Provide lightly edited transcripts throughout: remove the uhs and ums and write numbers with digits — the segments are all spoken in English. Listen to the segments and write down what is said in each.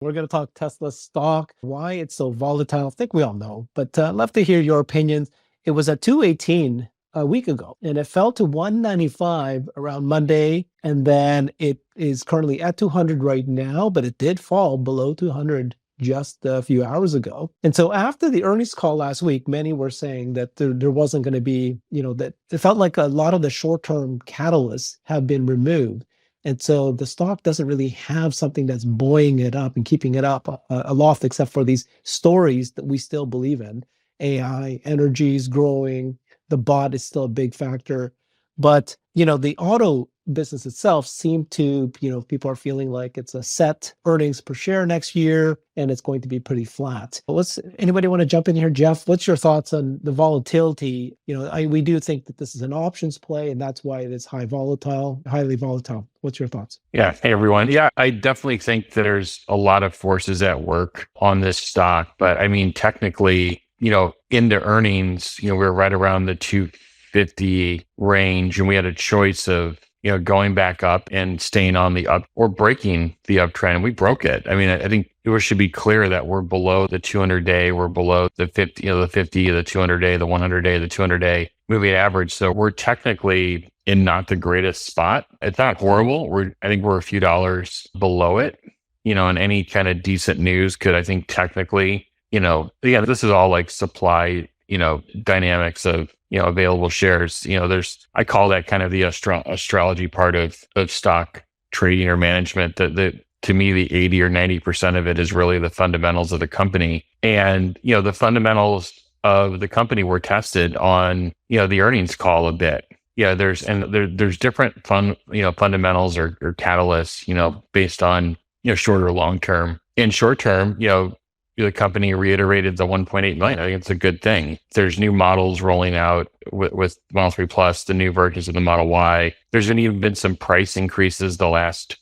We're going to talk Tesla stock, why it's so volatile. I think we all know, but I'd love to hear your opinions. It was at 218 a week ago, and it fell to 195 around Monday, and then it is currently at 200 right now, but it did fall below 200 just a few hours ago. And so after the earnings call last week, many were saying that there wasn't going to be, that it felt like a lot of the short-term catalysts have been removed. And so the stock doesn't really have something that's buoying it up and keeping it up aloft, except for these stories that we still believe in. AI, energy is growing, the bot is still a big factor. But, the auto business itself seemed to, people are feeling like it's a set earnings per share next year, and it's going to be pretty flat. Anybody want to jump in here? Jeff, what's your thoughts on the volatility? We do think that this is an options play, and that's why it is highly volatile. What's your thoughts? Yeah. Hey, everyone. Yeah, I definitely think there's a lot of forces at work on this stock. But I mean, technically, into earnings, we're right around the 250 range, and we had a choice of going back up and staying on the up or breaking the uptrend. And we broke it. I mean, I think it should be clear that we're below the 200-day, we're below the 50, the 50, the 200-day, the 100-day, the 200-day moving average. So we're technically in not the greatest spot. It's not horrible. I think we're a few dollars below it, and any kind of decent news could, I think, technically, this is all like supply, dynamics of, available shares. I call that kind of the astrology part of stock trading or management. That to me, the 80 or 90% of it is really the fundamentals of the company. And, the fundamentals of the company were tested on, the earnings call a bit. Yeah, there's different fundamentals or catalysts, based on, short or long term. In short term, the company reiterated the 1.8 million. I think it's a good thing. There's new models rolling out with Model 3 Plus, the new versions of the Model Y. There's even been some price increases the last,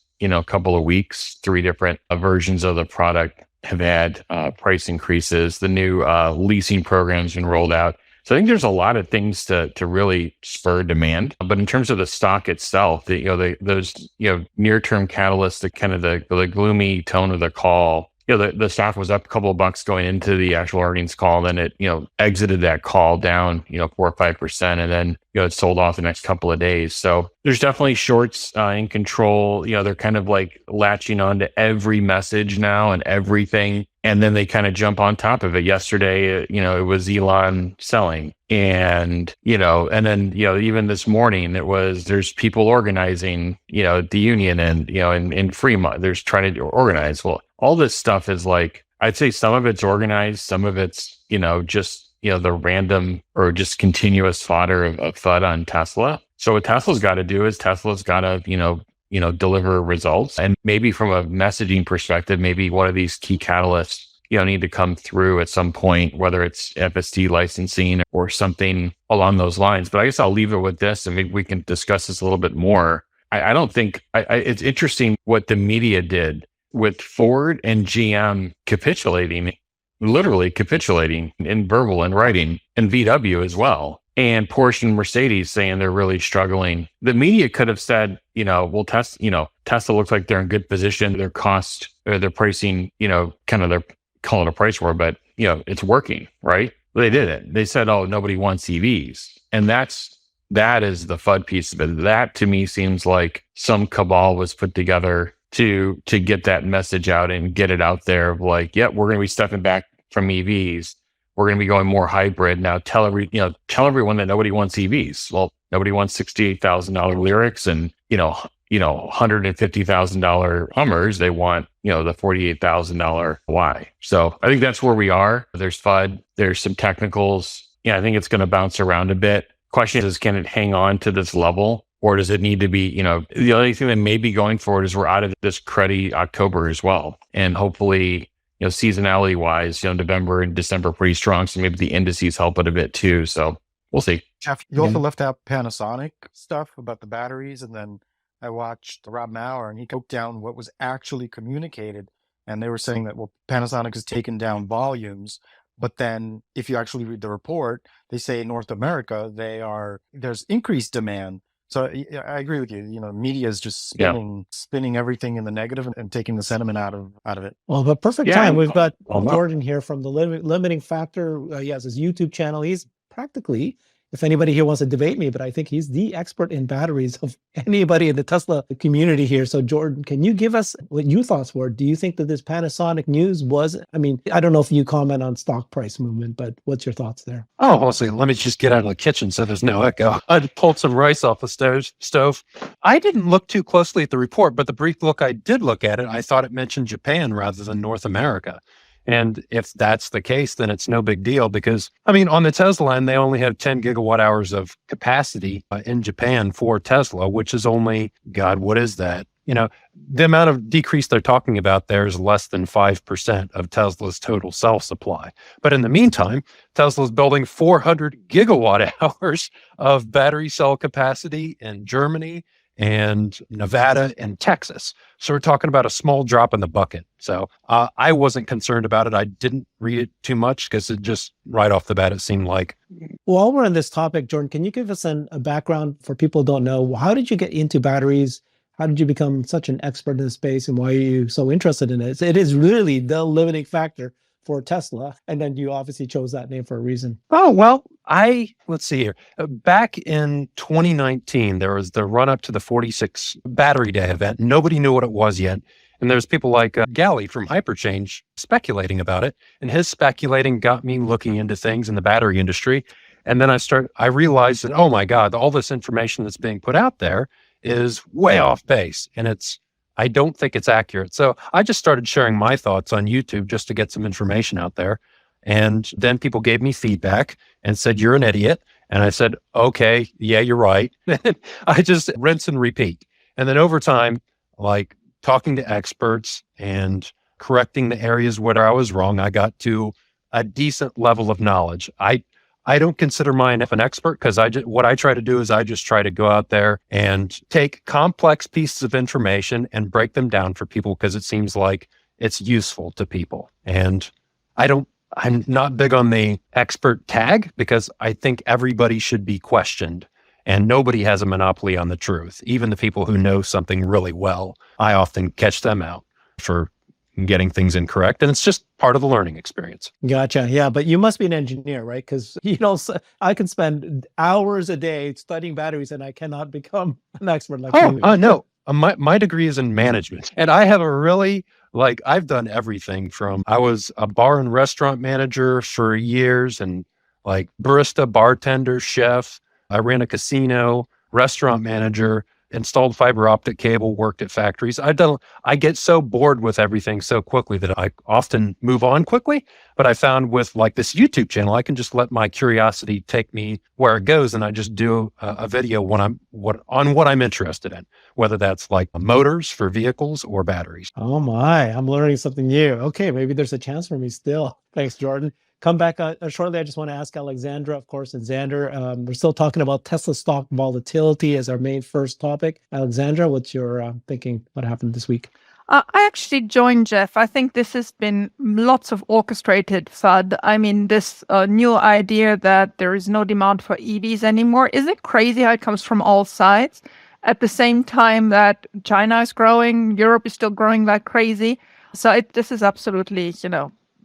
couple of weeks. 3 different versions of the product have had price increases. The new leasing program's been rolled out. So I think there's a lot of things to really spur demand. But in terms of the stock itself, those near-term catalysts, the kind of the gloomy tone of the call. The stock was up a couple of bucks going into the actual earnings call. Then it, exited that call down, 4 or 5%, and then, it sold off the next couple of days. So there's definitely shorts in control. They're kind of like latching on to every message now and everything. And then they kind of jump on top of it. Yesterday, it was Elon selling. And, and then, even this morning, there's people organizing, the union and, in Fremont, there's trying to organize. Well, all this stuff is like, I'd say some of it's organized, some of it's, just, the random or just continuous fodder of FUD on Tesla. So what Tesla's got to do is Tesla's got to, deliver results. And maybe from a messaging perspective, maybe one of these key catalysts, need to come through at some point, whether it's FSD licensing or something along those lines. But I guess I'll leave it with this and maybe we can discuss this a little bit more. I don't think it's interesting what the media did with Ford and GM literally capitulating in verbal and writing, and VW as well. And Porsche and Mercedes saying they're really struggling. The media could have said, well, Tesla looks like they're in good position. Their cost or their pricing, kind of they're calling it a price war, but it's working, right? But they did it. They said, oh, nobody wants EVs. And that is the FUD piece of it. That to me seems like some cabal was put together to get that message out and get it out there of like, yeah, we're going to be stepping back from EVs. We're going to be going more hybrid now. Tell everyone that nobody wants EVs. Well, nobody wants $68,000 lyrics and $150,000 Hummers. They want the $48,000 Y. So I think that's where we are. There's FUD. There's some technicals. Yeah, I think it's going to bounce around a bit. Question is, can it hang on to this level? Or does it need to be, the only thing that may be going forward is we're out of this cruddy October as well. And hopefully, seasonality wise, November and December are pretty strong. So maybe the indices help it a bit too. So we'll see. Jeff, you also left out Panasonic stuff about the batteries. And then I watched Rob Maurer and he broke down what was actually communicated. And they were saying that, well, Panasonic has taken down volumes. But then if you actually read the report, they say in North America, there's increased demand. So I agree with you. Media is just Yeah. spinning everything in the negative and taking the sentiment out of it. Well, but perfect Yeah, time. and We've got well, Jordan here from the Limiting Factor. He has his YouTube channel. He's practically, if anybody here wants to debate me, but I think he's the expert in batteries of anybody in the Tesla community here. So, Jordan, can you give us what your thoughts were? Do you think that this Panasonic news was, I mean, I don't know if you comment on stock price movement, but what's your thoughts there? Oh, well, see, let me just get out of the kitchen so there's no echo. I pulled some rice off the stove. I didn't look too closely at the report, but the brief look I did look at it, I thought it mentioned Japan rather than North America. And if that's the case, then it's no big deal because, I mean, on the Tesla end, they only have 10 gigawatt hours of capacity in Japan for Tesla, which is only, God, what is that? The amount of decrease they're talking about there is less than 5% of Tesla's total cell supply. But in the meantime, Tesla's building 400 gigawatt hours of battery cell capacity in Germany and Nevada and Texas. So we're talking about a small drop in the bucket. So I wasn't concerned about it. I didn't read it too much because it just right off the bat, it seemed like. While we're on this topic, Jordan, can you give us a background for people who don't know? How did you get into batteries? How did you become such an expert in the space, and why are you so interested in it? It is really the limiting factor for Tesla, and then you obviously chose that name for a reason. Oh, well, let's see here. Back in 2019, there was the run up to the 46 Battery Day event. Nobody knew what it was yet. And there's people like Gally from Hyperchange speculating about it. And his speculating got me looking into things in the battery industry. And then I realized that, oh my God, all this information that's being put out there is way off base. And I don't think it's accurate. So I just started sharing my thoughts on YouTube just to get some information out there. And then people gave me feedback and said, you're an idiot. And I said, okay, yeah, you're right. I just rinse and repeat. And then over time, like talking to experts and correcting the areas where I was wrong, I got to a decent level of knowledge. I don't consider myself an expert because what I try to do is I just try to go out there and take complex pieces of information and break them down for people because it seems like it's useful to people. And I'm not big on the expert tag because I think everybody should be questioned and nobody has a monopoly on the truth. Even the people who know something really well, I often catch them out for getting things incorrect. And it's just part of the learning experience. Gotcha. Yeah. But you must be an engineer, right? Because, I can spend hours a day studying batteries and I cannot become an expert like you. No. My degree is in management. And I have I've done everything from, I was a bar and restaurant manager for years and like barista, bartender, chef. I ran a casino, restaurant manager, installed fiber optic cable, worked at factories. I get so bored with everything so quickly that I often move on quickly. But I found with like this YouTube channel, I can just let my curiosity take me where it goes. And I just do a video on what I'm interested in, whether that's like motors for vehicles or batteries. Oh my, I'm learning something new. Okay, maybe there's a chance for me still. Thanks, Jordan. Come back shortly. I just want to ask Alexandra, of course, and Xander. We're still talking about Tesla stock volatility as our main first topic. Alexandra, what's your thinking? What happened this week? I actually joined Jeff. I think this has been lots of orchestrated FUD. I mean, this new idea that there is no demand for EVs anymore. Isn't it crazy how it comes from all sides? At the same time that China is growing, Europe is still growing like crazy. So this is absolutely,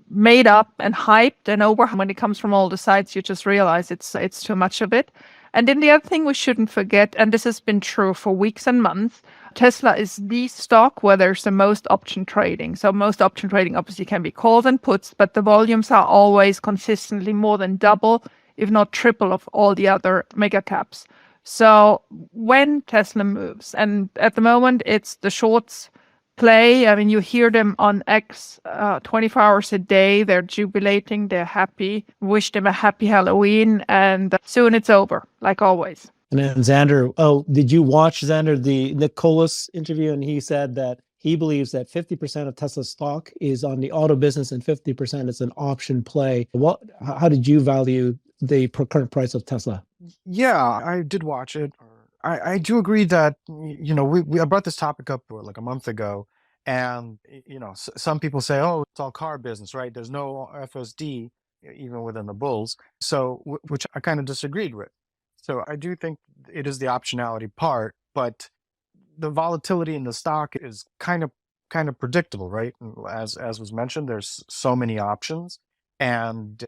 made up and hyped and over. When it comes from all the sides, you just realize it's too much of it. And then the other thing we shouldn't forget, and this has been true for weeks and months, Tesla is the stock where there's the most option trading. So most option trading obviously can be calls and puts, but the volumes are always consistently more than double, if not triple of all the other mega caps. So when Tesla moves, and at the moment it's the shorts play. I mean, you hear them on X 24 hours a day. They're jubilating. They're happy. Wish them a happy Halloween. And soon it's over, like always. And then Xander, did you watch, Xander, the Nicholas interview? And he said that he believes that 50% of Tesla's stock is on the auto business and 50% is an option play. How did you value the current price of Tesla? Yeah, I did watch it. I do agree that, I brought this topic up like a month ago, and, some people say, oh, it's all car business, right? There's no FSD even within the bulls. So, which I kind of disagreed with. So I do think it is the optionality part, but the volatility in the stock is kind of predictable, right? As was mentioned, there's so many options, and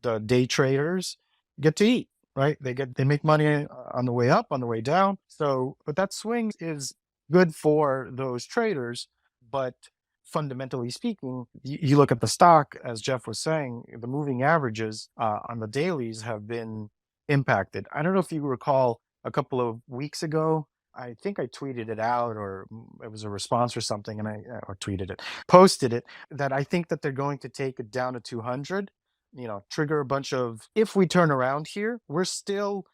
the day traders get to eat, right? They make money on the way up, on the way down. So, but that swing is good for those traders, but fundamentally speaking, you look at the stock, as Jeff was saying, the moving averages on the dailies have been impacted. I don't know if you recall a couple of weeks ago, I think I tweeted it out, or it was a response or something, and or tweeted it, posted it, that I think that they're going to take it down to 200, trigger a bunch of, if we turn around here, we're still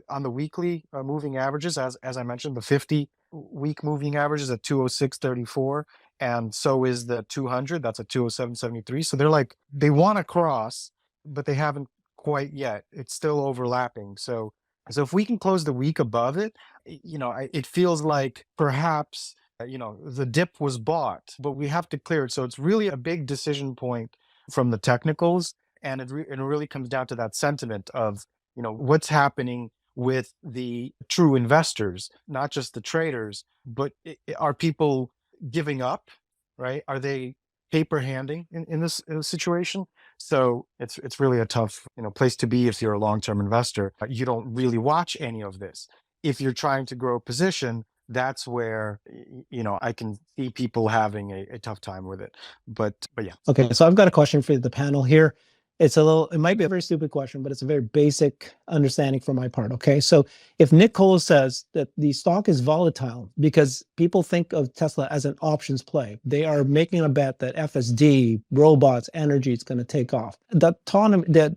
on the weekly moving averages, as I mentioned, the 50-week moving average is at 206.34, and so is the 200, that's at 207.73. So they want to cross, but they haven't quite yet. It's still overlapping. So if we can close the week above it, it feels like perhaps, the dip was bought, but we have to clear it. So it's really a big decision point from the technicals. And it really comes down to that sentiment of, what's happening with the true investors, not just the traders, but are people giving up, right? Are they paper handing in this situation? So it's really a tough place to be if you're a long-term investor. You don't really watch any of this. If you're trying to grow a position, that's where I can see people having a tough time with it. But yeah. Okay, so I've got a question for the panel here. It might be a very stupid question, but it's a very basic understanding for my part. Okay, so if Nick Cole says that the stock is volatile because people think of Tesla as an options play, they are making a bet that FSD, robots, energy is going to take off. The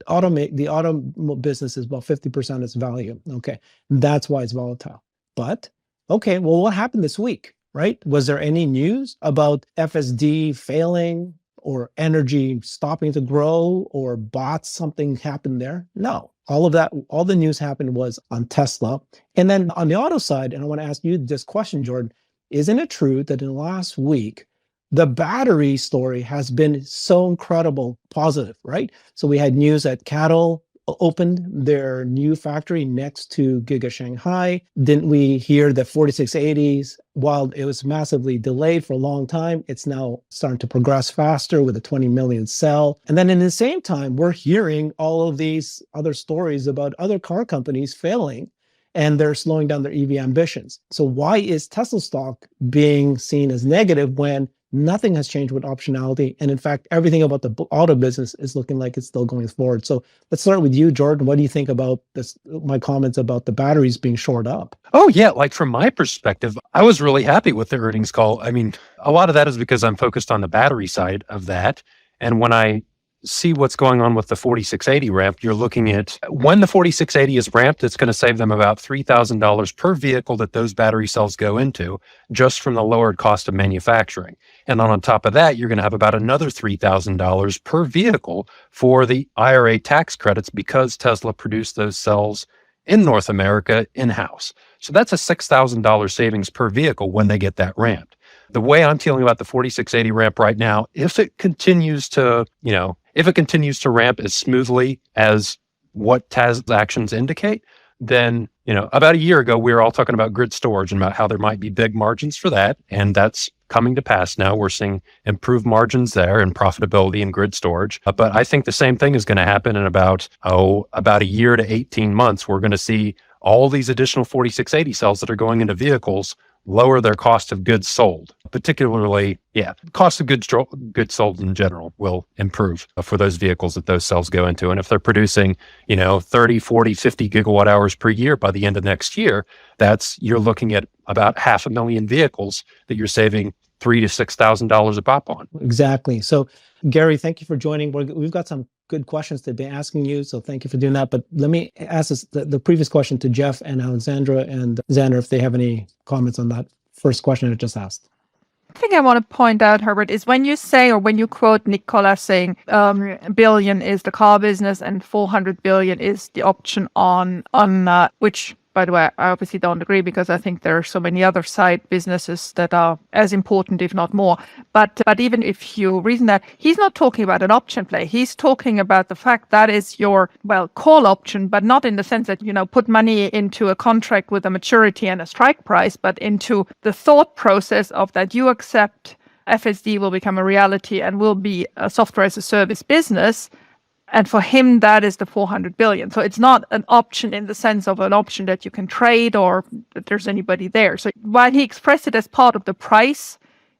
auto business is about 50% of its value. Okay, that's why it's volatile. But okay, well, what happened this week, right? Was there any news about FSD failing, or energy stopping to grow, or bots, something happened there? No. All the news happened was on Tesla. And then on the auto side, and I want to ask you this question, Jordan, isn't it true that in the last week, the battery story has been so incredible positive, right? So we had news that Cattle opened their new factory next to Giga Shanghai. Didn't we hear that 4680s, while it was massively delayed for a long time, it's now starting to progress faster with a 20 million cell. And then in the same time, we're hearing all of these other stories about other car companies failing, and they're slowing down their EV ambitions. So why is Tesla stock being seen as negative when nothing has changed with optionality? And in fact, everything about the auto business is looking like it's still going forward. So let's start with you, Jordan. What do you think about this? My comments about the batteries being shored up? Oh, yeah. Like from my perspective, I was really happy with the earnings call. I mean, a lot of that is because I'm focused on the battery side of that. And when I see what's going on with the 4680 ramp, you're looking at when the 4680 is ramped, it's going to save them about $3,000 per vehicle that those battery cells go into, just from the lowered cost of manufacturing. And on top of that, you're going to have about another $3,000 per vehicle for the IRA tax credits because Tesla produced those cells in North America in-house. So that's a $6,000 savings per vehicle when they get that ramped. The way I'm feeling about the 4680 ramp right now, if it continues to ramp as smoothly as what Tesla actions indicate, then, about a year ago, we were all talking about grid storage and about how there might be big margins for that. And that's coming to pass now. We're seeing improved margins there and profitability in grid storage. But I think the same thing is going to happen in about a year to 18 months. We're going to see all these additional 4680 cells that are going into vehicles lower their cost of goods sold. Particularly, cost of goods sold in general will improve for those vehicles that those cells go into. And if they're producing, 30, 40, 50 gigawatt hours per year by the end of next year, you're looking at about 500,000 vehicles that you're saving $3,000 to $6,000 a pop on. Exactly. So, Gary, thank you for joining. We've got some good questions to be asking you, so thank you for doing that. But let me ask the previous question to Jeff and Alexandra and Xander, if they have any comments on that first question I just asked. I think I want to point out, Herbert, is when you say, or when you quote Nicola saying billion is the car business and 400 billion is the option on which by the way, I obviously don't agree because I think there are so many other side businesses that are as important, if not more. But even if you reason that, he's not talking about an option play. He's talking about the fact that is your, call option, but not in the sense that, put money into a contract with a maturity and a strike price, but into the thought process of that you accept FSD will become a reality and will be a software as a service business. And for him, that is the 400 billion. So it's not an option in the sense of an option that you can trade or that there's anybody there. So while he expressed it as part of the price,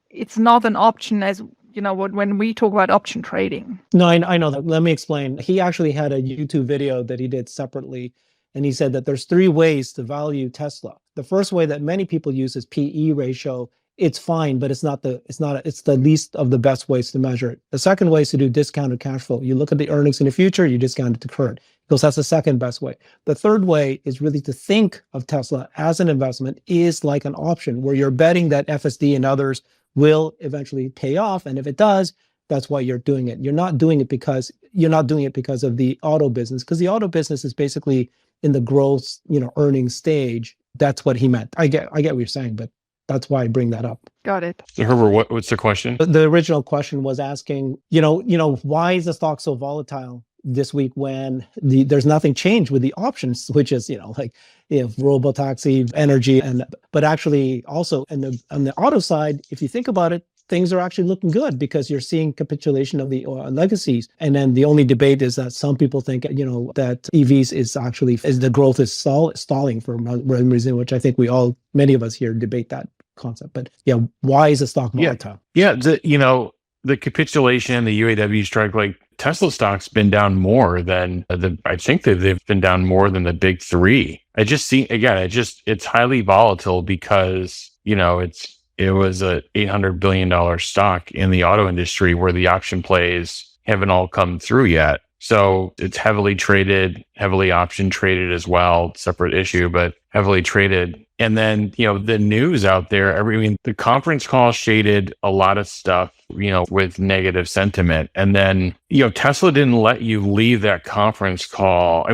it's not an option as, when we talk about option trading. No, I know that. Let me explain. He actually had a YouTube video that he did separately. And he said that there's 3 ways to value Tesla. The first way that many people use is PE ratio. It's fine, but it's the least of the best ways to measure it. The second way is to do discounted cash flow. You look at the earnings in the future, you discount it to current, because that's the second best way. The third way is really to think of Tesla as an investment is like an option where you're betting that FSD and others will eventually pay off. And if it does, that's why you're doing it. You're not doing it because of the auto business, because the auto business is basically in the growth, earnings stage. That's what he meant. I get what you're saying, but that's why I bring that up. Got it. So Herbert, what's the question? The original question was asking, why is the stock so volatile this week when there's nothing changed with the options, which is, robotaxi, energy, but actually also on the auto side, if you think about it, things are actually looking good because you're seeing capitulation of the legacies. And then the only debate is that some people think, that EVs is the growth is stalling for one reason, which I think many of us here debate that concept. But yeah, why is the stock volatile? Yeah, the capitulation, the UAW strike, like Tesla stock's been down more than I think that they've been down more than the big 3. I just see, again, it's highly volatile because, it was a $800 billion stock in the auto industry where the option plays haven't all come through yet. So it's heavily traded, heavily option traded as well, separate issue, but heavily traded. And then, the news out there, the conference call shaded a lot of stuff, with negative sentiment. And then, Tesla didn't let you leave that conference call.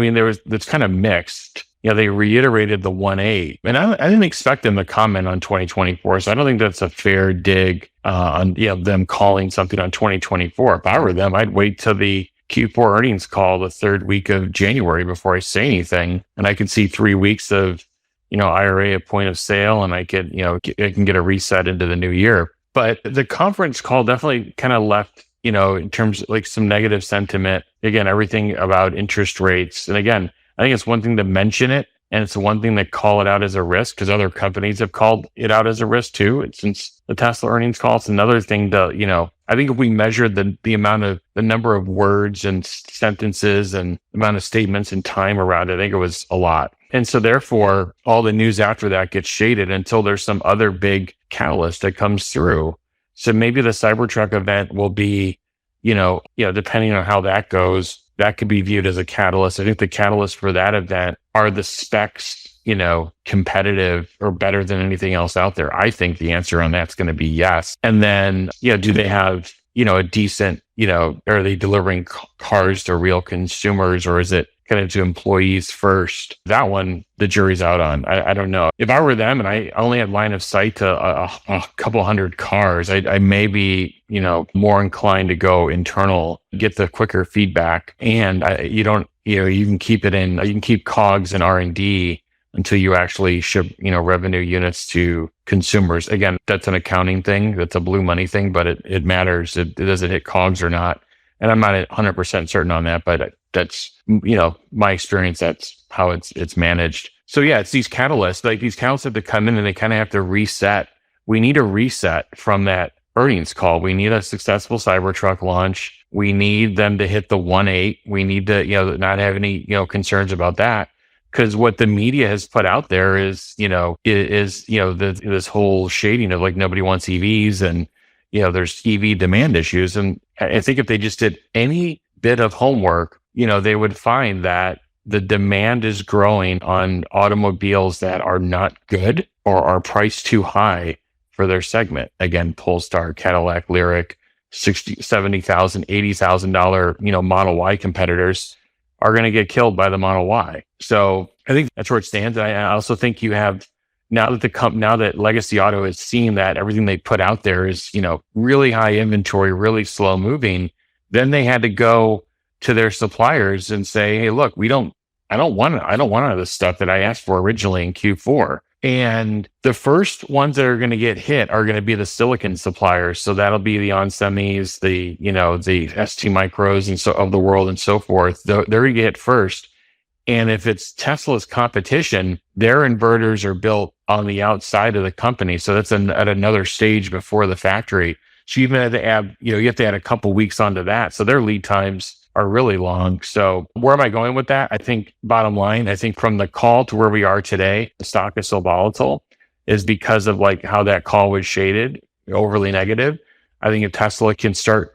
That's kind of mixed. They reiterated the 1.8, and I didn't expect them to comment on 2024. So I don't think that's a fair dig on them calling something on 2024. If I were them, I'd wait till the Q4 earnings call the 3rd week of January before I say anything, and I could see 3 weeks of IRA at point of sale, and I could I can get a reset into the new year. But the conference call definitely kind of left in terms of like some negative sentiment. Again, everything about interest rates, and again, I think it's one thing to mention it, and it's one thing to call it out as a risk because other companies have called it out as a risk too. And since the Tesla earnings call, it's another thing to, I think if we measured the number of words and sentences and amount of statements and time around it, I think it was a lot. And so therefore, all the news after that gets shaded until there's some other big catalyst that comes through. So maybe the Cybertruck event will be, depending on how that goes, that could be viewed as a catalyst. I think the catalyst for that event are the specs, competitive or better than anything else out there. I think the answer on that's going to be yes. And then, do they have, a decent, are they delivering cars to real consumers, or is it kind of to employees first? That one, the jury's out on. I don't know. If I were them and I only had line of sight to a couple hundred cars, I may be, more inclined to go internal, get the quicker feedback. And you can keep COGS and R&D until you actually ship, revenue units to consumers. Again, that's an accounting thing. That's a blue money thing, but it matters. Does it hit COGS or not? And I'm not 100% certain on that, but that's, my experience. That's how it's managed. So yeah, it's these catalysts. Like these catalysts have to come in and they kind of have to reset. We need a reset from that earnings call. We need a successful Cybertruck launch. We need them to hit the 1.8. We need to, not have any, concerns about that. Because what the media has put out there is, this whole shading of like nobody wants EVs and, there's EV demand issues. And I think if they just did any bit of homework, they would find that the demand is growing on automobiles that are not good or are priced too high for their segment. Again, Polestar, Cadillac, Lyriq, $60,000, $70,000, $80,000, Model Y competitors are going to get killed by the Model Y. So I think that's where it stands. I also think you have now that Legacy Auto is seeing that everything they put out there is, really high inventory, really slow moving. Then they had to go to their suppliers and say, "Hey, look, I don't want any of the stuff that I asked for originally in Q4." And the first ones that are going to get hit are going to be the silicon suppliers. So that'll be the onsemi's, the ST Micros and so of the world and so forth. They're going to get hit first. And if it's Tesla's competition, their inverters are built on the outside of the company. So that's at another stage before the factory. So you even have to add, you have to add a couple weeks onto that. So their lead times are really long. So where am I going with that? I think bottom line, I think from the call to where we are today, the stock is so volatile is because of like how that call was shaded, overly negative. I think if Tesla can start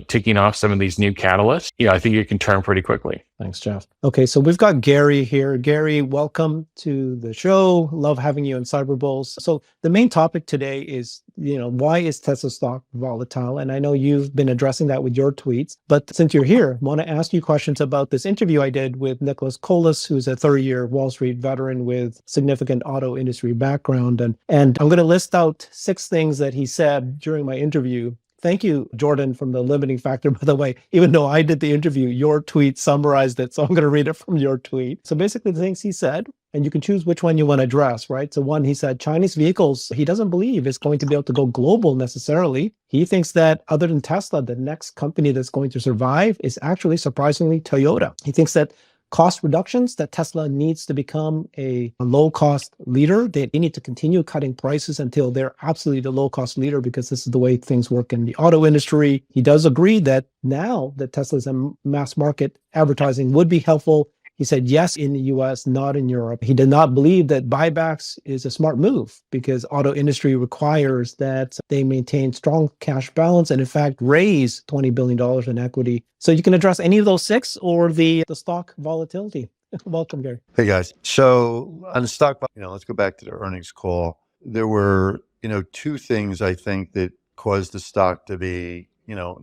ticking off some of these new catalysts, I think it can turn pretty quickly. Thanks, Jeff. Okay, so we've got Gary here. Gary, welcome to the show. Love having you in Cyberbulls. So the main topic today is, why is Tesla stock volatile? And I know you've been addressing that with your tweets, but since you're here, I want to ask you questions about this interview I did with Nicholas Colas, who's a 30-year Wall Street veteran with significant auto industry background. And I'm going to list out 6 things that he said during my interview. Thank you, Jordan, from the Limiting Factor. By the way, even though I did the interview, your tweet summarized it. So I'm going to read it from your tweet. So basically the things he said, and you can choose which one you want to address, right? So one, he said, Chinese vehicles, he doesn't believe is going to be able to go global necessarily. He thinks that other than Tesla, the next company that's going to survive is actually surprisingly Toyota. He thinks that cost reductions, that Tesla needs to become a low-cost leader. They need to continue cutting prices until they're absolutely the low-cost leader, because this is the way things work in the auto industry. He does agree that now that Tesla's in mass market, advertising would be helpful. He said yes in the US, not in Europe. He did not believe that buybacks is a smart move because auto industry requires that they maintain strong cash balance and in fact raise $20 billion in equity. So you can address any of those 6 or the stock volatility. Welcome, Gary. Hey guys. So on the stock, let's go back to the earnings call. There were, 2 things I think that caused the stock to be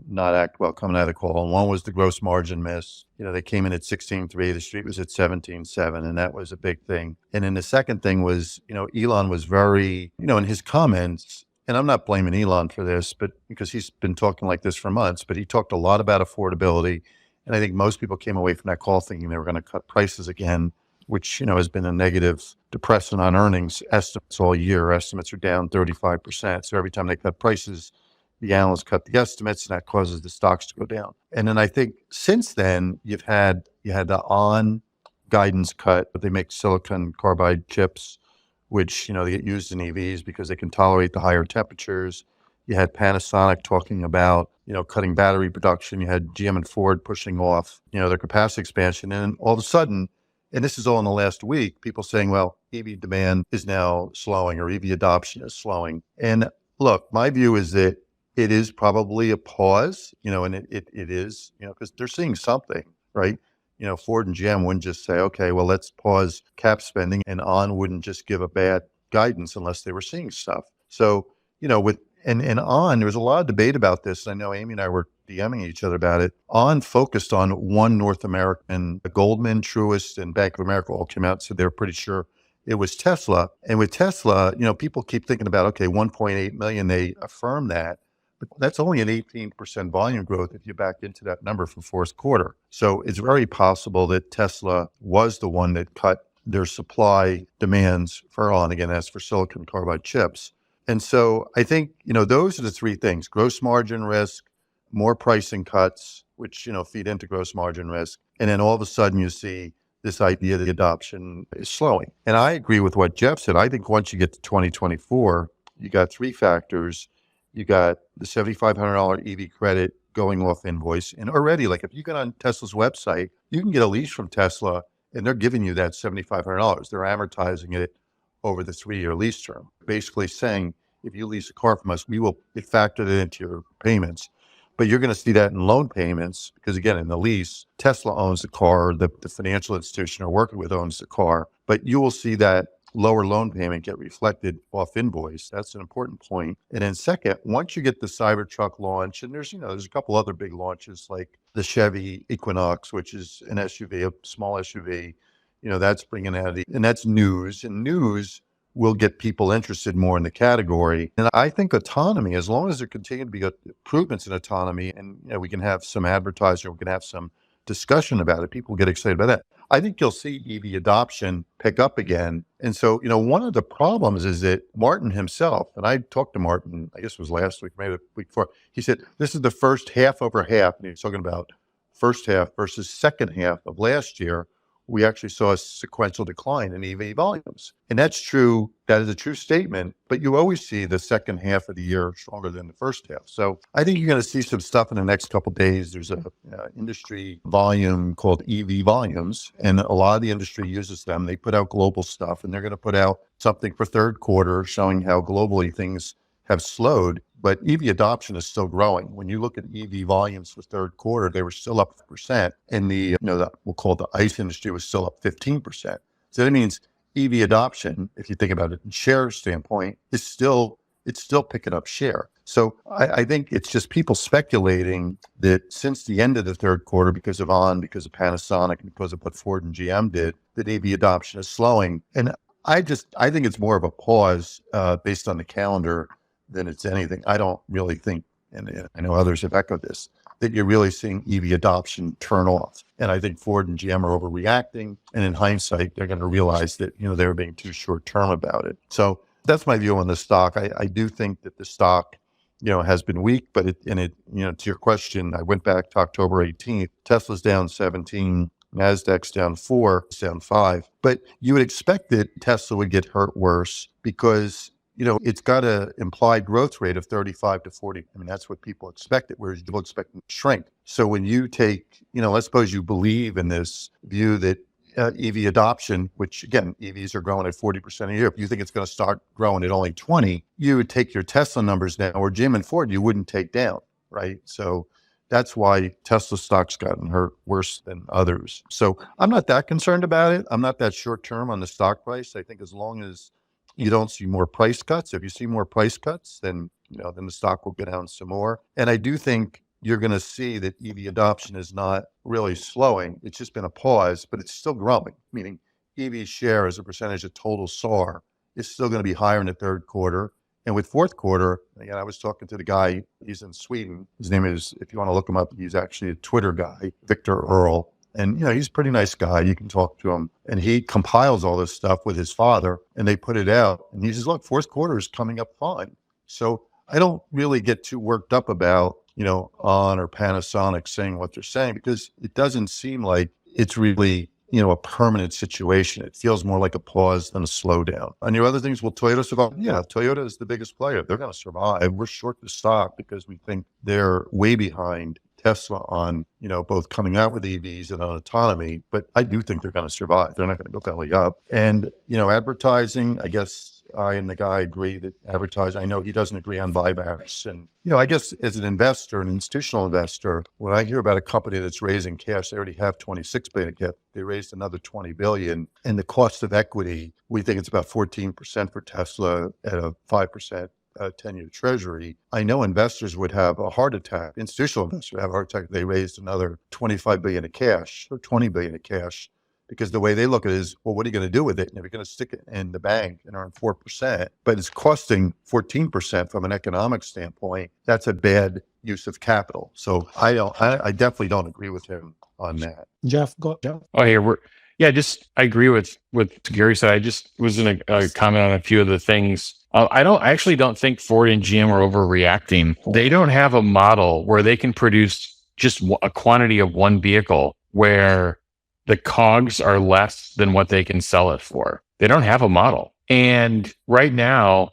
not act well coming out of the call. And one was the gross margin miss. They came in at 16.3, the street was at 17.7, and that was a big thing. And then the second thing was, Elon was very, in his comments, and I'm not blaming Elon for this, but because he's been talking like this for months, but he talked a lot about affordability. And I think most people came away from that call thinking they were going to cut prices again, which, has been a negative depressant on earnings estimates all year. Estimates are down 35%. So every time they cut prices, the analysts cut the estimates, and that causes the stocks to go down. And then I think since then, you had the on guidance cut, but they make silicon carbide chips, which, they get used in EVs because they can tolerate the higher temperatures. You had Panasonic talking about, cutting battery production. You had GM and Ford pushing off, their capacity expansion. And all of a sudden, and this is all in the last week, people saying, well, EV demand is now slowing or EV adoption is slowing. And look, my view is that it is probably a pause, and it is, because they're seeing something, right? Ford and GM wouldn't just say, okay, well, let's pause cap spending, and On wouldn't just give a bad guidance unless they were seeing stuff. So, with and On, there was a lot of debate about this. I know Amy and I were DMing each other about it. On focused on one North American, Goldman, Truist, and Bank of America all came out and said they were pretty sure it was Tesla. And with Tesla, people keep thinking about, okay, 1.8 million, they affirm that. But that's only an 18% volume growth if you back into that number for fourth quarter. So it's very possible that Tesla was the one that cut their supply demands for On. Again, that's for silicon carbide chips. And so I think, those are the 3 things: gross margin risk, more pricing cuts, which, feed into gross margin risk. And then all of a sudden you see this idea that the adoption is slowing. And I agree with what Jeff said. I think once you get to 2024, you got 3 factors. You got the $7,500 EV credit going off invoice. And already, like if you get on Tesla's website, you can get a lease from Tesla and they're giving you that $7,500. They're amortizing it over the 3-year lease term. Basically saying, if you lease a car from us, we will factor it into your payments. But you're going to see that in loan payments because, again, in the lease, Tesla owns the car, the financial institution you're working with owns the car. But you will see that lower loan payment get reflected off invoice. That's an important point. And then second, once you get the Cybertruck launch, and there's a couple other big launches like the Chevy Equinox, which is an SUV, a small SUV. that's bringing out and that's news, and news will get people interested more in the category. And I think autonomy, as long as there continue to be improvements in autonomy, and we can have some advertising, we can have some discussion about it, people get excited about that. I think you'll see EV adoption pick up again. And so, one of the problems is that Martin himself, and I talked to Martin, I guess it was last week, maybe the week before, he said, this is the first half over half. And he's talking about first half versus second half of last year. We actually saw a sequential decline in EV volumes. And that's true. That is a true statement. But you always see the second half of the year stronger than the first half. So I think you're going to see some stuff in the next couple of days. There's a industry volume called EV volumes, and a lot of the industry uses them. They put out global stuff, and they're going to put out something for third quarter showing how globally things have slowed, but EV adoption is still growing. When you look at EV volumes for third quarter, they were still up 1%, and we'll call it the ICE industry was still up 15%. So that means EV adoption, if you think about it in share standpoint, it's still picking up share. So I think it's just people speculating that since the end of the third quarter, because of Panasonic, and because of what Ford and GM did, that EV adoption is slowing. And I think it's more of a pause based on the calendar than it's anything. I don't really think, and I know others have echoed this, that you're really seeing EV adoption turn off. And I think Ford and GM are overreacting. And in hindsight, they're going to realize that, they were being too short term about it. So that's my view on the stock. I do think that the stock, has been weak, but to your question, I went back to October 18th, Tesla's down 17, NASDAQ's down 4, it's down 5. But you would expect that Tesla would get hurt worse because it's got an implied growth rate of 35 to 40. I mean, that's what people expected, whereas people expect it to shrink. So when you take, let's suppose you believe in this view that EV adoption, which again, EVs are growing at 40% a year. If you think it's going to start growing at only 20, you would take your Tesla numbers down, or GM and Ford, you wouldn't take down, right? So that's why Tesla stock's gotten hurt worse than others. So I'm not that concerned about it. I'm not that short term on the stock price. I think as long as you don't see more price cuts, if you see more price cuts, then the stock will go down some more. And I do think you're going to see that EV adoption is not really slowing. It's just been a pause, but it's still growing, meaning EV share as a percentage of total SAR is still going to be higher in the third quarter. And with fourth quarter, again, I was talking to the guy, he's in Sweden. His name is, if you want to look him up, he's actually a Twitter guy, Victor Earl. And, he's a pretty nice guy. You can talk to him. And he compiles all this stuff with his father, and they put it out. And he says, look, fourth quarter is coming up fine. So I don't really get too worked up about, ON or Panasonic saying what they're saying, because it doesn't seem like it's really, a permanent situation. It feels more like a pause than a slowdown. On your other things, will Toyota survive? Yeah, Toyota is the biggest player. They're going to survive. We're short the stock because we think they're way behind Tesla on, both coming out with EVs and on autonomy, but I do think they're going to survive. They're not going to go belly up. And, advertising, I guess I and the guy agree that advertising, I know he doesn't agree on buybacks. And, I guess as an investor, an institutional investor, when I hear about a company that's raising cash, they already have 26 billion cash. They raised another 20 billion. And the cost of equity, we think it's about 14% for Tesla at a 5%. 10-year treasury. I know investors would have a heart attack. Institutional investors would have a heart attack if they raised another 25 billion of cash or 20 billion of cash, because the way they look at it is, well, what are you going to do with it? And if you're going to stick it in the bank and earn 4%, but it's costing 14% from an economic standpoint, that's a bad use of capital. So I definitely don't agree with him on that. Jeff, go. Jeff. Oh, here I agree with what Gary said. I just was in a comment on a few of the things. I actually don't think Ford and GM are overreacting. They don't have a model where they can produce just a quantity of one vehicle where the COGS are less than what they can sell it for. They don't have a model. And right now,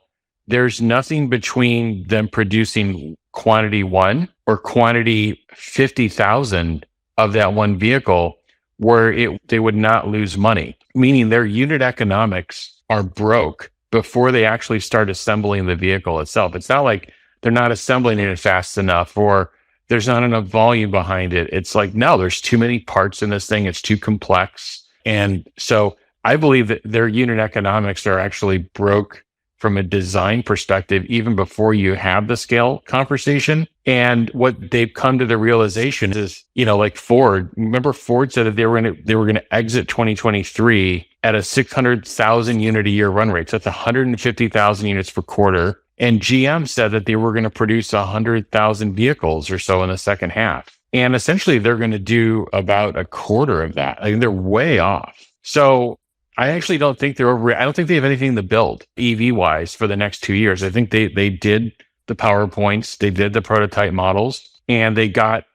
there's nothing between them producing quantity 1 or quantity 50,000 of that one vehicle where they would not lose money, meaning their unit economics are broke before they actually start assembling the vehicle itself. It's not like they're not assembling it fast enough or there's not enough volume behind it. It's like, no, there's too many parts in this thing. It's too complex. And so I believe that their unit economics are actually broke from a design perspective, even before you have the scale conversation. And what they've come to the realization is, like Ford, remember Ford said that they were going to exit 2023 at a 600,000 unit a year run rate. So that's 150,000 units per quarter. And GM said that they were going to produce 100,000 vehicles or so in the second half. And essentially they're going to do about a quarter of that. I mean, they're way off. So I actually don't think I don't think they have anything to build EV wise for the next 2 years. I think they did the PowerPoints, they did the prototype models, and they got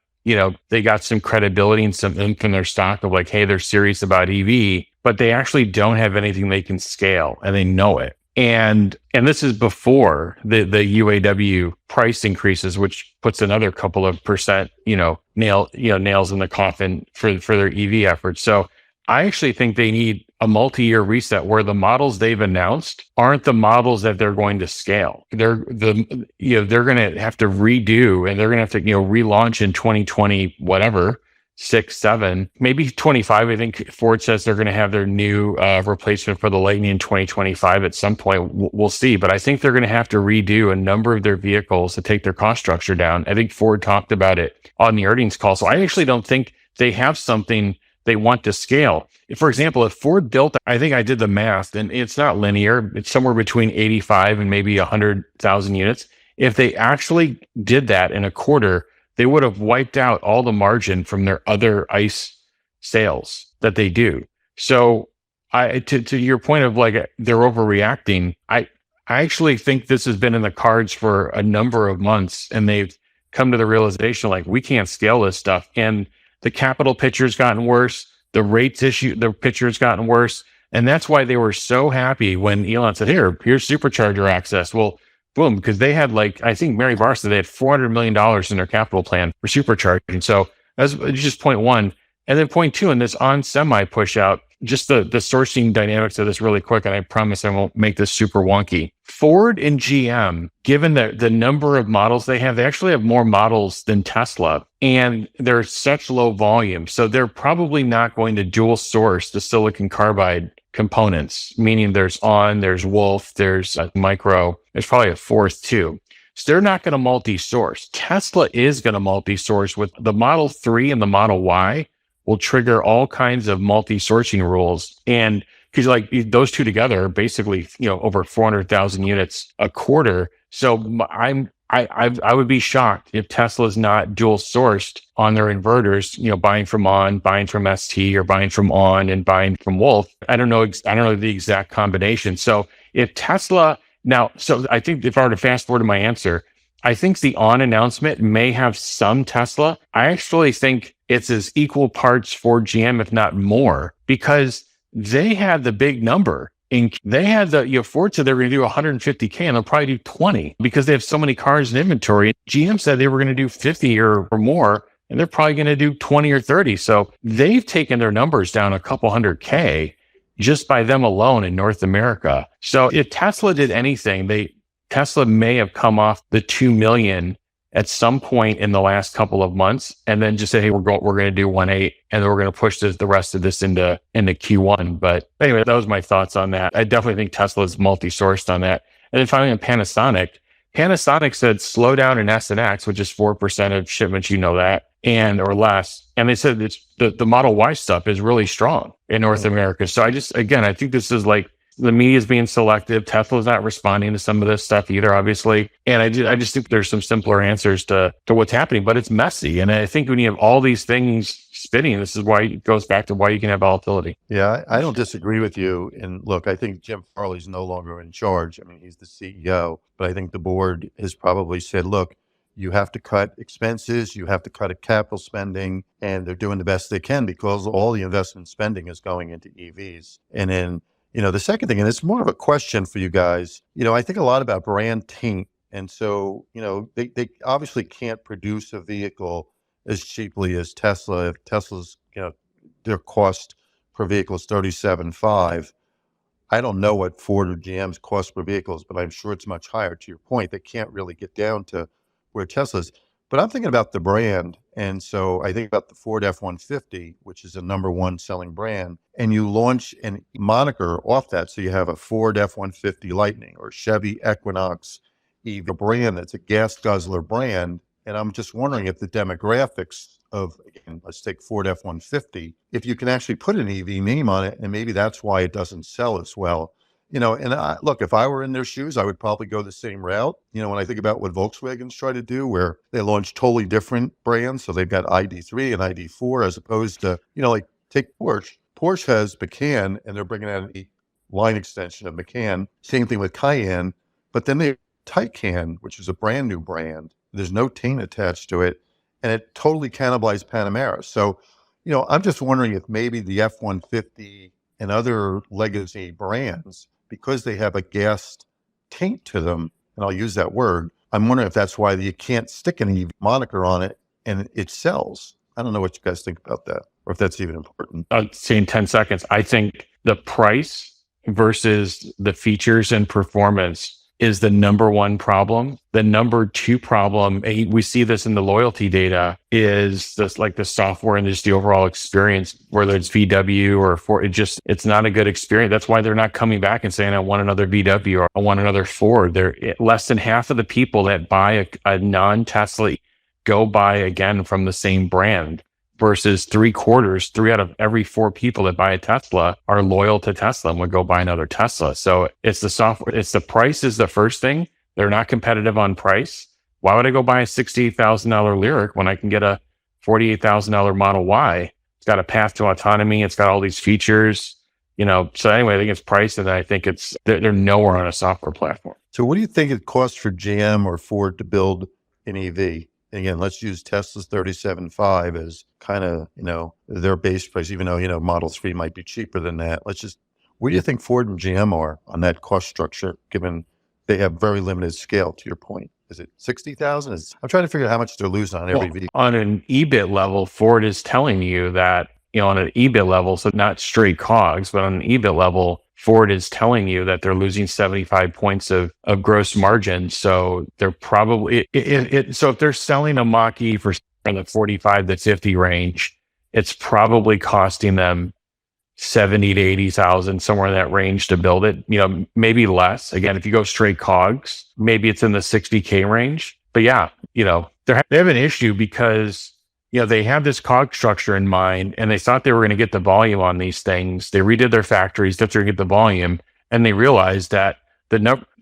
some credibility and some oomph in their stock of like, hey, they're serious about EV, but they actually don't have anything they can scale, and they know it. And this is before the UAW price increases, which puts another couple of percent, nails in the coffin for their EV efforts. So I actually think they need a multi-year reset where the models they've announced aren't the models that they're going to scale. They're going to have to redo, and they're going to have to, relaunch in 2020, whatever, 6, 7, maybe 25. I think Ford says they're going to have their new replacement for the Lightning in 2025 at some point. We'll see. But I think they're going to have to redo a number of their vehicles to take their cost structure down. I think Ford talked about it on the earnings call. So I actually don't think they have something they want to scale. For example, if Ford built, I think I did the math, and it's not linear. It's somewhere between 85 and maybe 100,000 units. If they actually did that in a quarter, they would have wiped out all the margin from their other ICE sales that they do. So to your point of like, they're overreacting, I actually think this has been in the cards for a number of months, and they've come to the realization, like, we can't scale this stuff. And the capital picture's gotten worse. The rates the picture's gotten worse. And that's why they were so happy when Elon said, here's supercharger access. Well, boom, because they had, like, I think Mary Barr said they had $400 million in their capital plan for supercharging. So that's just point one. And then point two, in this on semi push out, just the sourcing dynamics of this really quick, and I promise I won't make this super wonky. Ford and GM, given the number of models they actually have more models than Tesla, and they're such low volume. So they're probably not going to dual source the silicon carbide components, meaning there's Wolf, there's Micro, there's probably a fourth too. So they're not going to multi-source. Tesla is going to multi-source with the Model 3 and the Model Y. Will trigger all kinds of multi-sourcing rules. And because like those two together are basically, over 400,000 units a quarter. So I would be shocked if Tesla's not dual sourced on their inverters, buying from On, buying from ST, or buying from On and buying from Wolf. I don't know the exact combination. So if Tesla so I think if I were to fast forward to my answer, I think the On announcement may have some Tesla. I actually think it's as equal parts for GM, if not more, because they had the big number. They had Ford said they were going to do 150K, and they'll probably do 20 because they have so many cars in inventory. GM said they were going to do 50 or more, and they're probably going to do 20 or 30. So they've taken their numbers down a couple 100K just by them alone in North America. So if Tesla did anything, Tesla may have come off the 2 million at some point in the last couple of months, and then just say, hey, we're going to do 1.8, and then we're going to push the rest of this into Q1. But anyway, that was my thoughts on that. I definitely think Tesla is multi-sourced on that. And then finally on Panasonic said slow down in S and X, which is 4% of shipments, that, or less. And they said the Model Y stuff is really strong in North America. So I think this is like, the media is being selective. Tesla's not responding to some of this stuff either, obviously. And I just think there's some simpler answers to what's happening, but it's messy. And I think when you have all these things spinning, this is why it goes back to why you can have volatility. Yeah, I don't disagree with you. And look, I think Jim Farley's no longer in charge. I mean, he's the CEO, but I think the board has probably said, look, you have to cut expenses, you have to cut capital spending, and they're doing the best they can because all the investment spending is going into EVs. And then the second thing, and it's more of a question for you guys, I think a lot about brand taint. And so, they obviously can't produce a vehicle as cheaply as Tesla. If Tesla's, their cost per vehicle is $37,500. I don't know what Ford or GM's cost per vehicle is, but I'm sure it's much higher. To your point, they can't really get down to where Tesla's. But I'm thinking about the brand. And so I think about the Ford F-150, which is a number one selling brand. and you launch a moniker off that. So you have a Ford F-150 Lightning or Chevy Equinox EV, a brand that's a gas guzzler brand. And I'm just wondering if the demographics of, again, let's take Ford F-150, if you can actually put an EV name on it, and maybe that's why it doesn't sell as well. And look, if I were in their shoes, I would probably go the same route. When I think about what Volkswagen's try to do, where they launch totally different brands. So they've got ID3 and ID4, as opposed to, like take Porsche. Porsche has Macan, and they're bringing out a line extension of Macan. Same thing with Cayenne. But then they have Taycan, which is a brand new brand. There's no taint attached to it, and it totally cannibalized Panamera. So, I'm just wondering if maybe the F-150 and other legacy brands, because they have a gas taint to them, and I'll use that word, I'm wondering if that's why you can't stick an EV moniker on it and it sells. I don't know what you guys think about that, or if that's even important. I'd say in 10 seconds, I think the price versus the features and performance is the number one problem. The number two problem, we see this in the loyalty data, is this, like the software and just the overall experience, whether it's VW or Ford, it's not a good experience. That's why they're not coming back and saying, I want another VW or I want another Ford. They're less than half of the people that buy a non-Tesla go buy again from the same brand, versus 3 out of every 4 people that buy a Tesla are loyal to Tesla and would go buy another Tesla. So it's the software, it's the price is the first thing. They're not competitive on price. Why would I go buy a $68,000 Lyriq when I can get a $48,000 Model Y? It's got a path to autonomy. It's got all these features, So anyway, I think it's price, and I think they're nowhere on a software platform. So what do you think it costs for GM or Ford to build an EV? And again, let's use Tesla's 37.5 as kind of, their base price, even though, Model 3 might be cheaper than that. Where do you think Ford and GM are on that cost structure, given they have very limited scale, to your point? Is it 60,000? I'm trying to figure out how much they're losing on every vehicle. On an EBIT level, Ford is telling you that, on an EBIT level, so not straight COGS, but on an EBIT level, Ford is telling you that they're losing 75 points of gross margin. So they're probably, so if they're selling a Mach-E for in the 45 to 50 range, it's probably costing them 70 to 80,000, somewhere in that range to build it, maybe less. Again, if you go straight COGS, maybe it's in the 60K range. But yeah, they have an issue because they have this COG structure in mind, and they thought they were going to get the volume on these things. They redid their factories, thought they were going to get the volume, and they realized that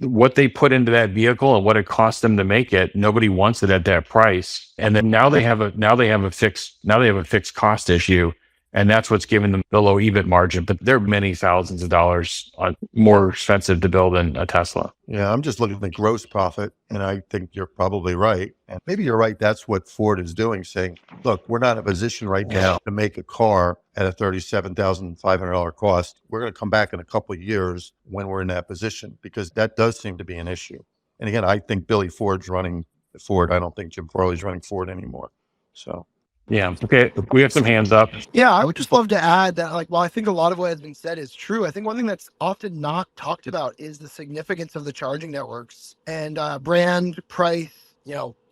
what they put into that vehicle and what it cost them to make it, nobody wants it at that price. And then now they have a fixed cost issue, and that's what's giving them the low EBIT margin. But they're many thousands of dollars more expensive to build than a Tesla. Yeah, I'm just looking at the gross profit, and I think you're probably right. And maybe you're right. That's what Ford is doing, saying, look, we're not in a position right now to make a car at a $37,500 cost. We're going to come back in a couple of years when we're in that position, because that does seem to be an issue. And again, I think Billy Ford's running Ford. I don't think Jim Farley's running Ford anymore. So. Yeah. Okay. We have some hands up. Yeah, I would just love to add that, while I think a lot of what has been said is true, I think one thing that's often not talked about is the significance of the charging networks, and brand, price,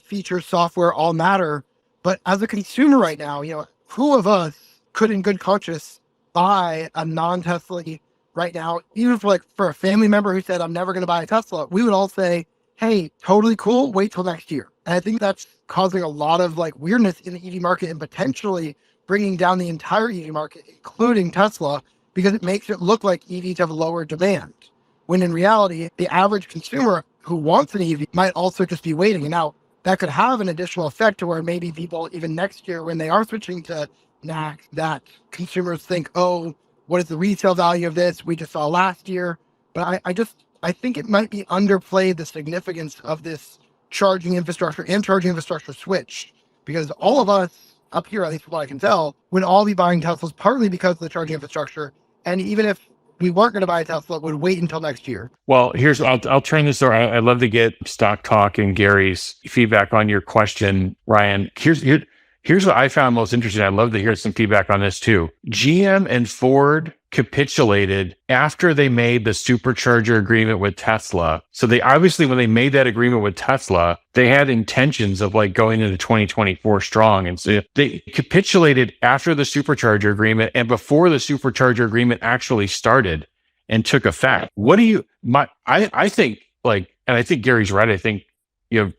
features, software all matter. But as a consumer right now, who of us could in good conscience buy a non-Tesla right now? Even for a family member who said, I'm never going to buy a Tesla, we would all say, hey, totally cool, wait till next year. And I think that's causing a lot of weirdness in the EV market, and potentially bringing down the entire EV market, including Tesla, because it makes it look like EVs have lower demand, when in reality, the average consumer who wants an EV might also just be waiting. And now that could have an additional effect to where maybe people, even next year, when they are switching to NACS, that consumers think, oh, what is the resale value of this? We just saw last year. But I think it might be underplayed, the significance of this charging infrastructure and charging infrastructure switch, because all of us up here, at least from what I can tell, would all be buying Teslas partly because of the charging infrastructure. And even if we weren't going to buy a Tesla, would wait until next year. Well, I'll turn this over. I'd love to get Stock Talk and Gary's feedback on your question, Ryan. Here's what I found most interesting. I'd love to hear some feedback on this too. GM and Ford capitulated after they made the supercharger agreement with Tesla. So they obviously, when they made that agreement with Tesla, they had intentions of like going into 2024 strong. And so they capitulated after the supercharger agreement and before the supercharger agreement actually started and took effect. What do you, I think like, and I think Gary's right. I think,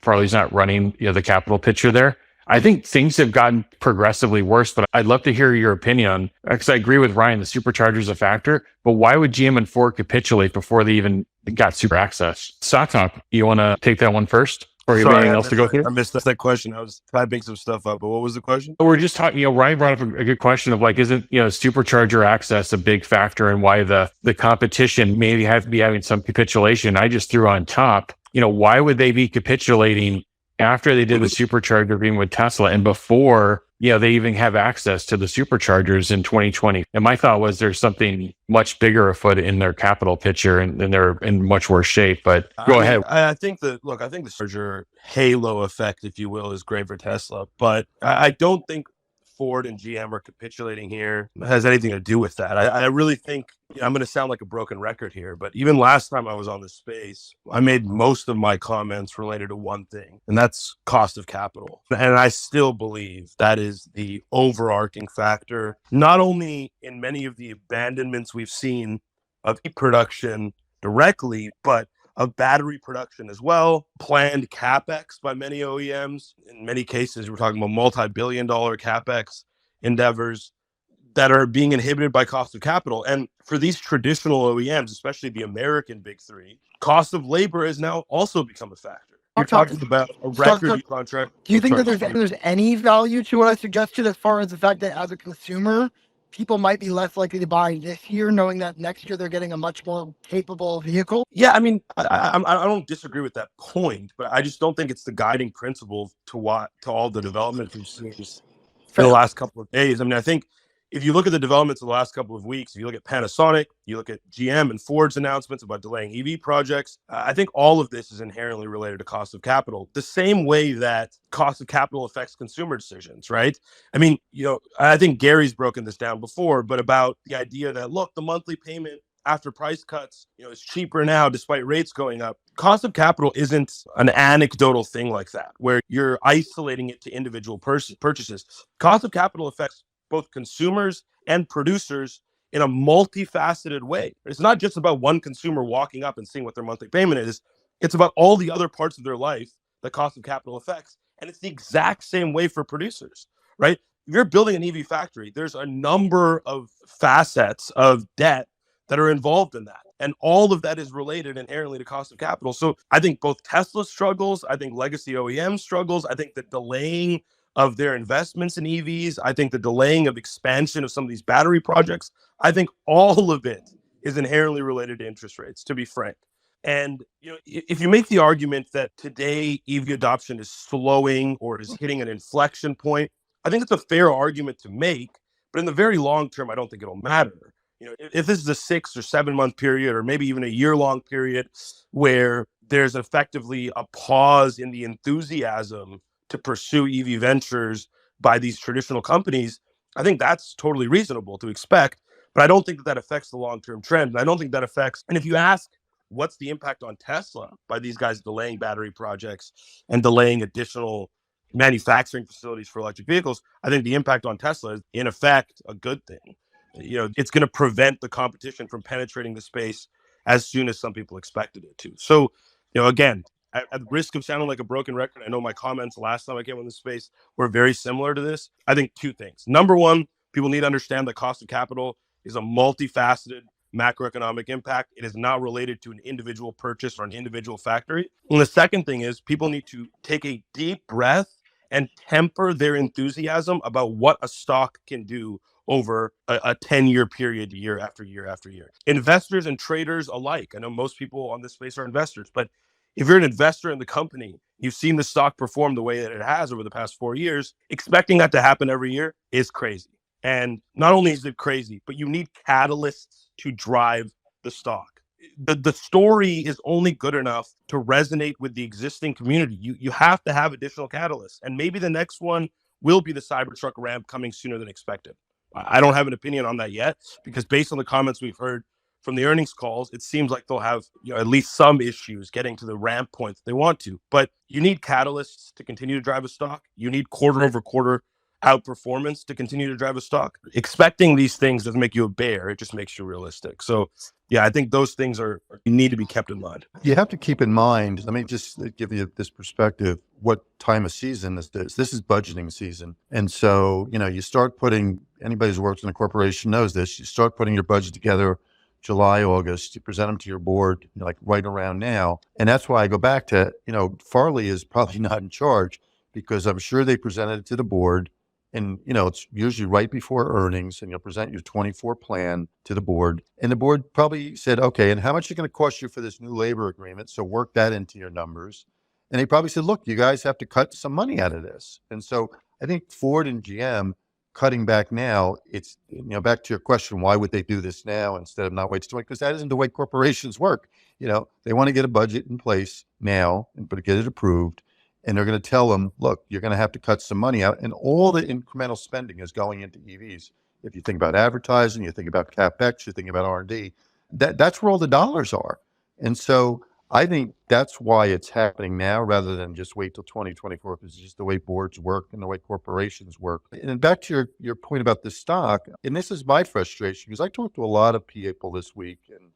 Farley's not running, the capital picture there. I think things have gotten progressively worse, but I'd love to hear your opinion on, because I agree with Ryan, the supercharger is a factor, but why would GM and Ford capitulate before they even got super access? Stock, you want to take that one first? Or you have anything else to go through? I missed that question. I was trying to make some stuff up, but what was the question? We're just talking, Ryan brought up a good question of like, isn't, supercharger access a big factor in why the competition maybe have to be having some capitulation? I just threw on top, why would they be capitulating after they did the supercharger agreement with Tesla and before, they even have access to the superchargers in 2020? And my thought was there's something much bigger afoot in their capital picture and they're in much worse shape, but go ahead. I think the charger halo effect, if you will, is great for Tesla, but I don't think Ford and GM are capitulating here has anything to do with that. I really think, I'm going to sound like a broken record here, but even last time I was on this space, I made most of my comments related to one thing, and that's cost of capital. And I still believe that is the overarching factor, not only in many of the abandonments we've seen of production directly, but of battery production as well, planned CapEx by many OEMs. In many cases, we're talking about multi-billion-dollar CapEx endeavors that are being inhibited by cost of capital. And for these traditional OEMs, especially the American big three, cost of labor has now also become a factor. You're talking about a record contract. Do you think that there's any value to what I suggested as far as the fact that as a consumer, people might be less likely to buy this year, knowing that next year they're getting a much more capable vehicle? Yeah, I mean, I don't disagree with that point, but I just don't think it's the guiding principle to all the developments we've seen in the last couple of days. I mean, I think if you look at the developments of the last couple of weeks, if you look at Panasonic, you look at GM and Ford's announcements about delaying EV projects, I think all of this is inherently related to cost of capital, the same way that cost of capital affects consumer decisions, right? I mean, I think Gary's broken this down before, but about the idea that, look, the monthly payment after price cuts, is cheaper now despite rates going up. Cost of capital isn't an anecdotal thing like that, where you're isolating it to individual purchases. Cost of capital affects both consumers and producers in a multifaceted way. It's not just about one consumer walking up and seeing what their monthly payment is. It's about all the other parts of their life that cost of capital affects. And it's the exact same way for producers, right? If you're building an EV factory, there's a number of facets of debt that are involved in that. And all of that is related inherently to cost of capital. So I think both Tesla struggles, I think legacy OEM struggles, I think the delaying of their investments in EVs, I think the delaying of expansion of some of these battery projects, I think all of it is inherently related to interest rates, to be frank. And if you make the argument that today EV adoption is slowing or is hitting an inflection point, I think it's a fair argument to make. But in the very long term, I don't think it'll matter. If this is a 6 or 7 month period, or maybe even a year-long period where there's effectively a pause in the enthusiasm to pursue EV ventures by these traditional companies, I think that's totally reasonable to expect. But I don't think that affects the long-term trend. And I don't think that affects, and if you ask, what's the impact on Tesla by these guys delaying battery projects and delaying additional manufacturing facilities for electric vehicles, I think the impact on Tesla is, in effect, a good thing. It's going to prevent the competition from penetrating the space as soon as some people expected it to. So, again, at the risk of sounding like a broken record, I know my comments last time I came on this space were very similar to this. I think two things. Number one, people need to understand that cost of capital is a multifaceted macroeconomic impact. It is not related to an individual purchase or an individual factory. And the second thing is people need to take a deep breath and temper their enthusiasm about what a stock can do over a 10-year period, year after year after year. Investors and traders alike. I know most people on this space are investors, but if you're an investor in the company, you've seen the stock perform the way that it has over the past 4 years, expecting that to happen every year is crazy. And not only is it crazy, but you need catalysts to drive the stock. The story is only good enough to resonate with the existing community. You have to have additional catalysts. And maybe the next one will be the Cybertruck ramp coming sooner than expected. I don't have an opinion on that yet, because based on the comments we've heard from the earnings calls, it seems like they'll have at least some issues getting to the ramp point that they want to. But you need catalysts to continue to drive a stock. You need quarter over quarter outperformance to continue to drive a stock. Expecting these things doesn't make you a bear. It just makes you realistic. So yeah, I think those things need to be kept in mind. You have to keep in mind, let me just give you this perspective, what time of season this is. This is budgeting season. And so, you start putting, anybody who's worked in a corporation knows this, you start putting your budget together July, August, you present them to your board, like right around now. And that's why I go back to, Farley is probably not in charge, because I'm sure they presented it to the board. And, it's usually right before earnings, and you'll present your 24 plan to the board. And the board probably said, okay, and how much is it going to cost you for this new labor agreement? So work that into your numbers. And they probably said, look, you guys have to cut some money out of this. And so I think Ford and GM cutting back now, it's, back to your question, why would they do this now instead of not wait till, because that isn't the way corporations work. They want to get a budget in place now and get it approved. And they're going to tell them, look, you're going to have to cut some money out. And all the incremental spending is going into EVs. If you think about advertising, you think about CapEx, you think about R&D, that's where all the dollars are. And so I think that's why it's happening now rather than just wait till 2024, because it's just the way boards work and the way corporations work. And back to your point about the stock, and this is my frustration, because I talked to a lot of people this week, and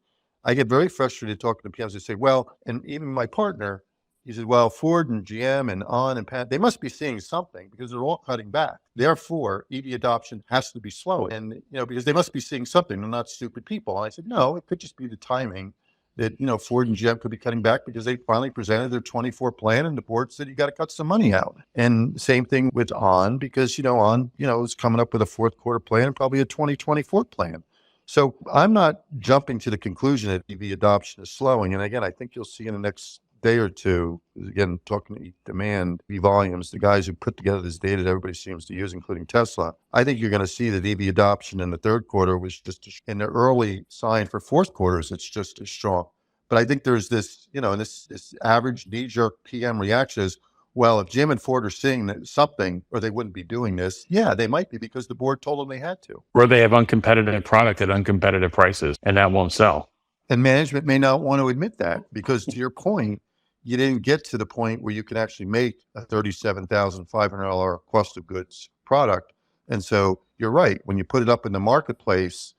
I get very frustrated talking to PMs. They say, well, and even my partner, he said, well, Ford and GM and On and Pat, they must be seeing something because they're all cutting back. Therefore, EV adoption has to be slow. And, because they must be seeing something. They're not stupid people. And I said, no, it could just be the timing that, Ford and GM could be cutting back because they finally presented their 24 plan and the board said, you got to cut some money out. And same thing with On, because, On, is coming up with a fourth quarter plan and probably a 2024 plan. So I'm not jumping to the conclusion that EV adoption is slowing. And again, I think you'll see in the next day or two, again, talking to demand, EV volumes, the guys who put together this data that everybody seems to use, including Tesla, I think you're going to see that EV adoption in the third quarter was just in the early sign for fourth quarters, it's just as strong. But I think there's this, this average knee-jerk PM reaction is, well, if Jim and Ford are seeing something, or they wouldn't be doing this. Yeah, they might be because the board told them they had to. Or they have uncompetitive product at uncompetitive prices, and that won't sell. And management may not want to admit that because, to your point, you didn't get to the point where you can actually make a $37,500 cost of goods product. And so you're right. When you put it up in the marketplace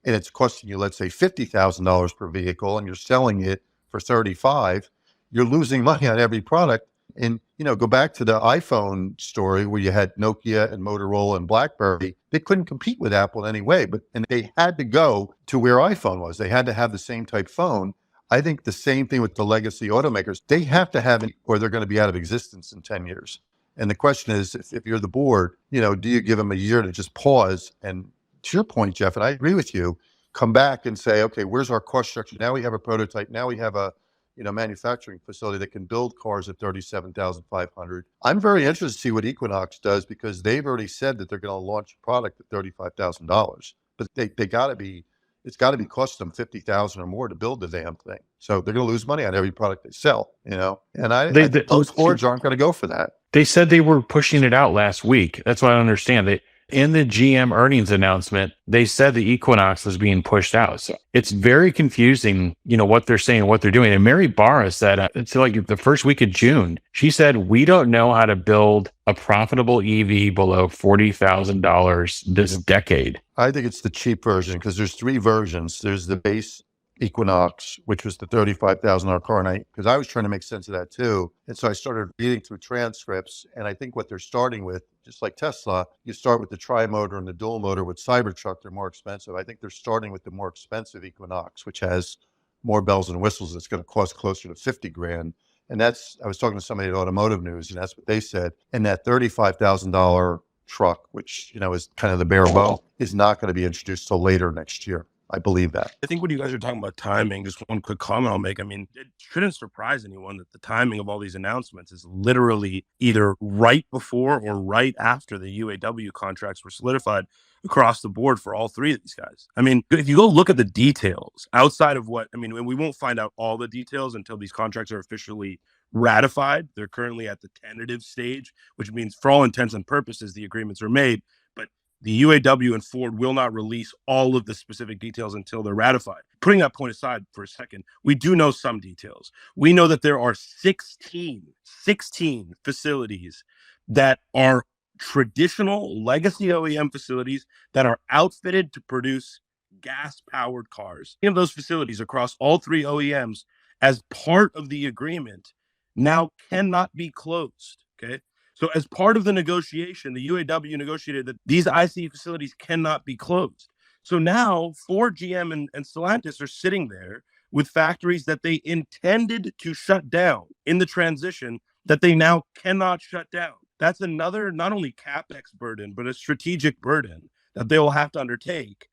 and it's costing you, let's say, $50,000 per vehicle, and you're selling it for $35,000, you're losing money on every product. And, go back to the iPhone story where you had Nokia and Motorola and BlackBerry. They couldn't compete with Apple in any way, and they had to go to where iPhone was. They had to have the same type phone. I think the same thing with the legacy automakers. They have to have it or they're going to be out of existence in 10 years. And the question is, if you're the board, do you give them a year to just pause? And to your point, Jeff, and I agree with you, come back and say, okay, where's our cost structure? Now we have a prototype. Now we have a manufacturing facility that can build cars at $37,500. I'm very interested to see what Equinox does because they've already said that they're going to launch a product at $35,000. But it's got to be cost them $50,000 or more to build the damn thing. So they're going to lose money on every product they sell, And those boards aren't going to go for that. They said they were pushing it out last week. That's what I understand. In the GM earnings announcement, they said the Equinox was being pushed out. So it's very confusing, what they're saying, what they're doing. And Mary Barra said, it's like the first week of June, she said, we don't know how to build a profitable EV below $40,000 this decade. I think it's the cheap version because there's three versions. There's the base Equinox, which was the $35,000 car. And because I was trying to make sense of that too. And so I started reading through transcripts. And I think what they're starting with, just like Tesla, you start with the tri-motor and the dual motor with Cybertruck. They're more expensive. I think they're starting with the more expensive Equinox, which has more bells and whistles. It's going to cost closer to $50,000. And I was talking to somebody at Automotive News, and that's what they said. And that $35,000 truck, which, is kind of the bare bone, is not going to be introduced till later next year. I believe that. I think when you guys are talking about timing, just one quick comment I'll make. I mean, it shouldn't surprise anyone that the timing of all these announcements is literally either right before or right after the UAW contracts were solidified across the board for all three of these guys. I mean, if you go look at the details outside of we won't find out all the details until these contracts are officially ratified. They're currently at the tentative stage, which means for all intents and purposes, the agreements are made. But the UAW and Ford will not release all of the specific details until they're ratified. Putting that point aside for a second, we do know some details. We know that there are 16 facilities that are traditional legacy OEM facilities that are outfitted to produce gas-powered cars. Of those facilities across all three OEMs, as part of the agreement, now cannot be closed. Okay. So as part of the negotiation, the UAW negotiated that these ICE facilities cannot be closed. So now Ford, GM, and Stellantis are sitting there with factories that they intended to shut down in the transition that they now cannot shut down. That's another not only CapEx burden, but a strategic burden that they will have to undertake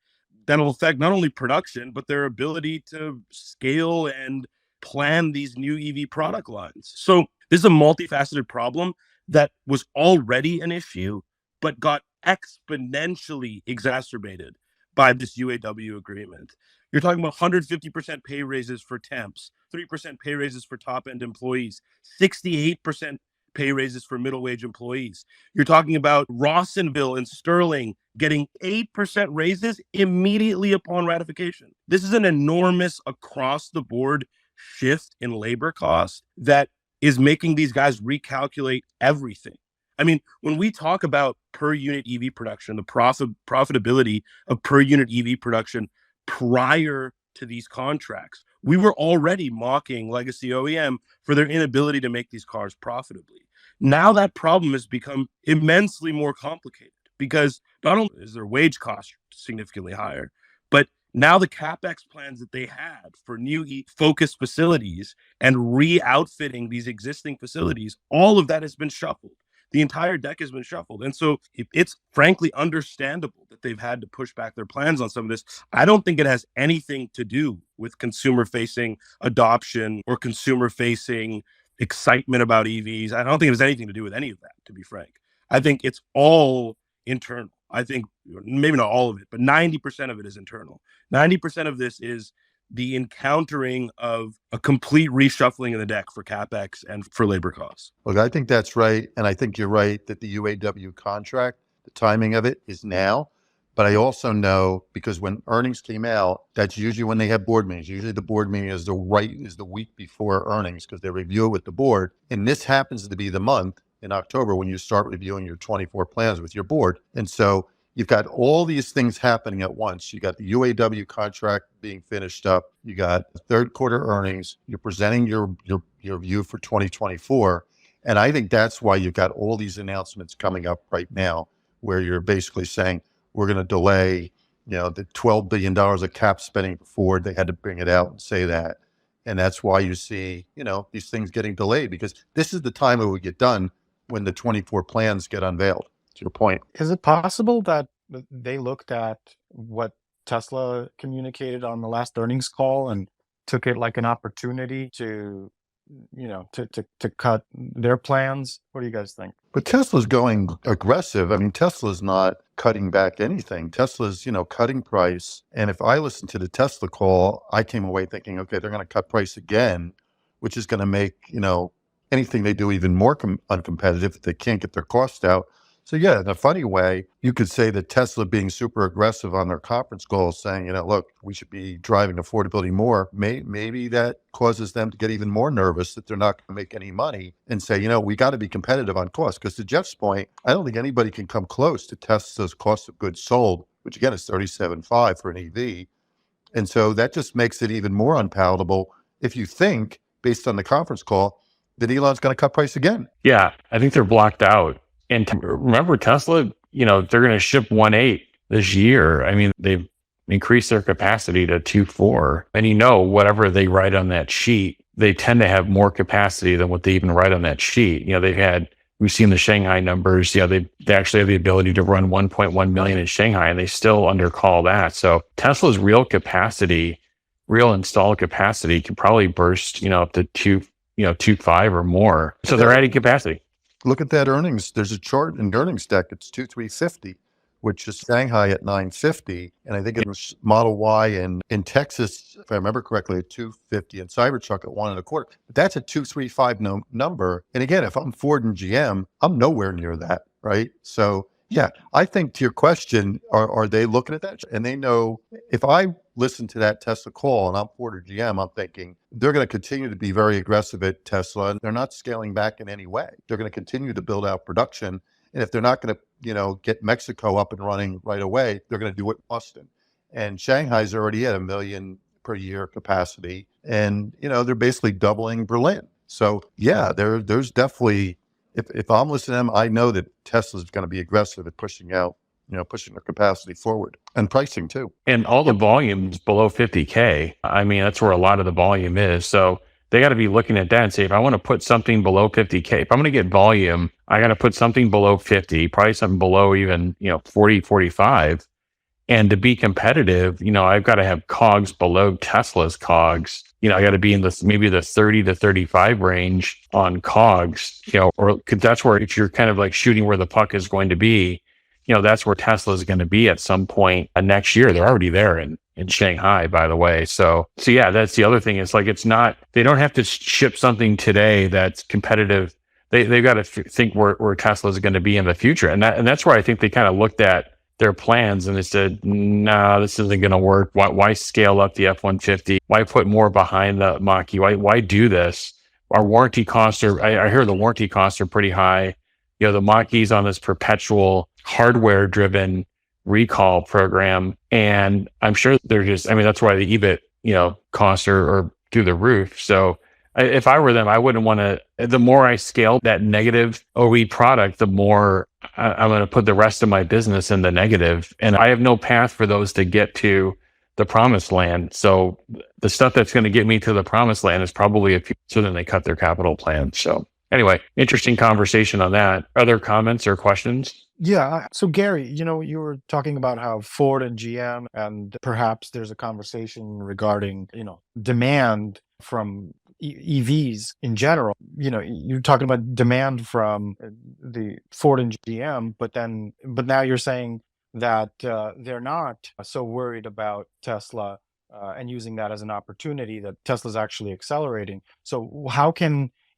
that will affect not only production, but their ability to scale and plan these new EV product lines. So this is a multifaceted problem that was already an issue, but got exponentially exacerbated by this UAW agreement. You're talking about 150% pay raises for temps, 3% pay raises for top-end employees, 68% pay raises for middle wage employees. You're talking about Rawsonville and Sterling getting 8% raises immediately upon ratification. This is an enormous across the board shift in labor costs that is making these guys recalculate everything. I mean, when we talk about per unit EV production, the profitability of per unit EV production prior to these contracts, we were already mocking legacy OEM for their inability to make these cars profitably. Now that problem has become immensely more complicated because not only is their wage cost significantly higher, but now the CapEx plans that they had for new focused facilities and re-outfitting these existing facilities, all of that has been shuffled. The entire deck has been shuffled. And so it's frankly understandable that they've had to push back their plans on some of this. I don't think it has anything to do with consumer-facing adoption or consumer-facing excitement about EVs. I don't think it has anything to do with any of that, to be frank. I think it's all internal. I think maybe not all of it, but 90% of it is internal. 90% of this is the encountering of a complete reshuffling of the deck for CapEx and for labor costs. Look, I think that's right. And I think you're right that the UAW contract, the timing of it is now. But I also know, because when earnings came out, that's usually when they have board meetings. Usually the board meeting is the week before earnings because they review it with the board. And this happens to be the month in October when you start reviewing your 24 plans with your board. And so you've got all these things happening at once. You got the UAW contract being finished up. You got third quarter earnings. You're presenting your view for 2024. And I think that's why you've got all these announcements coming up right now, where you're basically saying, we're going to delay, the $12 billion of cap spending for Ford. They had to bring it out and say that. And that's why you see, these things getting delayed, because this is the time it would get done when the 24 plans get unveiled. To your point. Is it possible that they looked at what Tesla communicated on the last earnings call and took it like an opportunity to cut their plans? What do you guys think? But Tesla's going aggressive. I mean, Tesla's not cutting back anything. Tesla's, cutting price. And if I listen to the Tesla call, I came away thinking, okay, they're going to cut price again, which is going to make, anything they do even more uncompetitive if they can't get their cost out. So yeah, in a funny way, you could say that Tesla being super aggressive on their conference call, saying, look, we should be driving affordability more. Maybe that causes them to get even more nervous that they're not going to make any money and say, we got to be competitive on cost. Because to Jeff's point, I don't think anybody can come close to Tesla's cost of goods sold, which again is $37.5 for an EV. And so that just makes it even more unpalatable if you think, based on the conference call, that Elon's going to cut price again. Yeah, I think they're blocked out. And remember, Tesla, they're going to ship 1.8 this year. I mean, they've increased their capacity to 2.4. And whatever they write on that sheet, they tend to have more capacity than what they even write on that sheet. We've seen the Shanghai numbers. They actually have the ability to run 1.1 million in Shanghai, and they still undercall that. So Tesla's real installed capacity can probably burst, up to 2.5 or more. So they're adding capacity. Look at that earnings. There's a chart in the earnings deck. It's 2,350, which is Shanghai at 950. And I think it was Model Y in Texas, if I remember correctly, at 250 and Cybertruck at 1.25. But that's a 235 number. And again, if I'm Ford and GM, I'm nowhere near that, right? So Yeah, I think to your question, are they looking at that? And they know if I listen to that Tesla call and I'm Ford or GM, I'm thinking they're going to continue to be very aggressive at Tesla. They're not scaling back in any way. They're going to continue to build out production. And if they're not going to, get Mexico up and running right away, they're going to do it in Austin. And Shanghai's already at 1 million per year capacity. And, they're basically doubling Berlin. So yeah, there's definitely, if I'm listening to them, I know that Tesla's going to be aggressive at pushing out, pushing their capacity forward and pricing too. And all the volume's below 50K. I mean, that's where a lot of the volume is. So they got to be looking at that and say, if I want to put something below 50K, if I'm going to get volume, I got to put something below 50, probably something below even, 40, 45. And to be competitive, I've got to have COGS below Tesla's COGS. I got to be in maybe the 30 to 35 range on COGS, or cause that's where if you're kind of like shooting where the puck is going to be, that's where Tesla is going to be at some point next year. They're already there in Shanghai, by the way. So yeah, that's the other thing. It's like, they don't have to ship something today that's competitive. They've got to think where Tesla is going to be in the future. And that's where I think they kind of looked at their plans and they said, no, this isn't going to work. Why scale up the F-150? Why put more behind the Mach-E? Why do this? Our warranty costs I hear the warranty costs are pretty high. The Mach-E's on this perpetual hardware driven recall program. And I'm sure that's why the EBIT, costs are through the roof. So if I were them, I wouldn't want to, the more I scale that negative OE product, the more I'm going to put the rest of my business in the negative. And I have no path for those to get to the promised land. So the stuff that's going to get me to the promised land is probably so then they cut their capital plan. So anyway, interesting conversation on that. Other comments or questions? Yeah. So Gary, you were talking about how Ford and GM, and perhaps there's a conversation regarding, demand from EVs in general. You're talking about demand from the Ford and GM, but now you're saying that they're not so worried about Tesla and using that as an opportunity, that Tesla's actually accelerating. So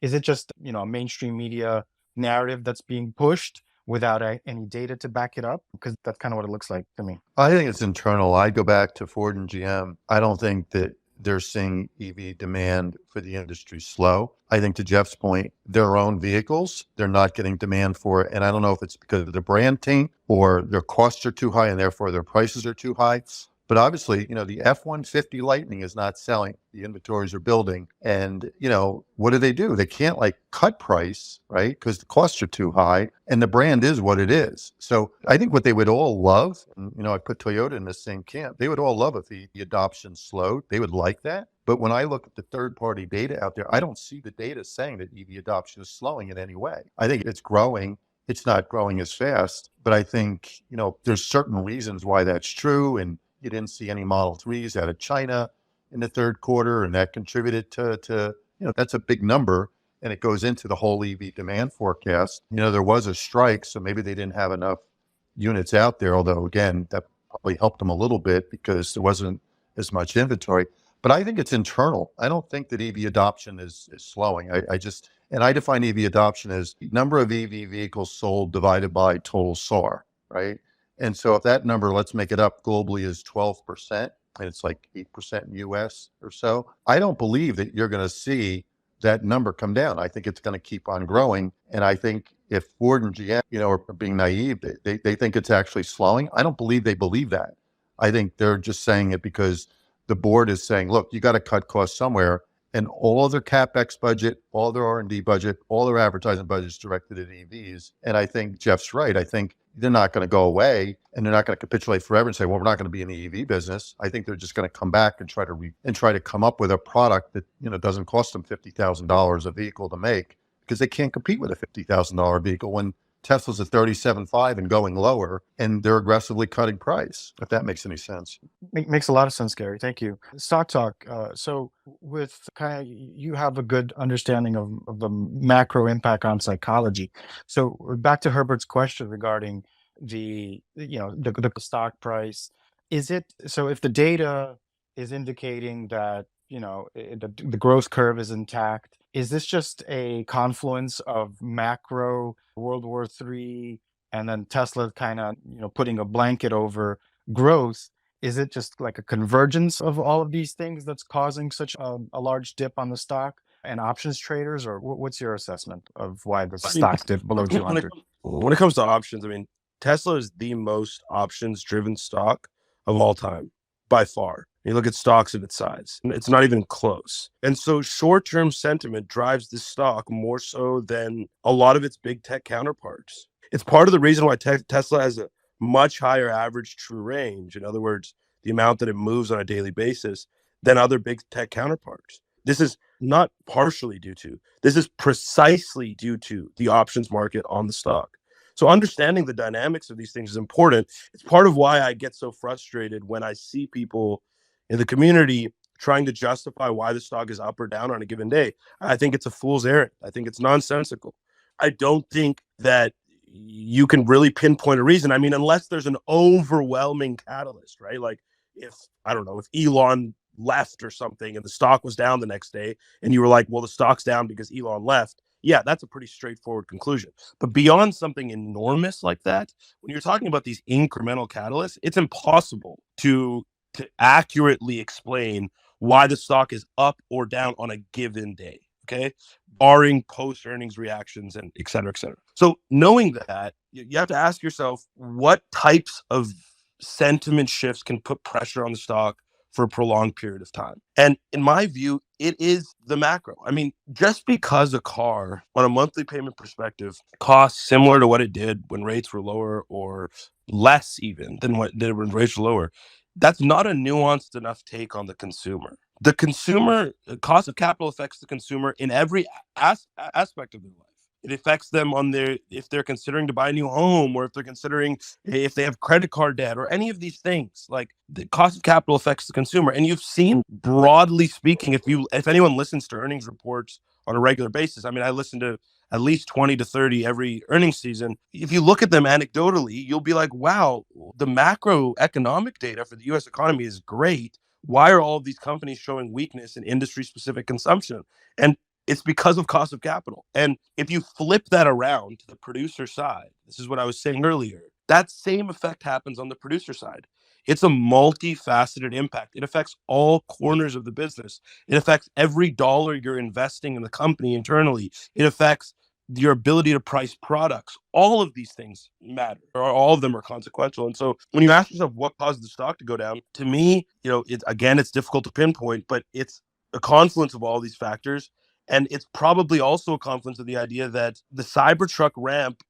is it just, a mainstream media narrative that's being pushed without any data to back it up? Because that's kind of what it looks like to me. I think it's internal. I go back to Ford and GM. I don't think that they're seeing EV demand for the industry slow. I think to Jeff's point, their own vehicles, they're not getting demand for it. And I don't know if it's because of the brand taint or their costs are too high and therefore their prices are too high. But obviously, the F-150 Lightning is not selling. The inventories are building. And, what do? They can't cut price, right? Because the costs are too high and the brand is what it is. So I think what they would all love, and, I put Toyota in the same camp, they would all love if the adoption slowed. They would like that. But when I look at the third-party data out there, I don't see the data saying that EV adoption is slowing in any way. I think it's growing. It's not growing as fast. But I think, there's certain reasons why that's true. And you didn't see any Model 3s out of China in the third quarter, and that contributed to that's a big number, and it goes into the whole EV demand forecast. There was a strike, so maybe they didn't have enough units out there, although, again, that probably helped them a little bit because there wasn't as much inventory. But I think it's internal. I don't think that EV adoption is slowing. I define EV adoption as number of EV vehicles sold divided by total SAR, right? And so if that number, let's make it up globally, is 12%, and it's like 8% in US or so, I don't believe that you're going to see that number come down. I think it's going to keep on growing. And I think if Ford and GM, are being naive, they think it's actually slowing. I don't believe they believe that. I think they're just saying it because the board is saying, look, you got to cut costs somewhere. And all their CapEx budget, all their R&D budget, all their advertising budgets directed at EVs. And I think Jeff's right. I think they're not going to go away and they're not going to capitulate forever and say, well, we're not going to be in the EV business. I think they're just going to come back and try to come up with a product that, doesn't cost them $50,000 a vehicle to make, because they can't compete with a $50,000 vehicle when Tesla's at 37.5 and going lower, and they're aggressively cutting price, if that makes any sense. Makes a lot of sense, Gary. Thank you. Stock Talk. So with you have a good understanding of the macro impact on psychology. So back to Herbert's question regarding the stock price. Is it, so if the data is indicating that, the growth curve is intact, is this just a confluence of macro World War III and then Tesla kind of, putting a blanket over growth. Is it just like a convergence of all of these things that's causing such a large dip on the stock and options traders, or what's your assessment of why the I mean, stock dipped below 200? when it comes to options, I mean, Tesla is the most options driven stock of all time by far. You look at stocks of its size, it's not even close. And so short term sentiment drives this stock more so than a lot of its big tech counterparts. It's part of the reason why Tesla has a much higher average true range. In other words, the amount that it moves on a daily basis than other big tech counterparts. This is not partially due to, this is precisely due to the options market on the stock. So understanding the dynamics of these things is important. It's part of why I get so frustrated when I see people in the community trying to justify why the stock is up or down on a given day. I think it's a fool's errand. I think it's nonsensical. I don't think that you can really pinpoint a reason. I mean, unless there's an overwhelming catalyst, right? Like if, I don't know, if Elon left or something and the stock was down the next day and you were like, well, the stock's down because Elon left. Yeah, that's a pretty straightforward conclusion. But beyond something enormous like that, when you're talking about these incremental catalysts, it's impossible to accurately explain why the stock is up or down on a given day. Okay, barring post earnings reactions and et cetera, et cetera. So knowing that, you have to ask yourself what types of sentiment shifts can put pressure on the stock for a prolonged period of time. And in my view, it is the macro. I mean, just because a car on a monthly payment perspective costs similar to what it did when rates were lower or less even than what it did when rates were lower, that's not a nuanced enough take on the consumer. The consumer, cost of capital affects the consumer in every aspect of their life. It affects them on their, if they're considering to buy a new home, or if they're considering, if they have credit card debt or any of these things. Like the cost of capital affects the consumer. And you've seen, broadly speaking, if anyone listens to earnings reports on a regular basis, I mean, I listen to at least 20 to 30 every earnings season. If you look at them anecdotally, you'll be like, wow, the macroeconomic data for the US economy is great. Why are all of these companies showing weakness in industry specific consumption? And it's because of cost of capital. And if you flip that around to the producer side, this is what I was saying earlier, that same effect happens on the producer side. It's a multifaceted impact. It affects all corners of the business. It affects every dollar you're investing in the company internally. It affects your ability to price products. All of these things matter, or all of them are consequential. And so when you ask yourself what caused the stock to go down, to me, it's difficult to pinpoint, but it's a confluence of all these factors. And it's probably also a confluence of the idea that the Cybertruck ramp,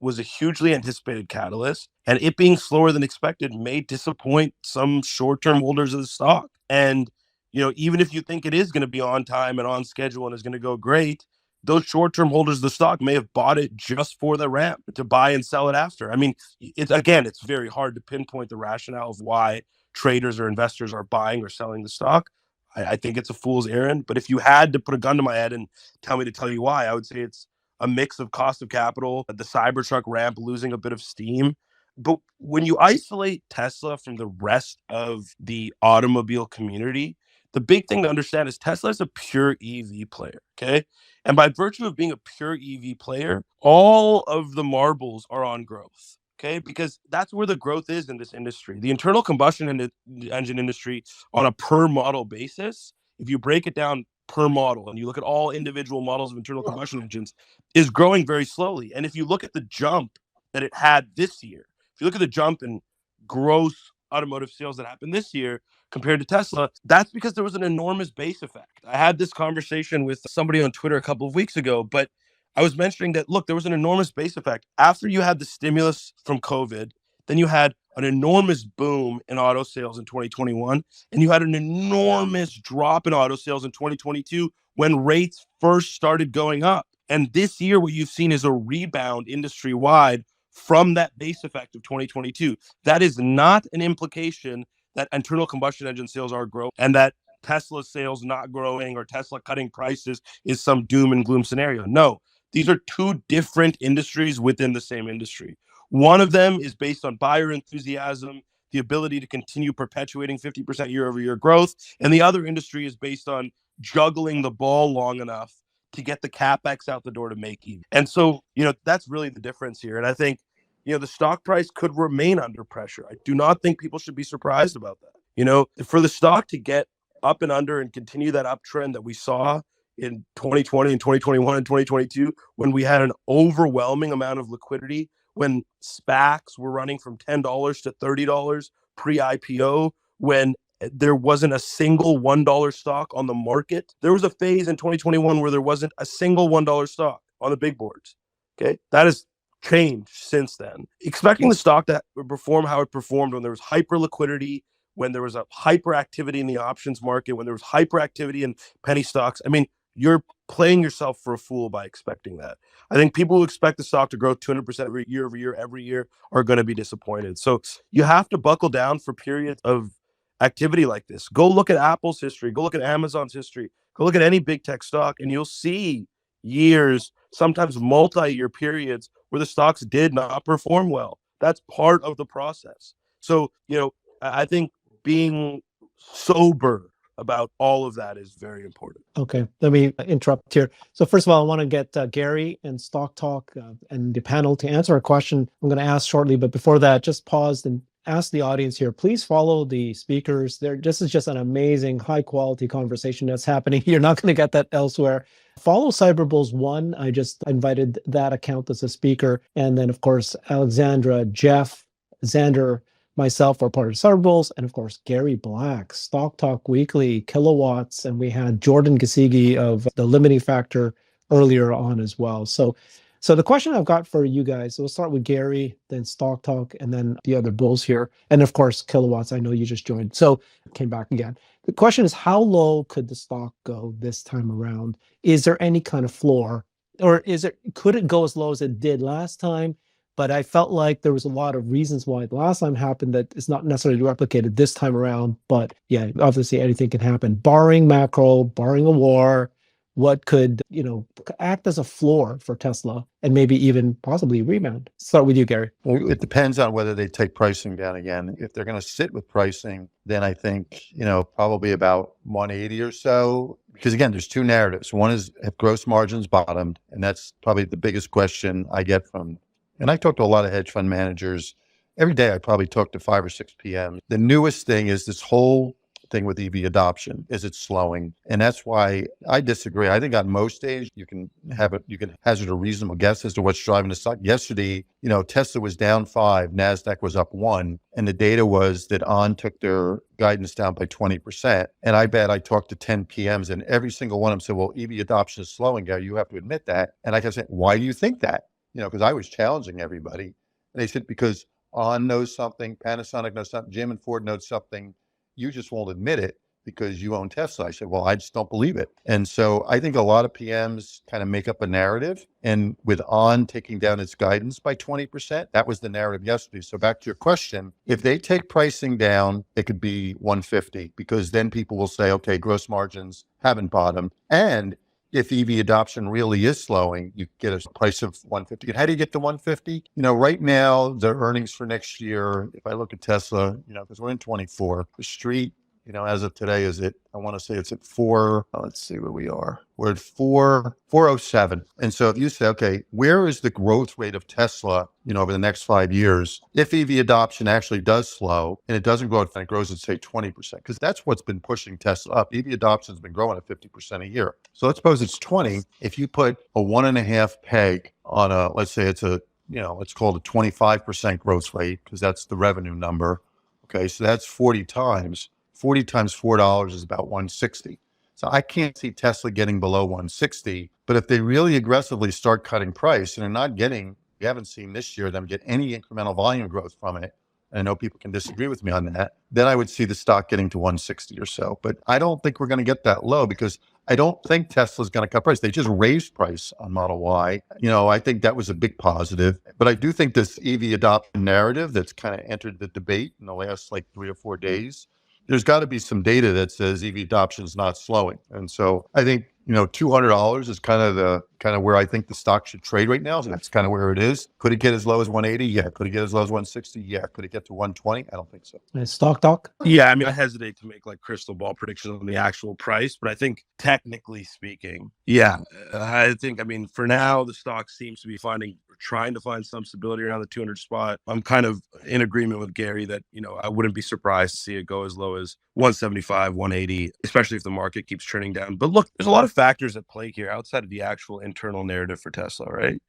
was a hugely anticipated catalyst, and it being slower than expected may disappoint some short-term holders of the stock. And, even if you think it is going to be on time and on schedule and is going to go great, those short-term holders of the stock may have bought it just for the ramp to buy and sell it after. I mean, it's very hard to pinpoint the rationale of why traders or investors are buying or selling the stock. I think it's a fool's errand. But if you had to put a gun to my head and tell me to tell you why, I would say it's a mix of cost of capital, the Cybertruck ramp losing a bit of steam. But when you isolate Tesla from the rest of the automobile community, the big thing to understand is Tesla is a pure EV player. Okay. And by virtue of being a pure EV player, all of the marbles are on growth. Okay, because that's where the growth is in this industry. The internal combustion engine industry, on a per model basis, if you break it down per model and you look at all individual models of internal combustion engines, is growing very slowly. And if you look at the jump that it had this year, if you look at the jump in gross automotive sales that happened this year compared to Tesla, that's because there was an enormous base effect. I had this conversation with somebody on Twitter a couple of weeks ago, but I was mentioning that, look, there was an enormous base effect. After you had the stimulus from COVID, then you had an enormous boom in auto sales in 2021, and you had an enormous drop in auto sales in 2022 when rates first started going up. And this year, what you've seen is a rebound industry-wide from that base effect of 2022. That is not an implication that internal combustion engine sales are growing and that Tesla sales not growing or Tesla cutting prices is some doom and gloom scenario. No, these are two different industries within the same industry. One of them is based on buyer enthusiasm, the ability to continue perpetuating 50% year over year growth. And the other industry is based on juggling the ball long enough to get the CapEx out the door to make EV. And so, that's really the difference here. And I think the stock price could remain under pressure. I do not think people should be surprised about that. For the stock to get up and under and continue that uptrend that we saw in 2020 and 2021 and 2022, when we had an overwhelming amount of liquidity, when SPACs were running from $10 to $30 pre-IPO, when there wasn't a single $1 stock on the market. There was a phase in 2021 where there wasn't a single $1 stock on the big boards. Okay. That has changed since then. Expecting the stock to perform how it performed when there was hyper liquidity, when there was a hyperactivity in the options market, when there was hyperactivity in penny stocks. I mean, you're playing yourself for a fool by expecting that. I think people who expect the stock to grow 200% every year are going to be disappointed. So you have to buckle down for periods of activity like this. Go look at Apple's history. Go look at Amazon's history. Go look at any big tech stock, and you'll see years, sometimes multi-year periods where the stocks did not perform well. That's part of the process. So, I think being sober about all of that is very important. Okay, let me interrupt here. So first of all, I want to get Gary and Stock Talk and the panel to answer a question I'm going to ask shortly. But before that, just pause and ask the audience here, please follow the speakers. This is just an amazing, high quality conversation that's happening. You're not going to get that elsewhere. Follow Cyberbulls One. I just invited that account as a speaker. And then, of course, Alexandra, Jeff, Xander, myself are part of Cyberbulls, and of course, Gary Black, Stock Talk Weekly, Kilowatts, and we had Jordan Giesige of the Limiting Factor earlier on as well. So the question I've got for you guys, so we'll start with Gary, then Stock Talk, and then the other bulls here. And of course, Kilowatts, I know you just joined, so came back again. The question is, how low could the stock go this time around? Is there any kind of floor, or could it go as low as it did last time? But I felt like there was a lot of reasons why the last time happened that is not necessarily replicated this time around. But yeah, obviously anything can happen. Barring macro, barring a war, what could, act as a floor for Tesla and maybe even possibly rebound? Start with you, Gary. Well, it depends on whether they take pricing down again. If they're going to sit with pricing, then I think, probably about 180 or so. Because again, there's two narratives. One is if gross margins bottomed, and that's probably the biggest question I get from. And I talk to a lot of hedge fund managers. Every day I probably talk to 5 or 6 p.m. The newest thing is this whole thing with EV adoption. Is it slowing? And that's why I disagree. I think on most days you can hazard a reasonable guess as to what's driving the stock. Yesterday, Tesla was down 5, NASDAQ was up 1. And the data was that ON took their guidance down by 20%. And I bet I talked to 10 PMs and every single one of them said, well, EV adoption is slowing, Gary. You have to admit that. And I kept saying, why do you think that? Because I was challenging everybody. And they said, because ON knows something, Panasonic knows something, Jim and Ford knows something. You just won't admit it because you own Tesla. I said, well, I just don't believe it. And so I think a lot of PMs kind of make up a narrative. And with ON taking down its guidance by 20%, that was the narrative yesterday. So back to your question, if they take pricing down, it could be 150 because then people will say, okay, gross margins haven't bottomed. And if EV adoption really is slowing, you get a price of 150. And how do you get to 150? Right now, the earnings for next year, if I look at Tesla, because we're in 24, the street, as of today I want to say it's at 4, let's see where we are. We're at 407. And so if you say, okay, where is the growth rate of Tesla, over the next 5 years? If EV adoption actually does slow and it doesn't grow, and it grows at say 20%, because that's what's been pushing Tesla up. EV adoption has been growing at 50% a year. So let's suppose it's 20. If you put a 1.5 peg on let's say it's let's call it a 25% growth rate, because that's the revenue number. Okay. So that's 40 times. 40 times $4 is about 160. So I can't see Tesla getting below 160, but if they really aggressively start cutting price and they're not getting, we haven't seen this year them get any incremental volume growth from it. And I know people can disagree with me on that. Then I would see the stock getting to 160 or so, but I don't think we're going to get that low because I don't think Tesla's going to cut price. They just raised price on Model Y. I think that was a big positive, but I do think this EV adoption narrative that's kind of entered the debate in the last 3 or 4 days, there's got to be some data that says EV adoption is not slowing. And so I think, $200 is kind of where I think the stock should trade right now. So that's kind of where it is. Could it get as low as 180? Yeah. Could it get as low as 160? Yeah. Could it get to 120? I don't think so. Stock Talk? Yeah. I mean, I hesitate to make crystal ball predictions on the actual price, but I think technically speaking, yeah, I think, for now, the stock seems to be finding trying to find some stability around the 200 spot. I'm kind of in agreement with Gary that, I wouldn't be surprised to see it go as low as 175, 180, especially if the market keeps trending down. But look, there's a lot of factors at play here outside of the actual internal narrative for Tesla, right?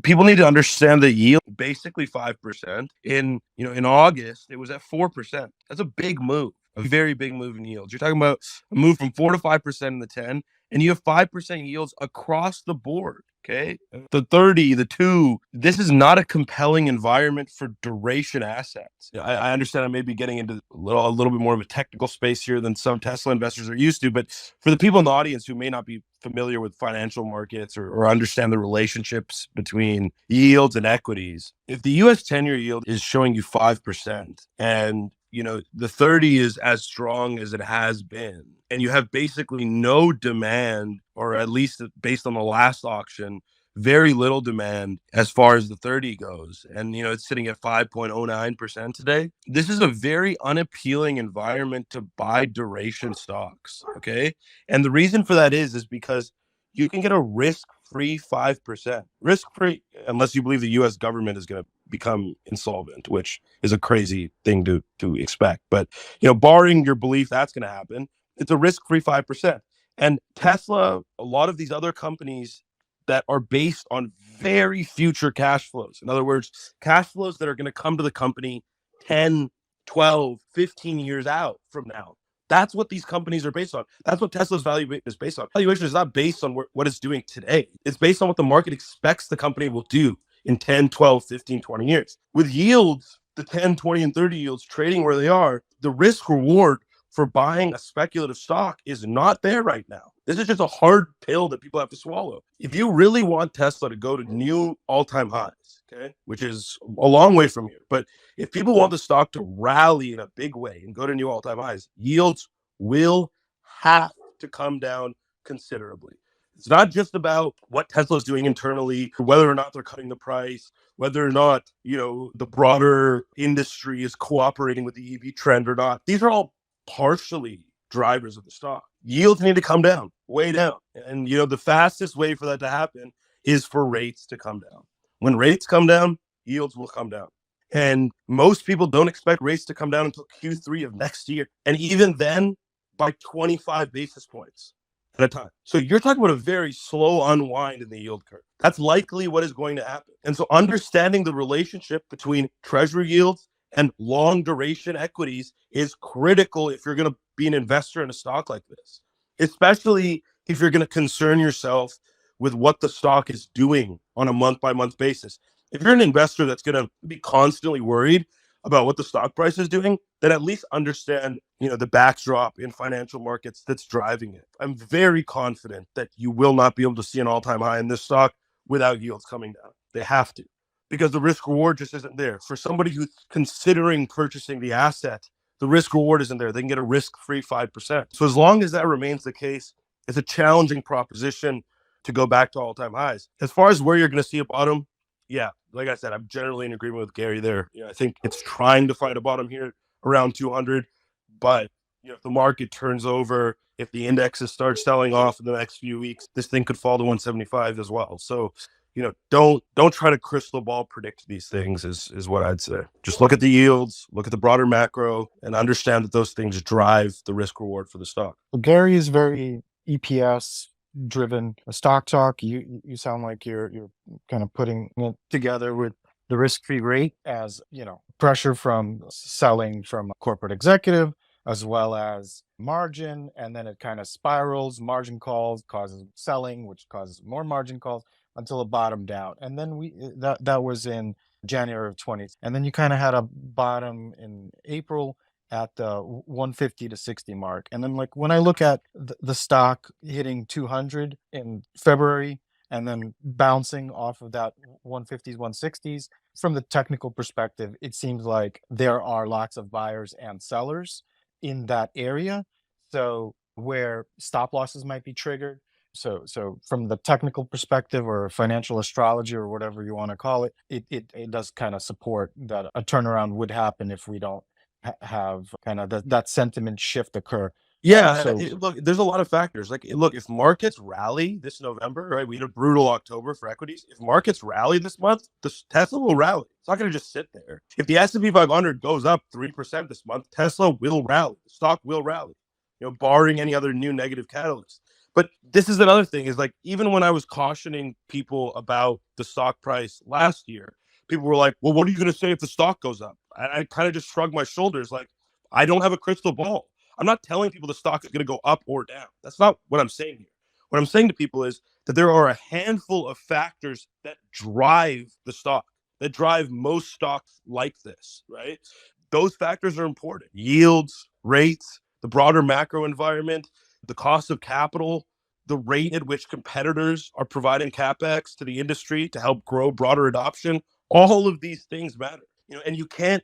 People need to understand the yield, basically 5%. In August, it was at 4%. That's a big move, a very big move in yields. You're talking about a move from 4 to 5% in the 10, and you have 5% yields across the board. Okay. The 30, the 2, this is not a compelling environment for duration assets. I understand I may be getting into a little bit more of a technical space here than some Tesla investors are used to, but for the people in the audience who may not be familiar with financial markets or understand the relationships between yields and equities, if the US 10-year yield is showing you 5% and the 30 is as strong as it has been, and you have basically no demand, or at least based on the last auction, very little demand as far as the 30 goes. And, it's sitting at 5.09% today. This is a very unappealing environment to buy duration stocks. Okay. And the reason for that is because you can get a risk-free 5%. Risk-free, unless you believe the US government is going to become insolvent, which is a crazy thing to expect. But, barring your belief that's going to happen, it's a risk-free 5%. And Tesla, a lot of these other companies that are based on very future cash flows. In other words, cash flows that are going to come to the company 10, 12, 15 years out from now. That's what these companies are based on. That's what Tesla's valuation is based on. Valuation is not based on what it's doing today. It's based on what the market expects the company will do in 10, 12, 15, 20 years. With yields, the 10, 20, and 30 yields trading where they are, the risk reward for buying a speculative stock is not there right now. This is just a hard pill that people have to swallow. If you really want Tesla to go to new all-time highs, okay, which is a long way from here, but if people want the stock to rally in a big way and go to new all-time highs, yields will have to come down considerably. It's not just about what Tesla's doing internally, whether or not they're cutting the price, whether or not, the broader industry is cooperating with the EV trend or not. These are all partially drivers of the stock. Yields need to come down, way down. And, the fastest way for that to happen is for rates to come down. When rates come down, yields will come down. And most people don't expect rates to come down until Q3 of next year. And even then, by 25 basis points at a time. So you're talking about a very slow unwind in the yield curve. That's likely what is going to happen. And so understanding the relationship between treasury yields and long duration equities is critical if you're going to be an investor in a stock like this, especially if you're going to concern yourself with what the stock is doing on a month by month basis. If you're an investor that's going to be constantly worried about what the stock price is doing, then at least understand, the backdrop in financial markets that's driving it. I'm very confident that you will not be able to see an all-time high in this stock without yields coming down. They have to, because the risk reward just isn't there. For somebody who's considering purchasing the asset, the risk reward isn't there. They can get a risk-free 5%. So as long as that remains the case, it's a challenging proposition to go back to all-time highs. As far as where you're going to see a bottom, yeah, like I said, I'm generally in agreement with Gary there. I think it's trying to find a bottom here around 200, but if the market turns over, if the indexes start selling off in the next few weeks, this thing could fall to 175 as well. So, don't try to crystal ball predict these things is what I'd say. Just look at the yields, look at the broader macro, and understand that those things drive the risk reward for the stock. Well, Gary is very EPS driven. A stock talk. You sound like you're kind of putting it together with the risk-free rate as, pressure from selling from a corporate executive, as well as margin, and then it kind of spirals. Margin calls causes selling, which causes more margin calls until it bottomed out. And then that was in January of 20. And then you kind of had a bottom in April at the 150 to 60 mark. And then when I look at the stock hitting 200 in February and then bouncing off of that 150s, 160s, from the technical perspective, it seems like there are lots of buyers and sellers in that area. So where stop losses might be triggered. So from the technical perspective or financial astrology or whatever you want to call it, it does kind of support that a turnaround would happen if we don't have kind of that sentiment shift occur. Yeah, So look, there's a lot of factors. Like, look, if markets rally this November, right? We had a brutal October for equities. If markets rally this month, Tesla will rally. It's not going to just sit there. If the S&P 500 goes up 3% this month, Tesla will rally. The stock will rally, barring any other new negative catalyst. But this is another thing: is like, even when I was cautioning people about the stock price last year, people were like, "Well, what are you going to say if the stock goes up?" I kind of just shrugged my shoulders, like, I don't have a crystal ball. I'm not telling people the stock is going to go up or down. That's not what I'm saying here. What I'm saying to people is that there are a handful of factors that drive the stock, that drive most stocks like this, right? Those factors are important: yields, rates, the broader macro environment, the cost of capital, the rate at which competitors are providing capex to the industry to help grow broader adoption. All of these things matter. And you can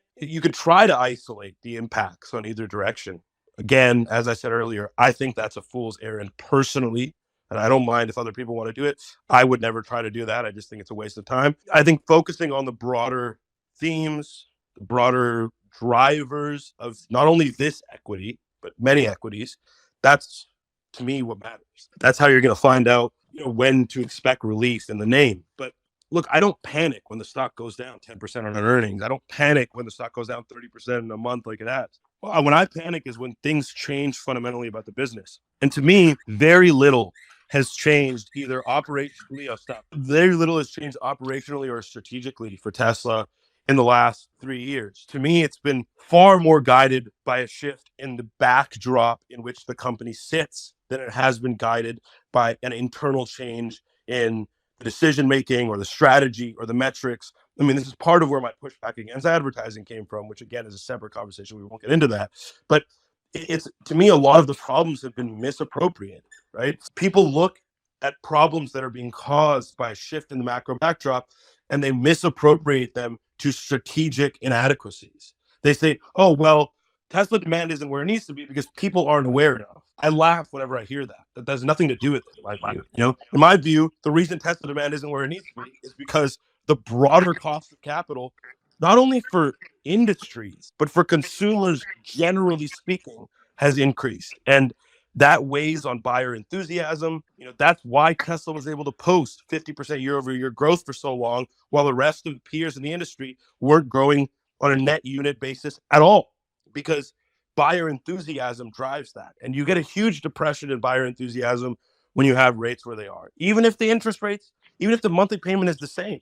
try to isolate the impacts on either direction. Again, as I said earlier, I think that's a fool's errand personally, and I don't mind if other people want to do it. I would never try to do that. I just think it's a waste of time. I think focusing on the broader themes, the broader drivers of not only this equity, but many equities, that's, to me, what matters. That's how you're going to find out, when to expect relief in the name. But look, I don't panic when the stock goes down 10% on earnings. I don't panic when the stock goes down 30% in a month like it has. When I panic is when things change fundamentally about the business. And to me, very little has changed either operationally or strategically for Tesla in the last 3 years. To me, it's been far more guided by a shift in the backdrop in which the company sits than it has been guided by an internal change in the decision making or the strategy or the metrics. I mean, this is part of where my pushback against advertising came from, which again is a separate conversation. We won't get into that. But it's, to me, a lot of the problems have been misappropriated, right? People look at problems that are being caused by a shift in the macro backdrop and they misappropriate them to strategic inadequacies. They say, oh, well, Tesla demand isn't where it needs to be because people aren't aware enough. I laugh whenever I hear that. That has nothing to do with it, in my view. In my view, the reason Tesla demand isn't where it needs to be is because the broader cost of capital, not only for industries, but for consumers, generally speaking, has increased. And that weighs on buyer enthusiasm. That's why Tesla was able to post 50% year over year growth for so long, while the rest of the peers in the industry weren't growing on a net unit basis at all, because buyer enthusiasm drives that. And you get a huge depression in buyer enthusiasm when you have rates where they are. Even if the interest rates, even if the monthly payment is the same,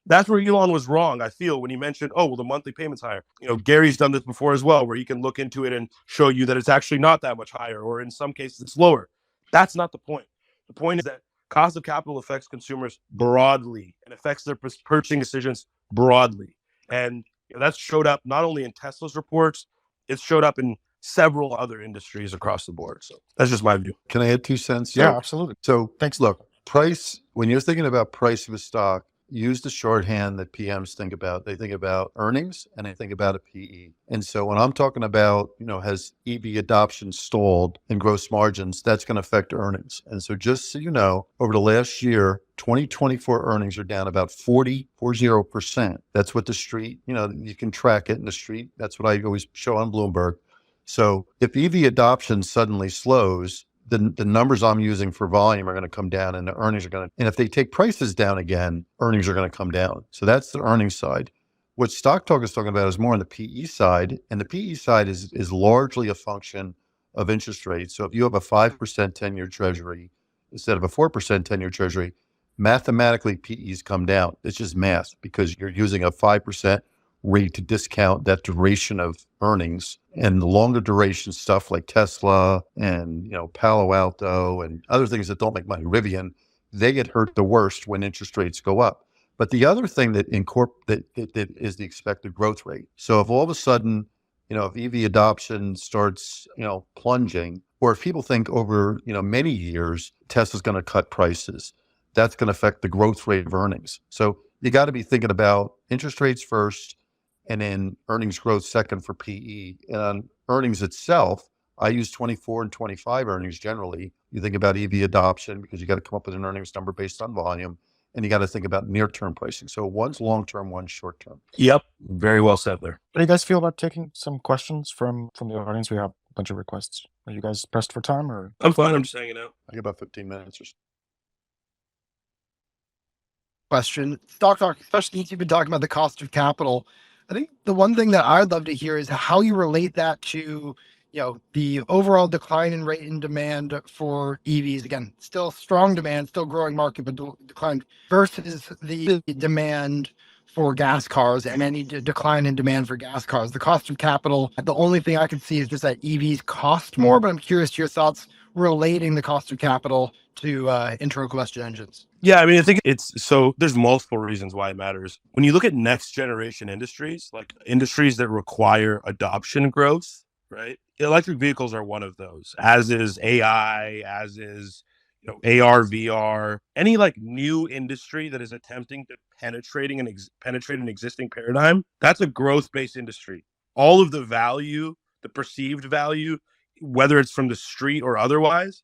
that's where Elon was wrong, I feel, when he mentioned, oh, well, the monthly payment's higher. Gary's done this before as well, where he can look into it and show you that it's actually not that much higher, or in some cases it's lower. That's not the point. The point is that cost of capital affects consumers broadly and affects their purchasing decisions broadly. And that's showed up not only in Tesla's reports, it's showed up in several other industries across the board. So that's just my view. Can I add 2 cents? Yeah, absolutely. So Thanks. look, price, when you're thinking about price of a stock, use the shorthand that PMs think about. They think about earnings and they think about a PE. And so when I'm talking about, has EV adoption stalled and gross margins, that's going to affect earnings. And so just so you know, over the last year, 2024 earnings are down about 40%. That's what the street, you can track it in the street. That's what I always show on Bloomberg. So if EV adoption suddenly slows, the numbers I'm using for volume are going to come down and the earnings are going to, and if they take prices down again, earnings are going to come down. So that's the earnings side. What Stock Talk is talking about is more on the PE side. And the PE side is largely a function of interest rates. So if you have a 5% 10-year treasury instead of a 4% 10-year treasury, mathematically PEs come down. It's just math because you're using a 5% rate to discount that duration of earnings. And the longer duration stuff like Tesla and Palo Alto and other things that don't make money, Rivian, they get hurt the worst when interest rates go up. But the other thing that that is the expected growth rate. So if all of a sudden, if EV adoption starts, plunging, or if people think over, many years, Tesla's going to cut prices, that's going to affect the growth rate of earnings. So you got to be thinking about interest rates first, and then earnings growth second for PE. And on earnings itself, I use 24 and 25 earnings generally. You think about EV adoption because you got to come up with an earnings number based on volume, and you got to think about near-term pricing. So one's long-term, one's short-term. Yep. Very well said there. How do you guys feel about taking some questions from the audience? We have a bunch of requests. Are you guys pressed for time or? I'm fine. I'm just hanging out. I got about 15 minutes or so. Question. Stock talk, especially since you've been talking about the cost of capital. I think the one thing that I'd love to hear is how you relate that to, the overall decline in rate and demand for EVs. Again, still strong demand, still growing market, but decline versus the demand for gas cars and any decline in demand for gas cars. The cost of capital, the only thing I can see is just that EVs cost more, but I'm curious to your thoughts relating the cost of capital to internal combustion engines. Yeah, I mean, I think there's multiple reasons why it matters. When you look at next generation industries, like industries that require adoption growth, right? Electric vehicles are one of those, as is AI, as is, AR, VR, any like new industry that is attempting to penetrate an existing paradigm. That's a growth-based industry. All of the value, the perceived value, whether it's from the street or otherwise,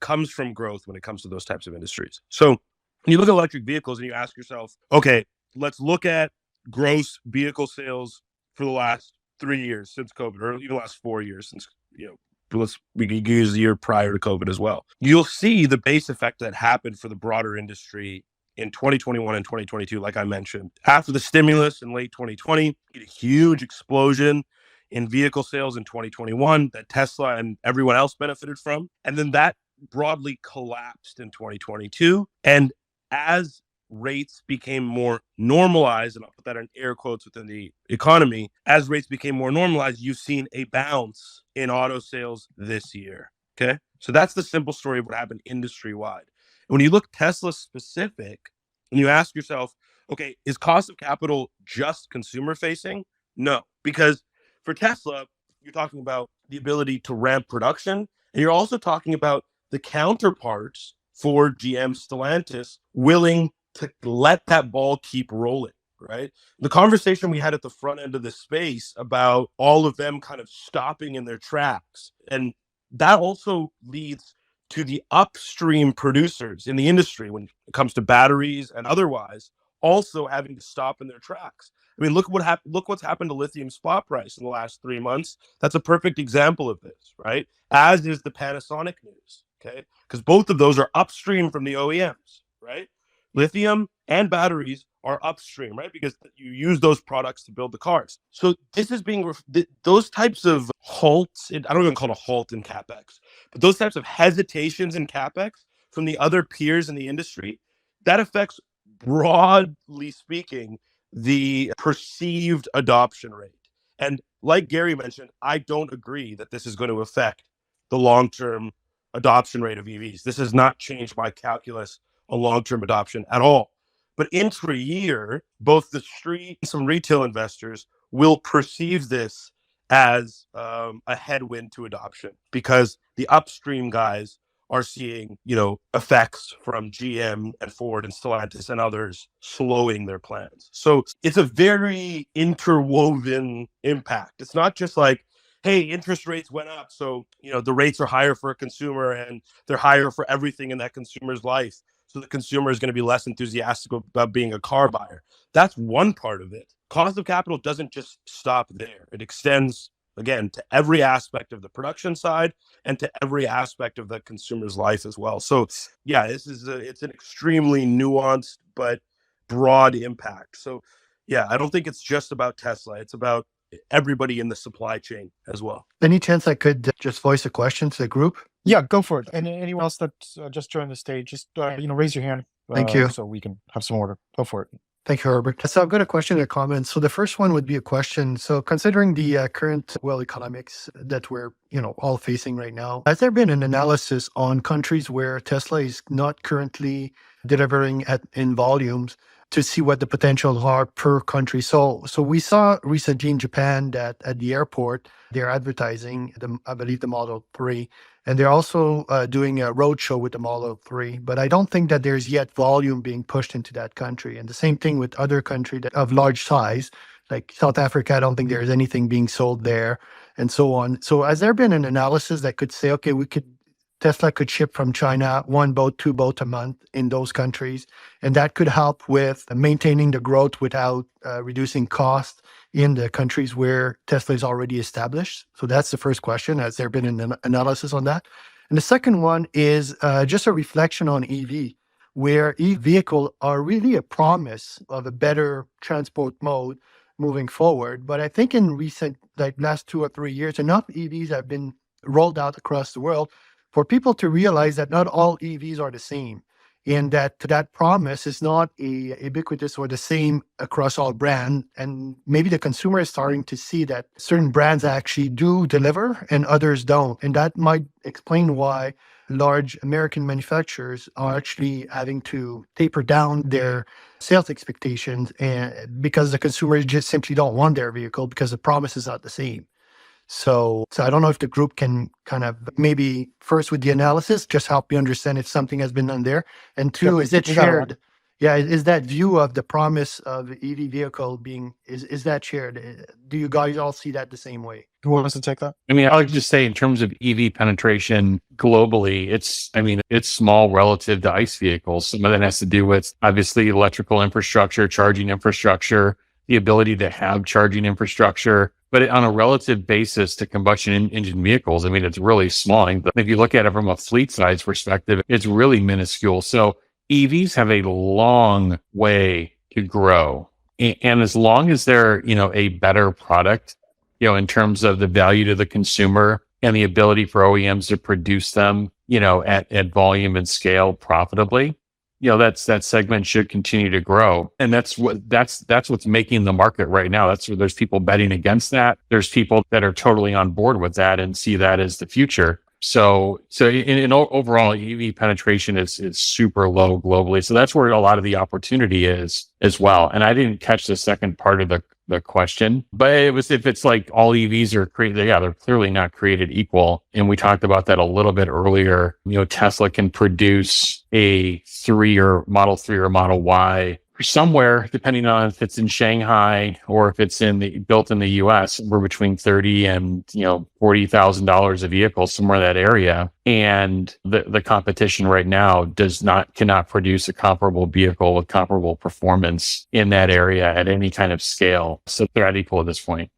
comes from growth when it comes to those types of industries. So when you look at electric vehicles and you ask yourself, okay, let's look at gross vehicle sales for the last 3 years since COVID, or even the last 4 years since, we could use the year prior to COVID as well. You'll see the base effect that happened for the broader industry in 2021 and 2022, like I mentioned. After the stimulus in late 2020, a huge explosion in vehicle sales in 2021 that Tesla and everyone else benefited from. And then that broadly collapsed in 2022. And as rates became more normalized, and I'll put that in air quotes within the economy, as rates became more normalized, you've seen a bounce in auto sales this year. Okay. So that's the simple story of what happened industry wide. When you look Tesla specific and you ask yourself, okay, is cost of capital just consumer facing? No, because for Tesla, you're talking about the ability to ramp production, and you're also talking about the counterparts for GM Stellantis willing to let that ball keep rolling, right? The conversation we had at the front end of this space about all of them kind of stopping in their tracks, and that also leads to the upstream producers in the industry when it comes to batteries and otherwise also having to stop in their tracks. I mean, look what's happened to lithium spot price in the last 3 months. That's a perfect example of this, right? As is the Panasonic news, okay? Because both of those are upstream from the OEMs, right? Lithium and batteries are upstream, right? Because you use those products to build the cars. So this is those types of halts, I don't even call it a halt in CapEx, but those types of hesitations in CapEx from the other peers in the industry, that affects, broadly speaking, the perceived adoption rate. And like Gary mentioned, I don't agree that this is going to affect the long-term adoption rate of EVs. This has not changed my calculus on long-term adoption at all. But intra-year, both the street and some retail investors will perceive this as a headwind to adoption because the upstream guys are seeing, effects from GM and Ford and Stellantis and others slowing their plans. So it's a very interwoven impact. It's not just like, hey, interest rates went up, so, the rates are higher for a consumer and they're higher for everything in that consumer's life. So the consumer is going to be less enthusiastic about being a car buyer. That's one part of it. Cost of capital doesn't just stop there. It extends, again, to every aspect of the production side and to every aspect of the consumer's life as well. So yeah, it's an extremely nuanced but broad impact. So yeah, I don't think it's just about Tesla. It's about everybody in the supply chain as well. Any chance I could just voice a question to the group? Yeah, go for it. And anyone else that just joined the stage, just raise your hand. Thank you. So we can have some order. Go for it. Thank you, Herbert. So I've got a question and a comment. So the first one would be a question. So considering the current world economics that we're, all facing right now, has there been an analysis on countries where Tesla is not currently delivering in volumes to see what the potentials are per country? So we saw recently in Japan that at the airport, they're advertising, I believe, the Model 3. And they're also doing a roadshow with the Model 3. But I don't think that there's yet volume being pushed into that country. And the same thing with other countries of large size, like South Africa. I don't think there's anything being sold there and so on. So has there been an analysis that could say, okay, Tesla could ship from China 1 boat, 2 boats a month in those countries, and that could help with maintaining the growth without reducing cost in the countries where Tesla is already established? So that's the first question. Has there been an analysis on that? And the second one is just a reflection on EV, where EV vehicles are really a promise of a better transport mode moving forward. But I think in recent, like last 2 or 3 years, enough EVs have been rolled out across the world for people to realize that not all EVs are the same, and that promise is not ubiquitous or the same across all brands. And maybe the consumer is starting to see that certain brands actually do deliver and others don't. And that might explain why large American manufacturers are actually having to taper down their sales expectations, and because the consumers just simply don't want their vehicle because the promise is not the same. So I don't know if the group can kind of maybe first with the analysis, just help me understand if something has been done there. And two, is it shared? Yeah, is that view of the promise of EV vehicle being, is that shared? Do you guys all see that the same way? Who wants to take that? I mean, I would just say in terms of EV penetration globally, it's small relative to ICE vehicles. Some of that has to do with obviously electrical infrastructure, charging infrastructure, the ability to have charging infrastructure. But on a relative basis to combustion engine vehicles, I mean, it's really small. If you look at it from a fleet size perspective, it's really minuscule. So EVs have a long way to grow. And as long as they're, a better product, in terms of the value to the consumer and the ability for OEMs to produce them, at volume and scale profitably, that segment should continue to grow. And that's what's making the market right now. That's where there's people betting against that. There's people that are totally on board with that and see that as the future. So in overall, EV penetration is super low globally. So that's where a lot of the opportunity is as well. And I didn't catch the second part of the question, but it was, if it's like all EVs are created, they're clearly not created equal. And we talked about that a little bit earlier. Tesla can produce a Model 3 or Model Y somewhere, depending on if it's in Shanghai or if it's built in the US, we're between $30,000 and $40,000 a vehicle, somewhere in that area. And the competition right now cannot produce a comparable vehicle with comparable performance in that area at any kind of scale. So they're not equal at this point.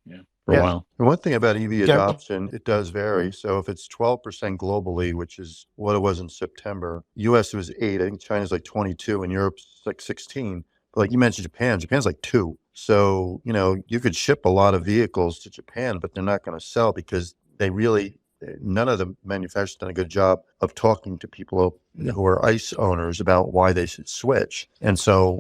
For a while. And one thing about EV adoption, it does vary. So if it's 12% globally, which is what it was in September, US was 8, I think China's like 22, and Europe's like 16. But like you mentioned, Japan's like 2. So, you could ship a lot of vehicles to Japan, but they're not going to sell because none of the manufacturers done a good job of talking to people who are ICE owners about why they should switch. And so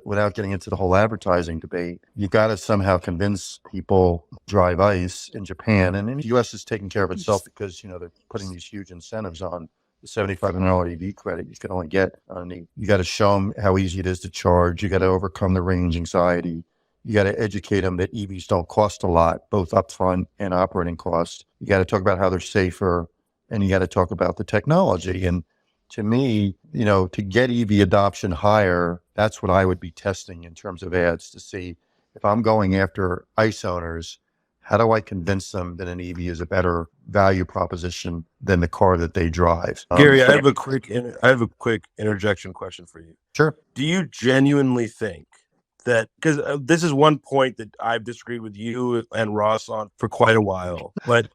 without getting into the whole advertising debate, you got to somehow convince people to drive ICE in Japan. And in the US is taking care of itself because, they're putting these huge incentives on the $7,500 EV credit you can only get on you got to show them how easy it is to charge. You got to overcome the range anxiety. You got to educate them that EVs don't cost a lot, both upfront and operating costs. You got to talk about how they're safer, and you got to talk about the technology. And to me, to get EV adoption higher, that's what I would be testing in terms of ads to see if I'm going after ICE owners, how do I convince them that an EV is a better value proposition than the car that they drive? Gary, I have a quick interjection question for you. Sure. Do you genuinely think that, because this is one point that I've disagreed with you and Ross on for quite a while, but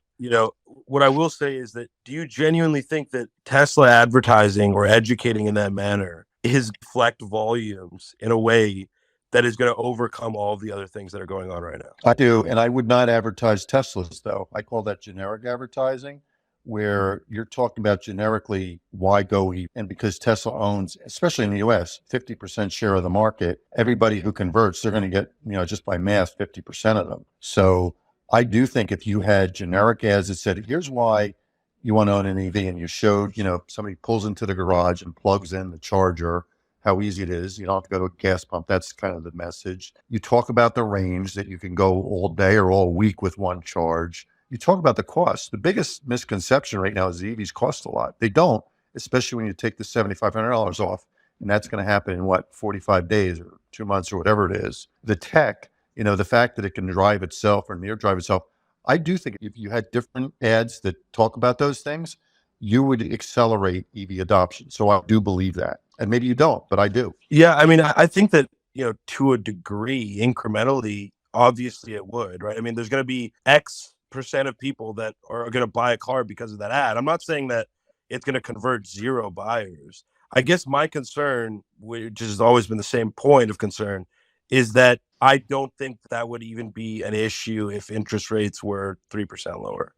what I will say is that, do you genuinely think that Tesla advertising or educating in that manner is reflect volumes in a way that is going to overcome all the other things that are going on right now? I do, and I would not advertise Teslas, though. I call that generic advertising, where you're talking about generically why go EV. And because Tesla owns, especially in the US, 50% share of the market, everybody who converts, they're going to get, just by math, 50% of them. So I do think if you had generic ads that said, here's why you want to own an EV, and you showed, somebody pulls into the garage and plugs in the charger, how easy it is. You don't have to go to a gas pump. That's kind of the message. You talk about the range, that you can go all day or all week with one charge. You talk about the cost. The biggest misconception right now is the EVs cost a lot. They don't, especially when you take the $7,500 off. And that's going to happen in 45 days or 2 months or whatever it is. The tech, the fact that it can drive itself or near drive itself, I do think if you had different ads that talk about those things, you would accelerate EV adoption. So I do believe that. And maybe you don't, but I do. Yeah, I mean, I think that, to a degree, incrementally, obviously it would, right? I mean, there's going to be X percent of people that are going to buy a car because of that ad. I'm not saying that it's going to convert zero buyers. I guess my concern, which has always been the same point of concern, is that I don't think that would even be an issue if interest rates were 3% lower.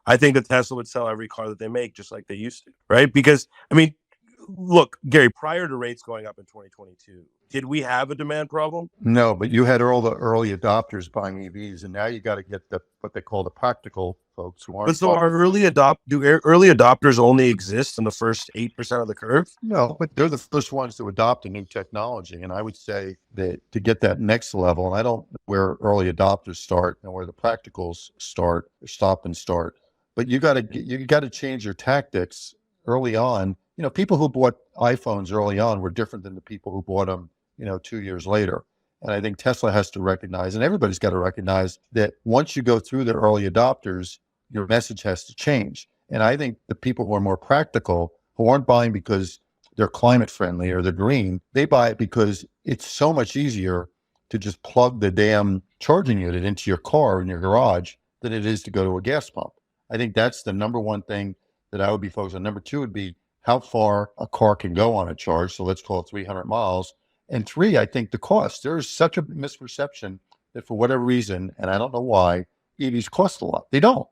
I think that Tesla would sell every car that they make just like they used to, right? Because, I mean, look, Gary, prior to rates going up in 2022, did we have a demand problem? No, but you had all the early adopters buying EVs, and now you got to get what they call the practical folks who aren't. But so are early adopters only exist in the first 8% of the curve? No, but they're the first ones to adopt a new technology. And I would say that to get that next level, and I don't know where early adopters start and where the practicals start, or stop and start, but you got to change your tactics early on. People who bought iPhones early on were different than the people who bought them, 2 years later. And I think Tesla has to recognize, and everybody's got to recognize, that once you go through the early adopters, your message has to change. And I think the people who are more practical, who aren't buying because they're climate friendly or they're green, they buy it because it's so much easier to just plug the damn charging unit into your car in your garage than it is to go to a gas pump. I think that's the number one thing that I would be focused on. Number two would be how far a car can go on a charge. So let's call it 300 miles. And three, I think the cost. There is such a misperception that for whatever reason, and I don't know why, EVs cost a lot. They don't,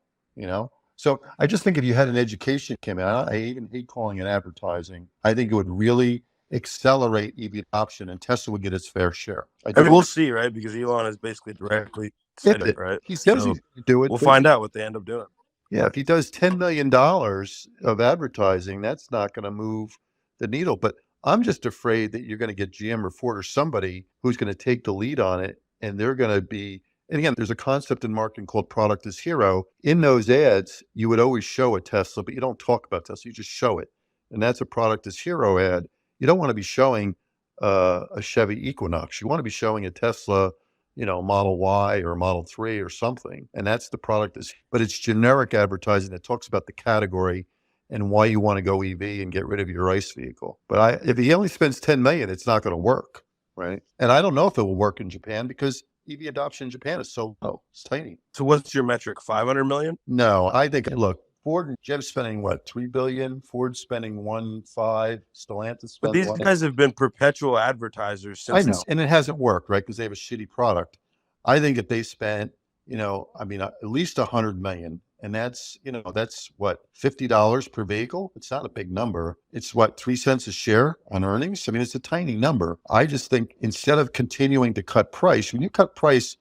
So I just think if you had an education came out, I even hate calling it advertising. I think it would really accelerate EV adoption, and Tesla would get its fair share. I mean, we'll see, right? Because Elon has basically directly said it, right? He says he's going to do it. We'll find out what they end up doing. Yeah, if he does $10 million of advertising, that's not going to move the needle. But I'm just afraid that you're going to get GM or Ford or somebody who's going to take the lead on it, and they're going to be. And again, there's a concept in marketing called product is hero. In those ads, you would always show a Tesla, but you don't talk about Tesla. You just show it. And that's a product is hero ad. You don't want to be showing a Chevy Equinox. You want to be showing a Tesla, Model Y or Model 3 or something. And that's the product but it's generic advertising that talks about the category and why you want to go EV and get rid of your ICE vehicle. But if he only spends $10 million, it's not going to work, right? And I don't know if it will work in Japan because EV adoption in Japan is so low. It's tiny. So what's your metric? 500 million? No, I think, look, Ford and Jeff's spending what, $3 billion? Ford's spending 1.5. Stellantis spends. But these guys have been perpetual advertisers since. I know, and it hasn't worked, right? Because they have a shitty product. I think if they spent, at least 100 million, and that's what, $50 per vehicle. It's not a big number. It's what, 3 cents a share on earnings. I mean, it's a tiny number. I just think instead of continuing to cut price, when you cut price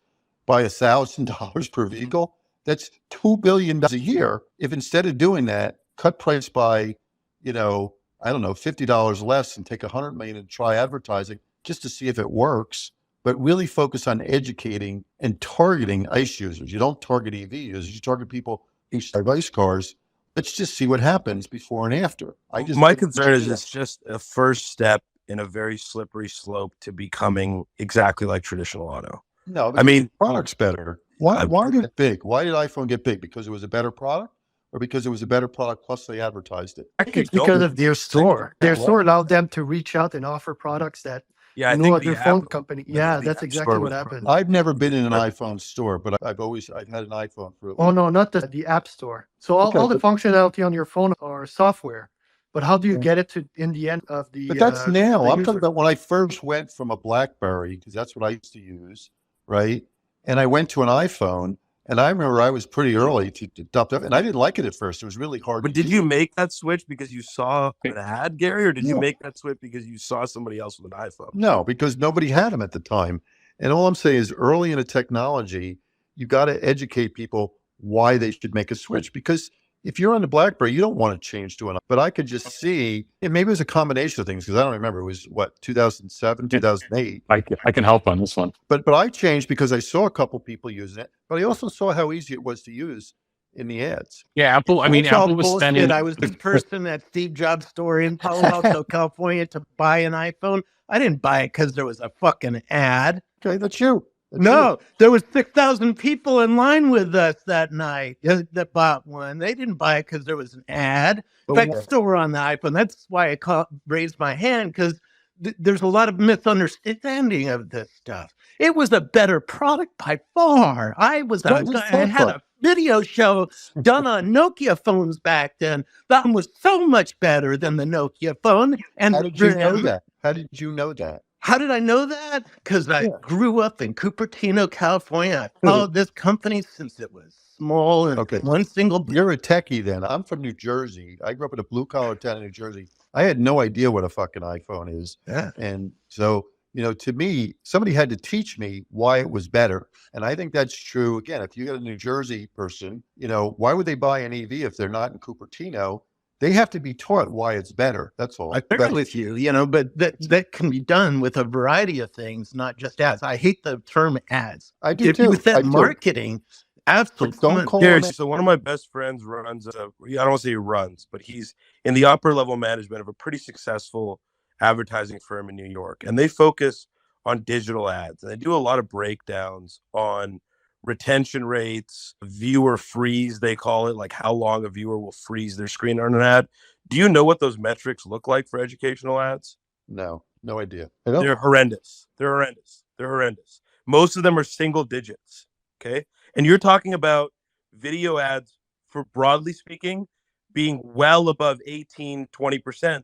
by $1,000 per vehicle, that's $2 billion a year. If instead of doing that, cut price by, $50 less and take 100 million and try advertising just to see if it works, but really focus on educating and targeting ICE users. You don't target EV users, you target people who drive ICE cars. Let's just see what happens before and after. My concern is it's just a first step in a very slippery slope to becoming exactly like traditional auto. No, I mean, the product's better. Why get it big? Why did iPhone get big? Because it was a better product, or because it was a better product plus they advertised it? I think it's because of their store. Their store allowed them to reach out and offer products that no other phone company. Yeah, that's exactly what happened. I've never been in an iPhone store, but I've had an iPhone for. Oh no, not the App Store. So all the functionality on your phone are software. But how do you get it to in the end of the? But that's now. I'm talking about when I first went from a BlackBerry, because that's what I used to use, right? And I went to an iPhone, and I remember I was pretty early to adopt it, and I didn't like it at first. It was really hard. But did you make that switch because you saw an ad, Gary, or did you make that switch because you saw somebody else with an iPhone? No, because nobody had them at the time. And all I'm saying is early in a technology, you got to educate people why they should make a switch. Because if you're on the BlackBerry, you don't want to change to an. But I could just see, and maybe it was a combination of things because I don't remember. It was what, 2007, 2008. I can help on this one. But I changed because I saw a couple people using it, but I also saw how easy it was to use in the ads. Yeah, Apple was spending. I was the person at Steve Jobs' store in Palo Alto, California, to buy an iPhone. I didn't buy it because there was a fucking ad. Okay, that's you. There was 6,000 people in line with us that night that bought one. They didn't buy it because there was an ad. In fact, it's still on the iPhone. That's why I raised my hand, because there's a lot of misunderstanding of this stuff. It was a better product by far. I had a video show done on Nokia phones back then. That one was so much better than the Nokia phone. And How did you know that? How did you know that? How did I know that? Because I grew up in Cupertino, California. I followed this company since it was small and one single. You're a techie then. I'm from New Jersey. I grew up in a blue collar town in New Jersey. I had no idea what a fucking iPhone is. Yeah. And so, to me, somebody had to teach me why it was better. And I think that's true. Again, if you get a New Jersey person, why would they buy an EV if they're not in Cupertino? They have to be taught why it's better. That's all. I agree with you, but that can be done with a variety of things, not just ads. I hate the term ads. I do too. With that marketing, absolutely. Don't call Gary, so one of my best friends runs I don't want to say he runs, but he's in the upper level management of a pretty successful advertising firm in New York. And they focus on digital ads. And they do a lot of breakdowns on retention rates, viewer freeze, they call it, like how long a viewer will freeze their screen on an ad. Do you know what those metrics look like for educational ads? No idea. They're horrendous. Most of them are single digits. Okay. And you're talking about video ads, for broadly speaking, being well above 18, 20%.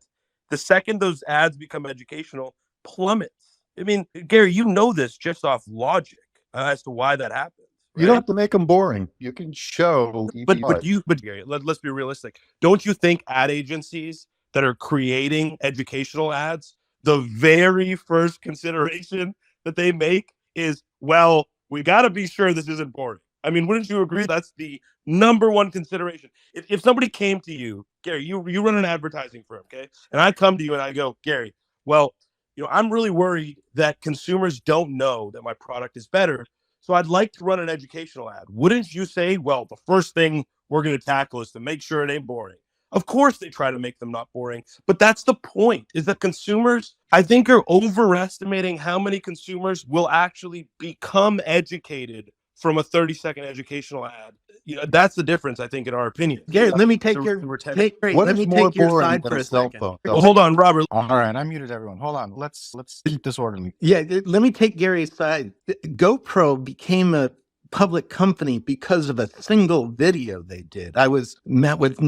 The second those ads become educational, plummets. I mean, Gary, you know this just off logic as to why that happens. Right? You don't have to make them boring. You can show. But Gary, let's be realistic. Don't you think ad agencies that are creating educational ads, the very first consideration that they make is, well, we got to be sure this isn't boring. I mean, wouldn't you agree that's the number one consideration? If somebody came to you, Gary, you run an advertising firm, okay? And I come to you and I go, Gary, well, I'm really worried that consumers don't know that my product is better. So I'd like to run an educational ad. Wouldn't you say, well, the first thing we're going to tackle is to make sure it ain't boring? Of course they try to make them not boring, but that's the point, is that consumers, I think, are overestimating how many consumers will actually become educated from a 30-second educational ad. That's the difference, I think, in our opinion. Gary, let me take your side for a second. Well, hold on, Robert. All right, I muted everyone. Hold on. Let's keep this orderly. Yeah, let me take Gary's side. GoPro became a public company because of a single video they did. I met with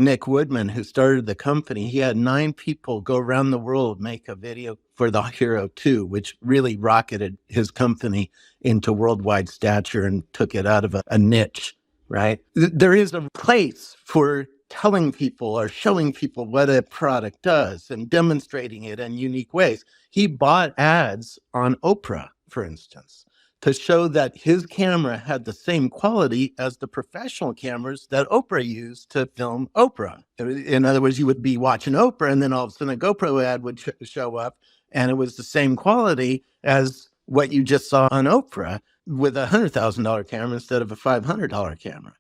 Nick Woodman, who started the company. He had 9 people go around the world, make a video for the Hero 2, which really rocketed his company into worldwide stature and took it out of a niche, right? There is a place for telling people or showing people what a product does and demonstrating it in unique ways. He bought ads on Oprah, for instance, to show that his camera had the same quality as the professional cameras that Oprah used to film Oprah. In other words, you would be watching Oprah and then all of a sudden a GoPro ad would show up and it was the same quality as what you just saw on Oprah with a $100,000 camera instead of a $500 camera.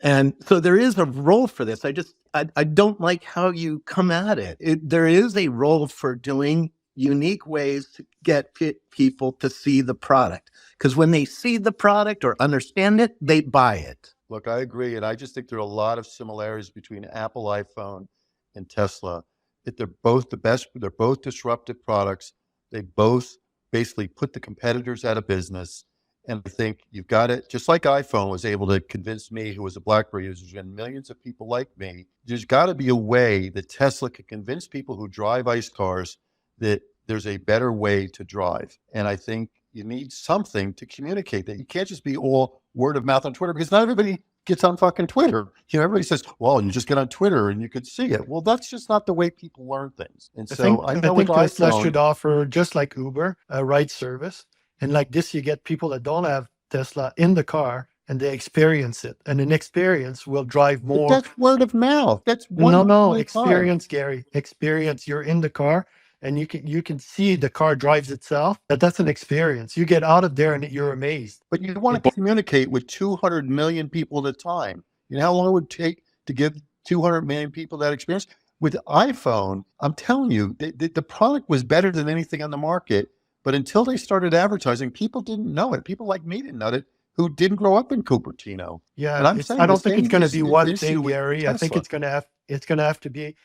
And so there is a role for this. I don't like how you come at it. There is a role for doing unique ways to get people to see the product. Because when they see the product or understand it, they buy it. Look, I agree. And I just think there are a lot of similarities between Apple iPhone and Tesla. That they're both the best. They're both disruptive products. They both basically put the competitors out of business. And I think you've got it, just like iPhone was able to convince me, who was a BlackBerry user, and millions of people like me, there's got to be a way that Tesla can convince people who drive ICE cars that there's a better way to drive. And I think you need something to communicate that. You can't just be all word of mouth on Twitter, because not everybody gets on fucking Twitter. Everybody says, well, you just get on Twitter and you could see it. Well, that's just not the way people learn things. And I think Tesla should offer, just like Uber, a ride service. And like this, you get people that don't have Tesla in the car and they experience it. And an experience will drive more. But that's word of mouth. That's one experience, Gary. Experience. You're in the car and you can see the car drives itself. That's an experience. You get out of there and you're amazed. But you want to communicate with 200 million people at a time. You know how long it would take to give 200 million people that experience? With iPhone, I'm telling you, the product was better than anything on the market. But until they started advertising, people didn't know it. People like me didn't know it, who didn't grow up in Cupertino. Yeah, and I don't think it's going to be one thing, Gary. I think it's going to have to be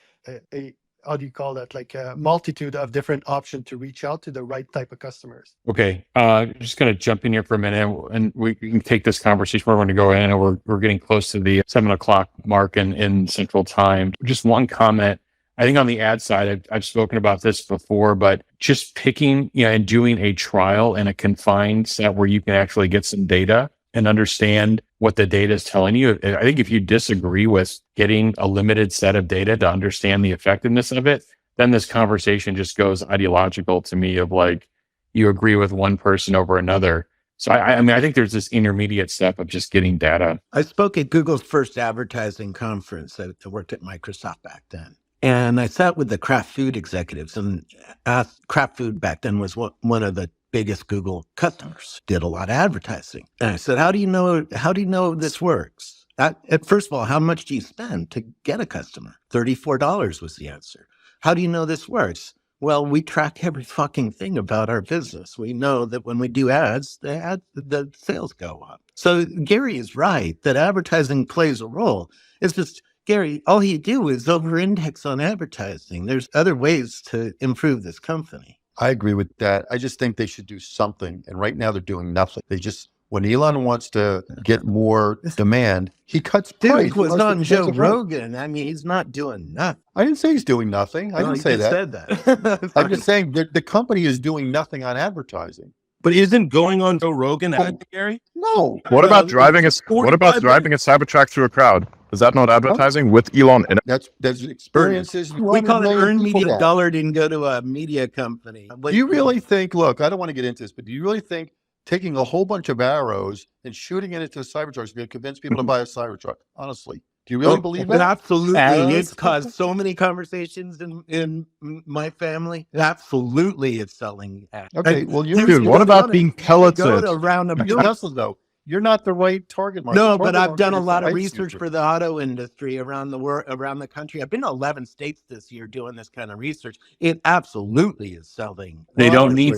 how do you call that? Like a multitude of different options to reach out to the right type of customers. Okay. I'm just going to jump in here for a minute and we can take this conversation where we're going to go in, and we're getting close to the 7 o'clock mark in Central Time. Just one comment. I think on the ad side, I've spoken about this before, but just picking, and doing a trial in a confined set where you can actually get some data and understand what the data is telling you. I think if you disagree with getting a limited set of data to understand the effectiveness of it, then this conversation just goes ideological to me of like, you agree with one person over another. So I mean, I think there's this intermediate step of just getting data. I spoke at Google's first advertising conference. I worked at Microsoft back then. And I sat with the Kraft Food executives, and Kraft Food back then was one of the biggest Google customers, did a lot of advertising. And I said, how do you know this works? First of all, how much do you spend to get a customer? $34 was the answer. How do you know this works? Well, we track every fucking thing about our business. We know that when we do ads, the sales go up. So Gary is right that advertising plays a role. It's just, Gary, all you do is over-index on advertising. There's other ways to improve this company. I agree with that. I just think they should do something. And right now they're doing nothing. When Elon wants to get more demand, he cuts price. Dude was on Joe Rogan. I mean, he's not doing nothing. I didn't say he's doing nothing. I didn't say that. Said that. I'm just saying the company is doing nothing on advertising. But isn't going on Joe Rogan ad, Gary? No. What about driving a Cybertruck through a crowd? Is that not advertising with Elon in it? That's experiences. We call it earned media. Dollar didn't go to a media company. Do you really think, look, I don't want to get into this, but do you really think taking a whole bunch of arrows and shooting it into a Cybertruck is going to convince people to buy a Cybertruck? Honestly. Do you really believe that? Absolutely. It's caused so many conversations in my family. Absolutely, it's selling ads. Okay, well, Dude, what about being pelleted? Tesla, though. You're not the right target market. No, but I've done a lot of research for the auto industry around the world, around the country. I've been to 11 states this year doing this kind of research. It absolutely is selling. They don't need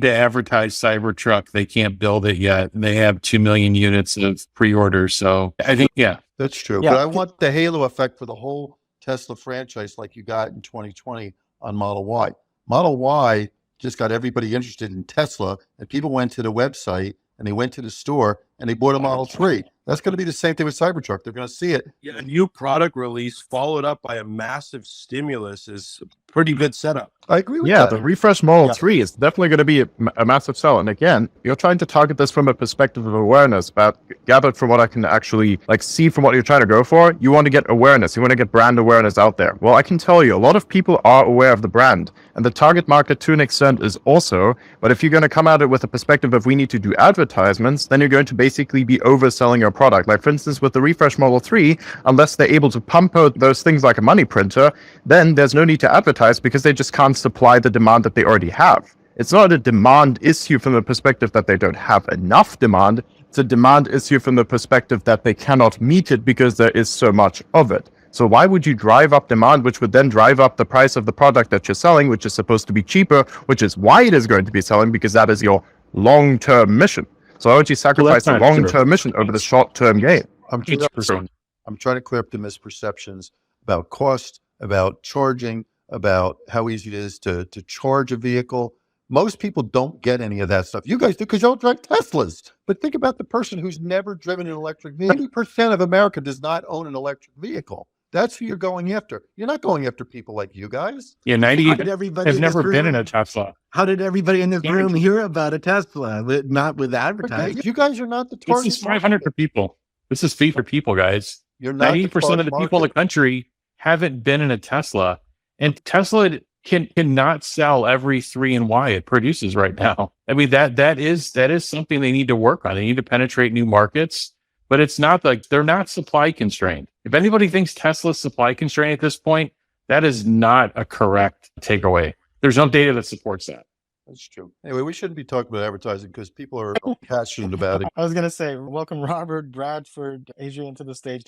to advertise Cybertruck. They can't build it yet. They have 2 million units of pre-orders. So I think, that's true. Yeah. But I want the halo effect for the whole Tesla franchise like you got in 2020 on Model Y. Model Y just got everybody interested in Tesla, and people went to the website and they went to the store and they bought a Model 3. That's going to be the same thing with Cybertruck. They're going to see it. Yeah, a new product release followed up by a massive stimulus is a pretty good setup. I agree with that. Yeah, the refresh Model 3 is definitely going to be a massive sell. And again, you're trying to target this from a perspective of awareness, but gathered from what I can actually see from what you're trying to go for, you want to get awareness. You want to get brand awareness out there. Well, I can tell you, a lot of people are aware of the brand, and the target market to an extent is also, but if you're going to come at it with a perspective of we need to do advertisements, then you're going to basically be overselling your product. Like for instance, with the refresh Model 3, unless they're able to pump out those things like a money printer, then there's no need to advertise because they just can't supply the demand that they already have. It's not a demand issue from the perspective that they don't have enough demand. It's a demand issue from the perspective that they cannot meet it because there is so much of it. So why would you drive up demand, which would then drive up the price of the product that you're selling, which is supposed to be cheaper, which is why it is going to be selling, because that is your long-term mission. So why would you sacrifice the long-term mission over the short-term gain? I'm trying to clear up the misperceptions about cost, about charging, about how easy it is to charge a vehicle. Most people don't get any of that stuff. You guys do because you don't drive Teslas. But think about the person who's never driven an electric vehicle. 80% of America does not own an electric vehicle. That's who you're going after. You're not going after people like you guys. Yeah, 90 have never been in a Tesla. How did everybody in this room hear about a Tesla? Not with advertising. Okay, you guys are not the target. This is 500 for people. This is fee for people, guys. You're not 90% of the people in the country haven't been in a Tesla. And Tesla cannot sell every 3 and Y it produces right now. I mean, that is something they need to work on. They need to penetrate new markets, but it's not like they're not supply constrained. If anybody thinks Tesla's supply constrained at this point, that is not a correct takeaway. There's no data that supports that. That's true. Anyway, we shouldn't be talking about advertising because people are passionate about it. I was going to say, welcome Robert, Bradford, Adrian to the stage.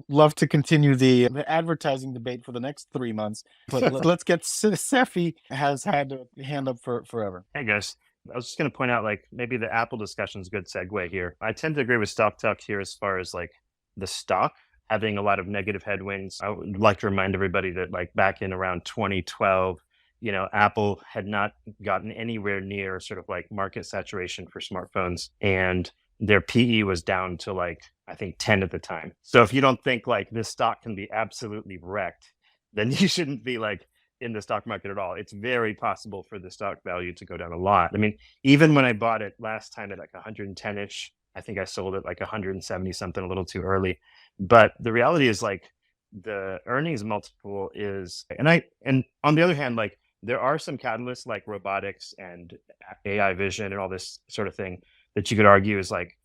Love to continue the advertising debate for the next 3 months. But let's get Sefi has had a hand up for forever. Hey guys. I was just going to point out, maybe the Apple discussion is a good segue here. I tend to agree with Stock Talk here as far as the stock. having a lot of negative headwinds. I would like to remind everybody that like back in around 2012, Apple had not gotten anywhere near sort of like market saturation for smartphones, and their PE was down to like, I think 10 at the time. So if you don't think like this stock can be absolutely wrecked, then you shouldn't be like in the stock market at all. It's very possible for the stock value to go down a lot. I mean, even when I bought it last time at like 110-ish, I think I sold it like 170 something, a little too early. But the reality is like the earnings multiple is, and on the other hand, like there are some catalysts like robotics and AI vision and all this sort of thing that you could argue is like,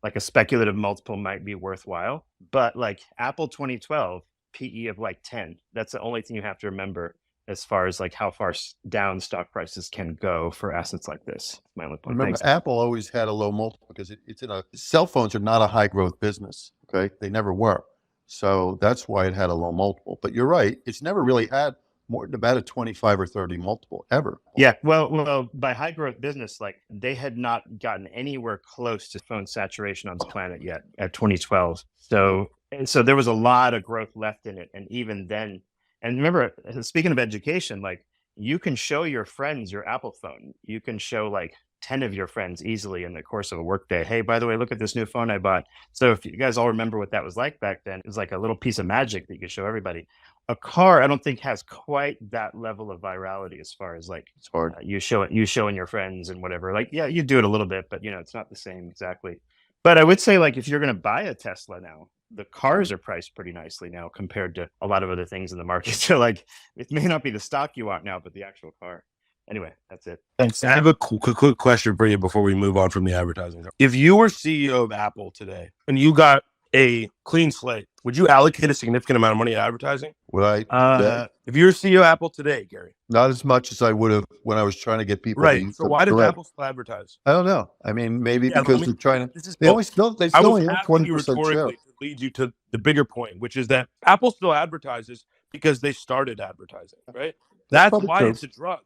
like a speculative multiple might be worthwhile. But like Apple 2012, PE of like 10, that's the only thing you have to remember as far as like how far down stock prices can go for assets like this. My only point. Remember, Thanks. Apple always had a low multiple because it's cell phones are not a high growth business. Okay. They never were. So that's why it had a low multiple. But you're right. It's never really had more than about a 25 or 30 multiple ever. Yeah. Well, by high growth business, like they had not gotten anywhere close to phone saturation on the planet yet at 2012. So there was a lot of growth left in it. And even then, and remember, speaking of education, like you can show your friends your Apple phone. You can show like 10 of your friends easily in the course of a workday. Hey, by the way, look at this new phone I bought. So if you guys all remember what that was like back then, it was like a little piece of magic that you could show everybody. A car, I don't think has quite that level of virality as far as like It's hard. you showing your friends and whatever. Like, yeah, you do it a little bit, but it's not the same exactly. But I would say like if you're going to buy a Tesla now, the cars are priced pretty nicely now compared to a lot of other things in the market. So like it may not be the stock you want now, but the actual car. Anyway, that's it. Thanks. I have a quick question for you before we move on from the advertising. If you were CEO of Apple today and you got a clean slate, would you allocate a significant amount of money to advertising? Would I? If you're CEO of Apple today, Gary? Not as much as I would have when I was trying to get people. Right. So why does Apple still advertise? I don't know. I mean, maybe because they're trying to. They I still was have asking you 20% share. rhetorically to lead you to the bigger point, which is that Apple still advertises because they started advertising, right? That's why true. it's a drug.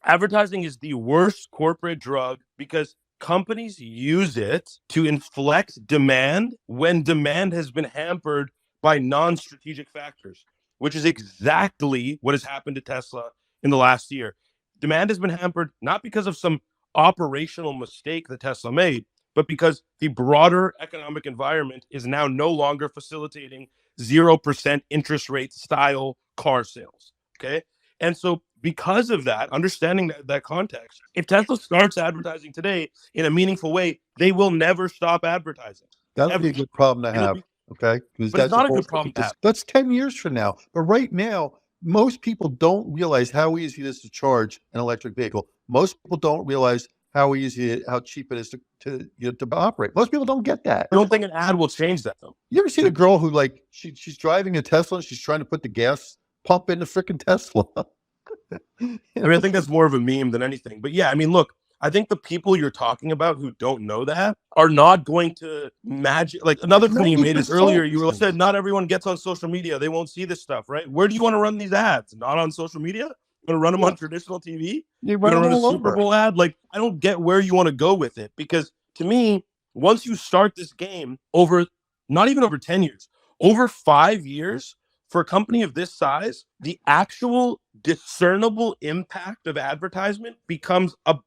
Advertising is the worst corporate drug because companies use it to inflect demand when demand has been hampered by non-strategic factors, which is exactly what has happened to Tesla in the last year. Demand has been hampered not because of some operational mistake that Tesla made, but because the broader economic environment is now no longer facilitating 0% interest rate style car sales. Okay. And so because of that, understanding that context, if Tesla starts advertising today in a meaningful way, they will never stop advertising. That would be a good problem to have. Okay. But it's not a good problem to have. That's 10 years from now. But right now, most people don't realize how easy it is to charge an electric vehicle. Most people don't realize how cheap it is to operate. Most people don't get that. I don't think an ad will change that, though. You ever see the girl who she's driving a Tesla and she's trying to put the gas pump in the freaking Tesla? I think that's more of a meme than anything. But yeah, I mean, look, I think the people you're talking about who don't know that are not going to magic. Like another point you made is earlier, you said not everyone gets on social media. They won't see this stuff, right? Where do you want to run these ads? Not on social media? You want to run them on traditional TV? You want to run a all Super over. Bowl ad? Like, I don't get where you want to go with it because to me, once you start this game not even over 10 years, over 5 years, for a company of this size, the actual discernible impact of advertisement becomes a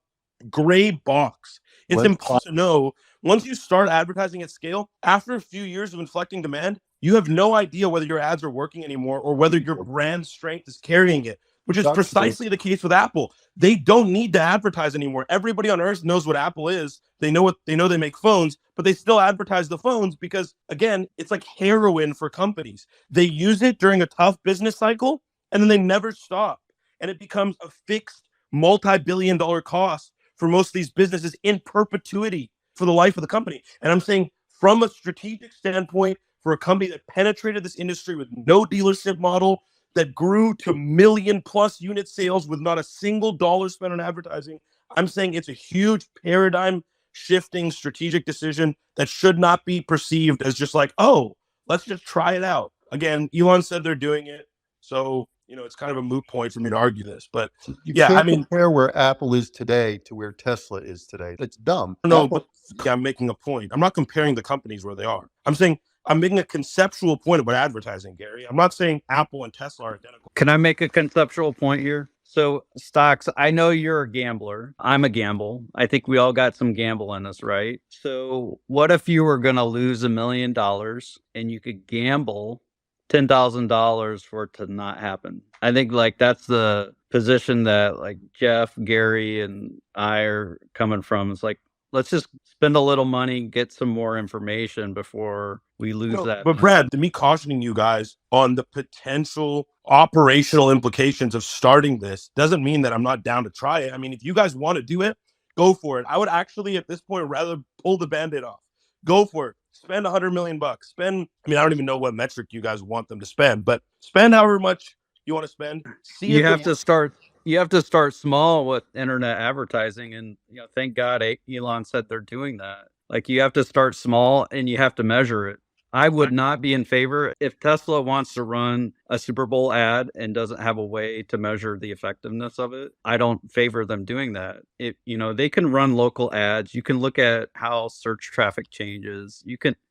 gray box. It's impossible to know. Once you start advertising at scale, after a few years of inflecting demand, you have no idea whether your ads are working anymore or whether your brand strength is carrying it, which is precisely the case with Apple. They don't need to advertise anymore. Everybody on earth knows what Apple is. They know they make phones, but they still advertise the phones because, again, it's like heroin for companies. They use it during a tough business cycle, and then they never stop. And it becomes a fixed multi-billion-dollar cost for most of these businesses in perpetuity for the life of the company. And I'm saying from a strategic standpoint, for a company that penetrated this industry with no dealership model, that grew to 1 million+ unit sales with not a single dollar spent on advertising, I'm saying it's a huge paradigm shifting strategic decision that should not be perceived as just like, oh, let's just try it out. Again, Elon said they're doing it. So, it's kind of a moot point for me to argue this. But You yeah, can't I mean, compare where Apple is today to where Tesla is today. It's dumb. no, Apple- but yeah, I'm making a point. I'm not comparing the companies where they are. I'm saying I'm making a conceptual point about advertising, Gary. I'm not saying Apple and Tesla are identical. Can I make a conceptual point here? So, stocks, I know you're a gambler. I'm a gamble. I think we all got some gamble in us, right? So, what if you were going to lose $1 million and you could gamble $10,000 for it to not happen? I think like that's the position that like Jeff, Gary, and I are coming from. It's like, let's just spend a little money, get some more information before we lose No, that. but Brad, to me cautioning you guys on the potential operational implications of starting this doesn't mean that I'm not down to try it. I mean, if you guys want to do it, go for it. I would actually at this point rather pull the Band-Aid off. Go for it. Spend $100 million. Spend, I mean, I don't even know what metric you guys want them to spend, but spend however much you want to spend. See You if have it to start. You have to start small with internet advertising, and thank God Elon said they're doing that. Like you have to start small, and you have to measure it. I would not be in favor if Tesla wants to run a Super Bowl ad and doesn't have a way to measure the effectiveness of it. I don't favor them doing that. They can run local ads. You can look at how search traffic changes.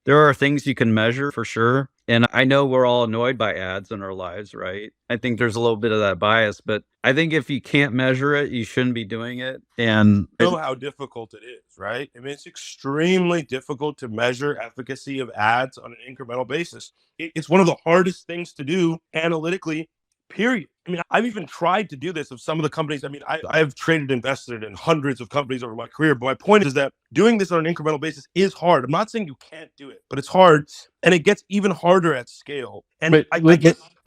There are things you can measure for sure. And I know we're all annoyed by ads in our lives, right? I think there's a little bit of that bias, but I think if you can't measure it, you shouldn't be doing it. And know how difficult it is, right? I mean, it's extremely difficult to measure efficacy of ads on an incremental basis. It's one of the hardest things to do analytically, period. I mean, I've even tried to do this of some of the companies. I mean, I've traded, invested in hundreds of companies over my career. But my point is that doing this on an incremental basis is hard. I'm not saying you can't do it, but it's hard. And it gets even harder at scale. And but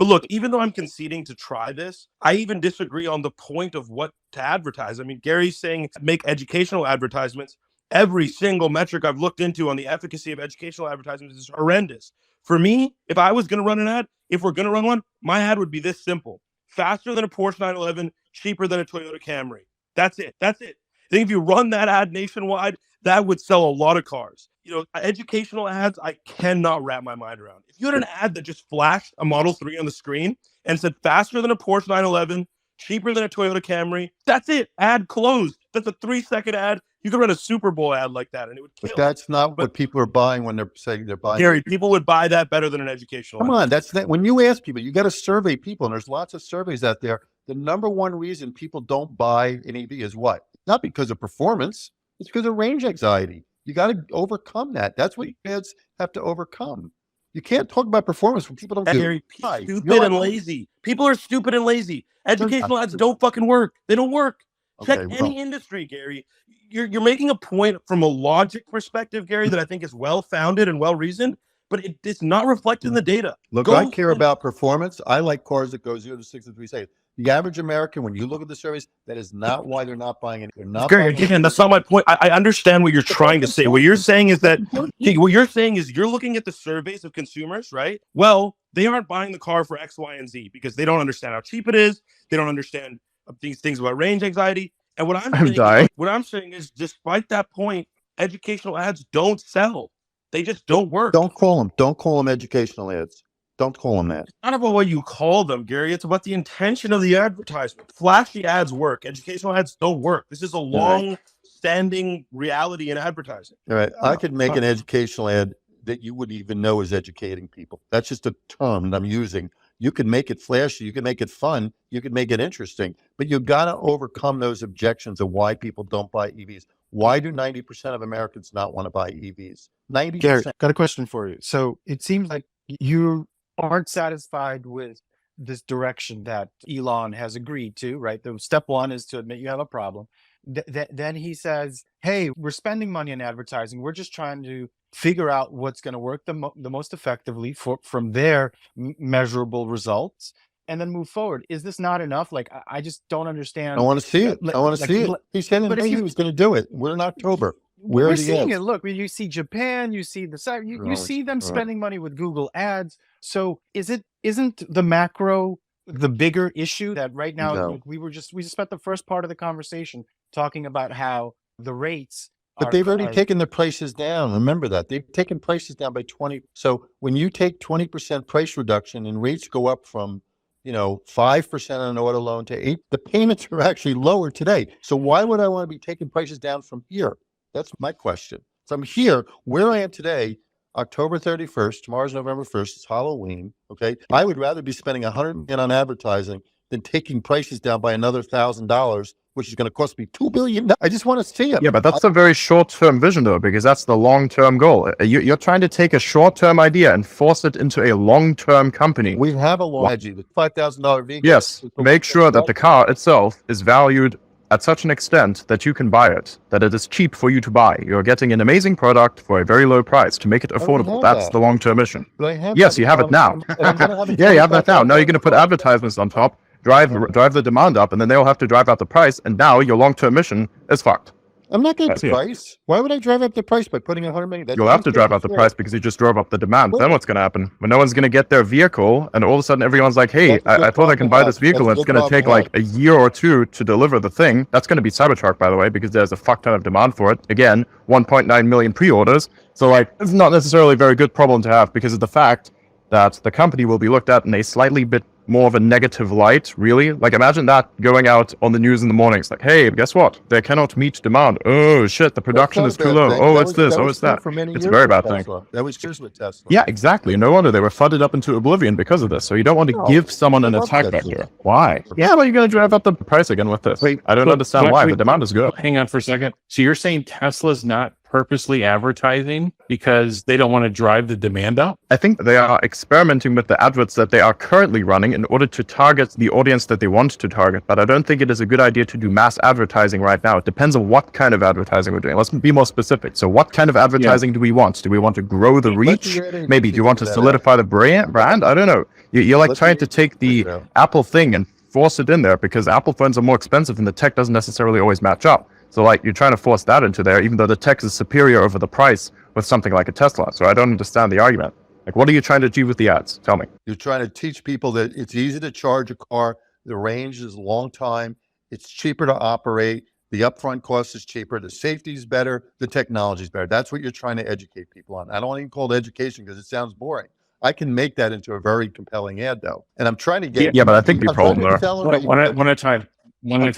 look, even though I'm conceding to try this, I even disagree on the point of what to advertise. I mean, Gary's saying make educational advertisements. Every single metric I've looked into on the efficacy of educational advertisements is horrendous. For me, if I was going to run an ad, if we're going to run one, my ad would be this simple. Faster than a Porsche 911, cheaper than a Toyota Camry. That's it. That's it. I think if you run that ad nationwide, that would sell a lot of cars. Educational ads, I cannot wrap my mind around. If you had an ad that just flashed a Model 3 on the screen and said faster than a Porsche 911, cheaper than a Toyota Camry, that's it. Ad closed. That's a 3-second ad. You could run a Super Bowl ad like that and it would kill. But that's not what people are buying when they're saying they're buying. Gary, people would buy that better than an educational Come ad. on, that's that. When you ask people, you got to survey people, and there's lots of surveys out there. The number one reason people don't buy an EV is what? Not because of performance. It's because of range anxiety. You got to overcome that. That's what you kids have to overcome. You can't talk about performance when people don't do Gary, stupid and lazy. People are stupid and lazy. Educational ads don't fucking work. They don't work. Check any industry, Gary. You're making a point from a logic perspective, Gary, that I think is well-founded and well-reasoned, but it's not reflected in the data. Look, I care about performance. I like cars that go 0 to 63 seconds. The average American, when you look at the surveys, that is not why they're not buying it. They're not. Gary, again, that's not my point. I understand what you're trying to say. What you're saying is that you're looking at the surveys of consumers, right? Well, they aren't buying the car for X, Y, and Z because they don't understand how cheap it is. They don't understand these things about range anxiety. And what I'm saying is, despite that point, educational ads don't sell. They just don't work. Don't call them educational ads. Don't call them that. It's not about what you call them, Gary. It's about the intention of the advertisement. Flashy ads work. Educational ads don't work. This is a long-standing reality in advertising. All right. I could make an educational ad that you wouldn't even know is educating people. That's just a term that I'm using. You can make it flashy. You can make it fun. You can make it interesting. But you got to overcome those objections of why people don't buy EVs. Why do 90% of Americans not want to buy EVs? 90%. Gary, got a question for you. So it seems like you aren't satisfied with this direction that Elon has agreed to, right? The step one is to admit you have a problem. Then he says, hey, we're spending money on advertising. We're just trying to figure out what's going to work the most effectively from their measurable results and then move forward. Is this not enough? Like, I just don't understand. I want to see it. I want to see it. He said in May he was going to do it. We're in October. We're seeing it. Look, you see Japan, you see the site, you see them spending money with Google ads. So isn't the macro the bigger issue that right now? No. we just spent the first part of the conversation talking about how the rates. But they've already taken the prices down. Remember that. They've taken prices down by 20. So when you take 20% price reduction and rates go up from 5% on an auto loan to 8. The payments are actually lower today. So why would I want to be taking prices down from here? That's my question. So I'm here where I am today, October 31st. Tomorrow's November 1st. It's Halloween. Okay. I would rather be spending $100 million on advertising than taking prices down by another $1,000, which is going to cost me $2 billion. I just want to see it. Yeah, but that's a very short-term vision, though, because that's the long-term goal. You're trying to take a short-term idea and force it into a long-term company. We have a long strategy with $5,000 vehicle. Yes, make sure that the car itself is valued at such an extent that you can buy it, that it is cheap for you to buy. You're getting an amazing product for a very low price to make it affordable. That's the long-term mission. Yes, you have it now. Yeah, you have that now. Now you're going to put advertisements on top, drive the demand up, and then they'll have to drive out the price, and now your long-term mission is fucked. I'm not going to price. Why would I drive up the price by putting $100 million? You'll have to drive up the price because you just drove up the demand. Then what's going to happen? When no one's going to get their vehicle, and all of a sudden everyone's like, hey, I thought I can buy this vehicle, and it's going to take like a year or two to deliver the thing. That's going to be Cybertruck, by the way, because there's a fuck ton of demand for it. Again, 1.9 million pre-orders. So like, it's not necessarily a very good problem to have because of the fact that the company will be looked at in a slightly bit more of a negative light, really. Like, imagine that going out on the news in the morning. It's like, hey, guess what? They cannot meet demand. Oh, shit, the production is too low. Oh, it's this. Oh, it's that. It's a very bad thing. That was just with Tesla. Yeah, exactly. No wonder they were flooded up into oblivion because of this. So you don't want to give someone an attack vector. Why? Yeah, well, you're going to drive up the price again with this. Wait, I don't understand why. The demand is good. Hang on for a second. So you're saying Tesla's not purposely advertising because they don't want to drive the demand up? I think they are experimenting with the adverts that they are currently running in order to target the audience that they want to target. But I don't think it is a good idea to do mass advertising right now. It depends on what kind of advertising we're doing. Let's be more specific. So what kind of advertising do we want? Do we want to grow the reach? Maybe. Do you want to solidify the brand? I don't know. You're like trying to take the Apple thing and force it in there because Apple phones are more expensive and the tech doesn't necessarily always match up. So like you're trying to force that into there, even though the tech is superior over the price with something like a Tesla. So I don't understand the argument. Like, what are you trying to achieve with the ads? Tell me. You're trying to teach people that it's easy to charge a car. The range is a long time. It's cheaper to operate. The upfront cost is cheaper. The safety is better. The technology is better. That's what you're trying to educate people on. I don't even call it education because it sounds boring. I can make that into a very compelling ad, though. And I'm trying to get... Yeah, but I think the problem there... One at a time. I'm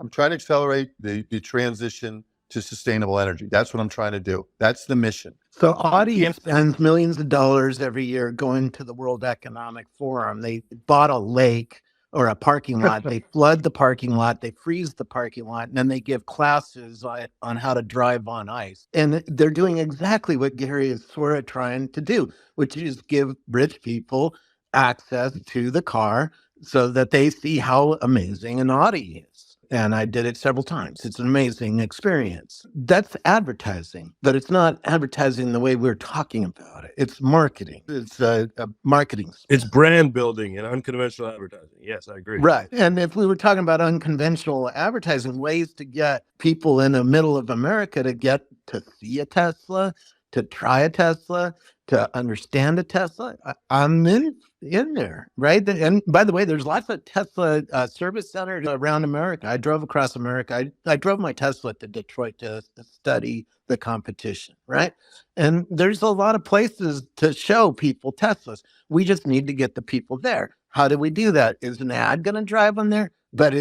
trying to accelerate the transition to sustainable energy. That's what I'm trying to do. That's the mission. So Audi spends millions of dollars every year going to the World Economic Forum. They bought a lake or a parking lot. They flood the parking lot. They freeze the parking lot. And then they give classes on how to drive on ice. And they're doing exactly what Gary is sort of trying to do, which is give rich people access to the car so that they see how amazing an Audi is. And I did it several times. It's an amazing experience. That's advertising, but it's not advertising the way we're talking about it. It's marketing. It's a marketing spin. It's brand building and unconventional advertising. Yes, I agree. Right. And if we were talking about unconventional advertising, ways to get people in the middle of America to get to see a Tesla, to try a Tesla, to understand a Tesla, I'm in there, right? And by the way, there's lots of Tesla service centers around America. I drove across America. I drove my Tesla to Detroit to study the competition, right? And there's a lot of places to show people Teslas. We just need to get the people there. How do we do that? Is an ad going to drive them there? But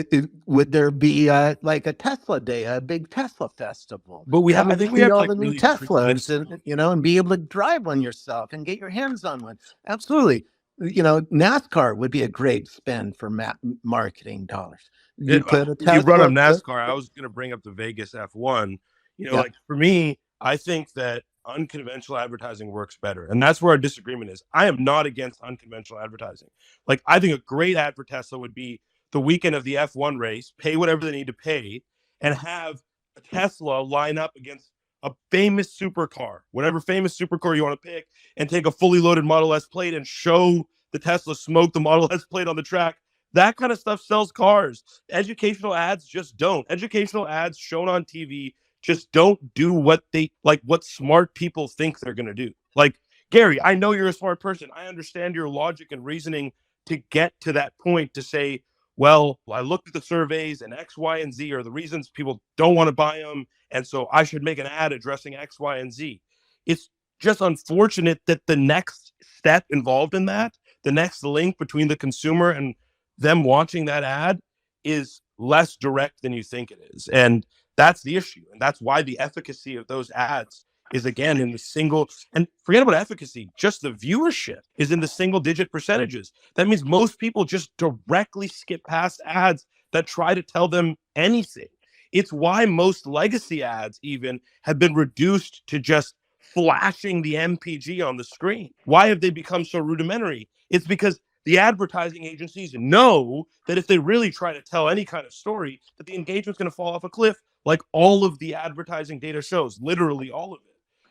would there be like a Tesla day, a big Tesla festival? But we have, I think we have all like the new really Teslas, and and be able to drive one yourself and get your hands on one. Absolutely. NASCAR would be a great spend for marketing dollars. You brought up NASCAR. I was going to bring up the Vegas F1. Like for me, I think that unconventional advertising works better. And that's where our disagreement is. I am not against unconventional advertising. Like, I think a great ad for Tesla would be the weekend of the F1 race, pay whatever they need to pay, and have a Tesla line up against a famous supercar, whatever famous supercar you want to pick, and take a fully loaded Model S plate and show the Tesla smoke the Model S plate on the track. That kind of stuff sells cars. Educational ads just don't. Educational ads shown on TV just don't do what smart people think they're going to do. Like, Gary, I know you're a smart person. I understand your logic and reasoning to get to that point to say, well, I looked at the surveys and X, Y, and Z are the reasons people don't want to buy them. And so I should make an ad addressing X, Y, and Z. It's just unfortunate that the next step involved in that the next link between the consumer and them watching that ad is less direct than you think it is. And that's the issue. And that's why the efficacy of those ads is, again, in the single, and forget about efficacy, just the viewership is in the single digit percentages. That means most people just directly skip past ads that try to tell them anything. It's why most legacy ads even have been reduced to just flashing the MPG on the screen. Why have they become so rudimentary? It's because the advertising agencies know that if they really try to tell any kind of story, that the engagement's going to fall off a cliff, like all of the advertising data shows, literally all of it.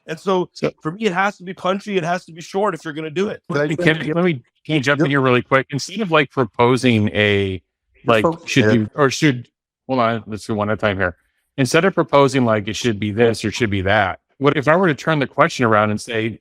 And so for me, it has to be punchy. It has to be short if you're going to do it. Let me jump in here really quick. Instead of like proposing a, like, hold on, let's do one at a time here. Instead of proposing like it should be this or should be that, what if I were to turn the question around and say,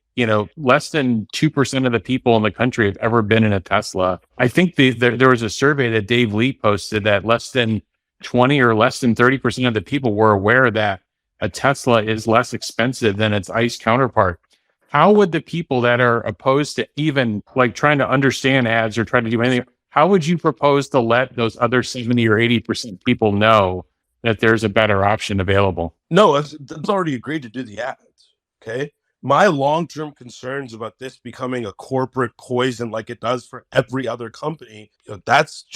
less than 2% of the people in the country have ever been in a Tesla? I think there was a survey that Dave Lee posted that less than 20 or less than 30% of the people were aware that a Tesla is less expensive than its ICE counterpart. How would the people that are opposed to even like trying to understand ads or try to do anything, how would you propose to let those other 70 or 80% people know that there's a better option available? No, it's already agreed to do the ads. Okay. My long-term concerns about this becoming a corporate poison like it does for every other company, that's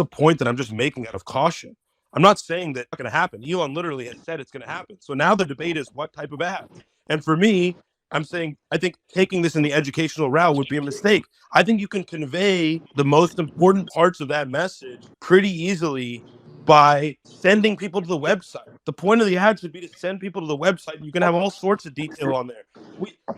a point that I'm just making out of caution. I'm not saying that's not going to happen. Elon literally has said it's going to happen. So now the debate is what type of ads. And for me, I'm saying I think taking this in the educational route would be a mistake. I think you can convey the most important parts of that message pretty easily by sending people to the website. The point of the ad should be to send people to the website. You can have all sorts of detail on there.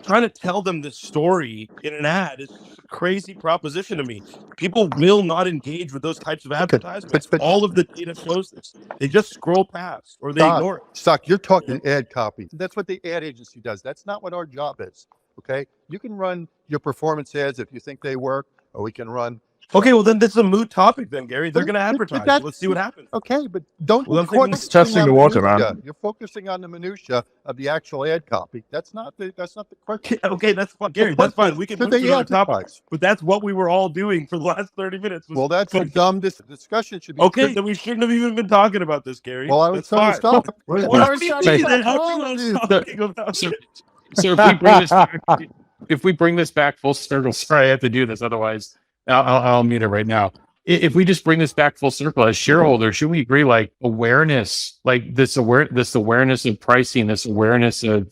Trying to tell them this story in an ad is a crazy proposition to me. People will not engage with those types of advertisements. But all of the data shows this. They just scroll past or they ignore it. You're talking ad copy. That's what the ad agency does. That's not what our job is. Okay? You can run your performance ads if you think they work, or we can run. Okay, well then this is a moot topic then, Gary. They're going to advertise. Let's see what happens. Okay, but don't. It's testing the water, man. You're focusing on the minutia of the actual ad copy. That's not the question. Okay, that's fine, Gary. That's fine. We can move to other topics. But that's what we were all doing for the last 30 minutes. Well, that's a dumb discussion. Should be okay. Then we shouldn't have even been talking about this, Gary. Well, I was trying to stop. So if we bring this back full circle, sorry, I have to do this. Otherwise, I'll mute it right now. If we just bring this back full circle as shareholders, should we agree like awareness, like this awareness of pricing, this awareness of,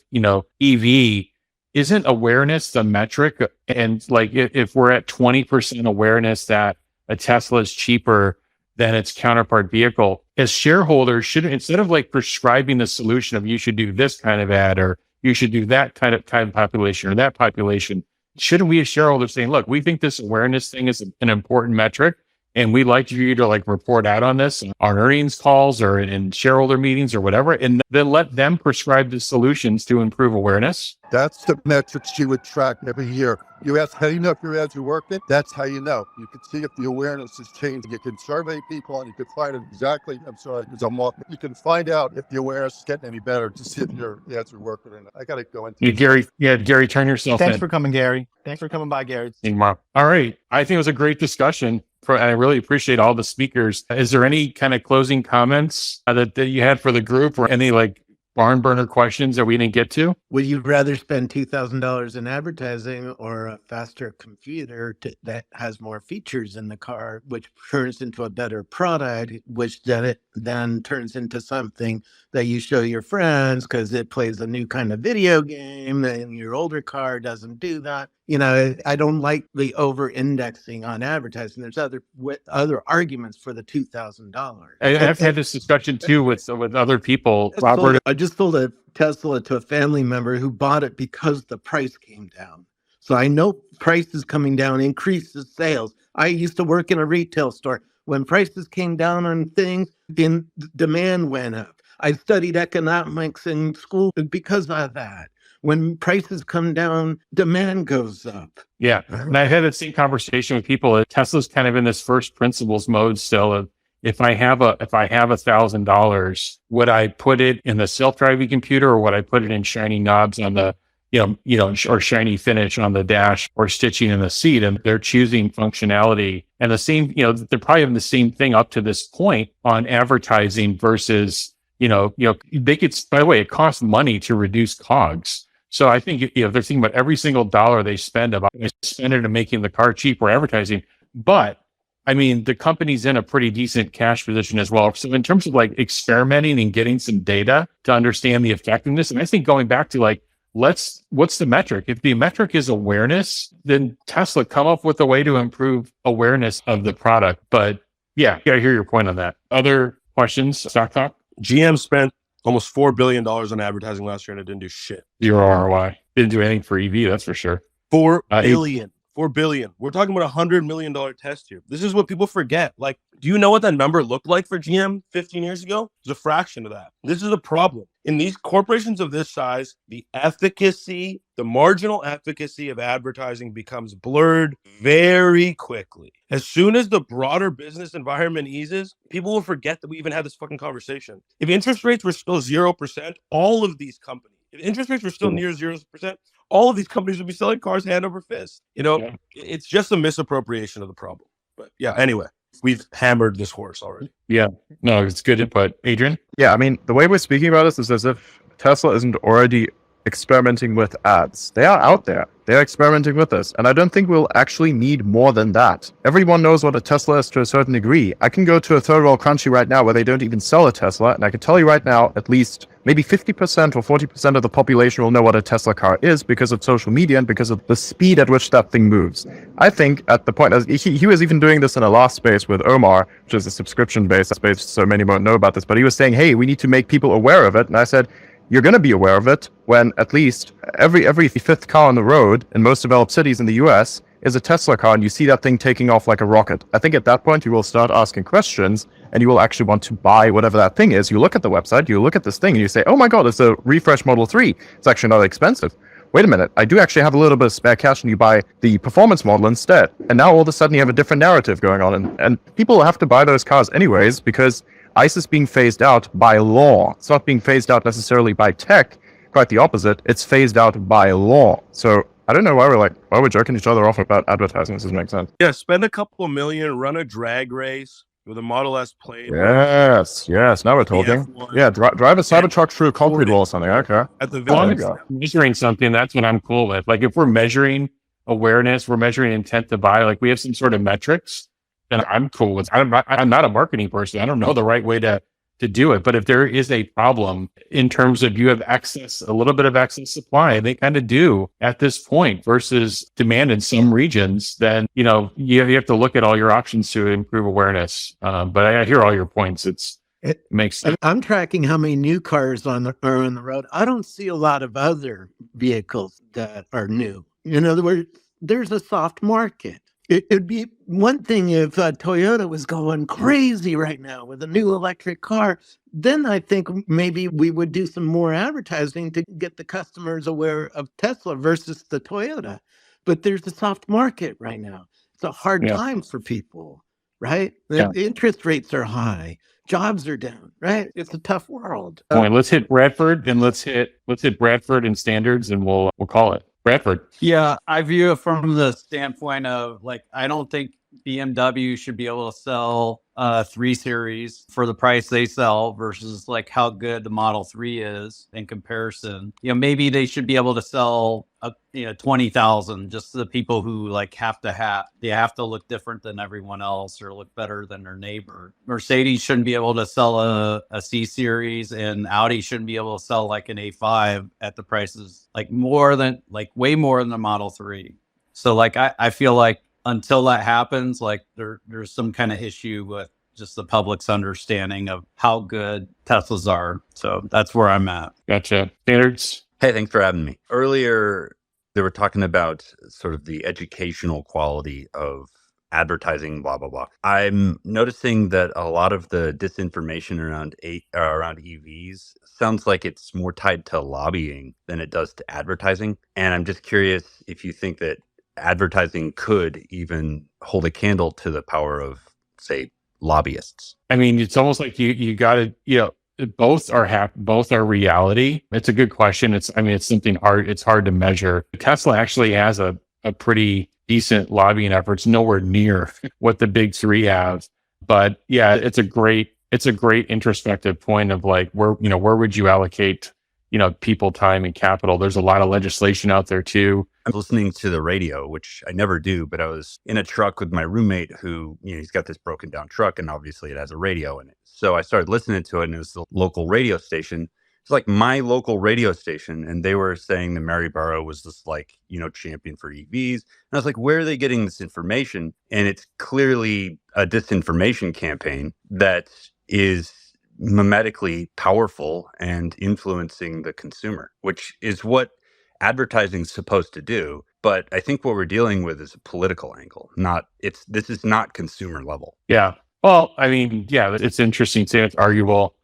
EV, isn't awareness the metric? And like, if we're at 20% awareness that a Tesla is cheaper than its counterpart vehicle, as shareholders should, instead of like prescribing the solution of you should do this kind of ad, or you should do that kind of population or that population, shouldn't we as shareholders saying, look, we think this awareness thing is an important metric, and we'd like you to like report out on this on earnings calls or in shareholder meetings or whatever, and then let them prescribe the solutions to improve awareness? That's the metrics you would track every year. You ask how you know if your ads are working. That's how you know. You can see if the awareness is changing. You can survey people and you can find it exactly. I'm sorry, because I'm off. You can find out if the awareness is getting any better to see if your ads are working or not. I got to go into Gary, turn yourself in. Thanks for coming, Gary. Thanks for coming by, Gary. All right. I think it was a great discussion. I really appreciate all the speakers. Is there any kind of closing comments that you had for the group, or any like barn burner questions that we didn't get to? Would you rather spend $2,000 in advertising or a faster computer that has more features in the car, which turns into a better product, which then turns into something that you show your friends because it plays a new kind of video game and your older car doesn't do that? I don't like the over-indexing on advertising. There's other arguments for the $2,000. I've had this discussion too with other people. Robert, I just sold a Tesla to a family member who bought it because the price came down. So I know prices coming down increases sales. I used to work in a retail store. When prices came down on things, then demand went up. I studied economics in school because of that. When prices come down, demand goes up. Yeah. And I had the same conversation with people. Tesla's kind of in this first principles mode still of, if I have $1,000, would I put it in the self-driving computer, or would I put it in shiny knobs on the or shiny finish on the dash or stitching in the seat, and they're choosing functionality. And the same, they're probably having the same thing up to this point on advertising versus, they could, by the way, it costs money to reduce COGS. So I think, they're thinking about every single dollar they spend spend it in making the car cheap or advertising. But I mean, the company's in a pretty decent cash position as well. So in terms of like experimenting and getting some data to understand the effectiveness, and I think going back to like, what's the metric? If the metric is awareness, then Tesla come up with a way to improve awareness of the product. But yeah, I hear your point on that. Other questions, Stock Talk? GM spent almost $4 billion on advertising last year and it didn't do shit. Zero ROI. Didn't do anything for EV, that's for sure. $4 billion. $4 billion. We're talking about $100 million test here. This is what people forget. Like, do you know what that number looked like for GM 15 years ago? It was a fraction of that. This is a problem. In these corporations of this size, the marginal efficacy of advertising becomes blurred very quickly. As soon as the broader business environment eases, people will forget that we even had this fucking conversation. If interest rates were still 0%, all of these companies, if interest rates were still near 0%, all of these companies would be selling cars hand over fist. It's just a misappropriation of the problem. But yeah, anyway, we've hammered this horse already. Yeah, no, it's good input. Adrian? Yeah, I mean, the way we're speaking about this is as if Tesla isn't already experimenting with ads. They are out there. They're experimenting with this. And I don't think we'll actually need more than that. Everyone knows what a Tesla is to a certain degree. I can go to a third world country right now where they don't even sell a Tesla. And I can tell you right now, at least maybe 50% or 40% of the population will know what a Tesla car is because of social media and because of the speed at which that thing moves. I think at the point, he was even doing this in a last space with Omar, which is a subscription-based space, so many won't know about this, but he was saying, hey, we need to make people aware of it. And I said, you're going to be aware of it when at least every fifth car on the road in most developed cities in the US is a Tesla car, and you see that thing taking off like a rocket. I think at that point you will start asking questions and you will actually want to buy whatever that thing is. You look at the website, you look at this thing and you say, oh my God, it's a refresh Model 3. It's actually not expensive. Wait a minute, I do actually have a little bit of spare cash, and you buy the performance model instead. And now all of a sudden you have a different narrative going on, and people will have to buy those cars anyways because ICE is being phased out by law. It's not being phased out necessarily by tech, quite the opposite. It's phased out by law. So I don't know why we're jerking each other off about advertising. This doesn't make sense. Yeah, spend a couple of million, run a drag race with a Model S plate. Yes. Now we're talking. Yeah, drive a Cybertruck through a concrete wall or something. Okay. At the measuring something, that's what I'm cool with. Like if we're measuring awareness, we're measuring intent to buy, like we have some sort of metrics, then I'm cool with. I'm not a marketing person. I don't know the right way to do it. But if there is a problem in terms of you have a little bit of excess supply, and they kind of do at this point versus demand in some regions, then, you have to look at all your options to improve awareness. But I hear all your points. It makes sense. I'm tracking how many new cars are on the road. I don't see a lot of other vehicles that are new. In other words, there's a soft market. It'd be one thing if Toyota was going crazy right now with a new electric car. Then I think maybe we would do some more advertising to get the customers aware of Tesla versus the Toyota. But there's a soft market right now. It's a hard time for people, right? The interest rates are high. Jobs are down, right? It's a tough world. Let's hit Bradford, and let's hit Bradford and standards, and we'll call it. Bradford. Yeah, I view it from the standpoint of I don't think BMW should be able to sell 3 Series for the price they sell versus how good the Model 3 is in comparison. Maybe they should be able to sell 20,000 just to the people who they have to look different than everyone else or look better than their neighbor. Mercedes shouldn't be able to sell a C Series, and Audi shouldn't be able to sell an A5 at the prices way more than the Model 3. So I feel like until that happens, there's some kind of issue with just the public's understanding of how good Teslas are. So that's where I'm at. Gotcha. Standards. Hey, thanks for having me. Earlier, they were talking about sort of the educational quality of advertising, blah, blah, blah. I'm noticing that a lot of the disinformation around EVs sounds like it's more tied to lobbying than it does to advertising. And I'm just curious if you think that advertising could even hold a candle to the power of, say, lobbyists. I mean, it's almost like you got to, both are reality. It's a good question. It's something hard. It's hard to measure. Tesla actually has a pretty decent lobbying effort. It's nowhere near what the big three have. But yeah, it's a great introspective point of like, where would you allocate, people, time, and capital? There's a lot of legislation out there too. I'm listening to the radio, which I never do, but I was in a truck with my roommate who, he's got this broken down truck and obviously it has a radio in it. So I started listening to it and it was the local radio station. It's like my local radio station. And they were saying that Maryborough was this champion for EVs. And I was like, where are they getting this information? And it's clearly a disinformation campaign that is mimetically powerful and influencing the consumer, which is what advertising is supposed to do. But I think what we're dealing with is a political angle. This is not consumer level. Yeah. Well, it's interesting to say, it's arguable,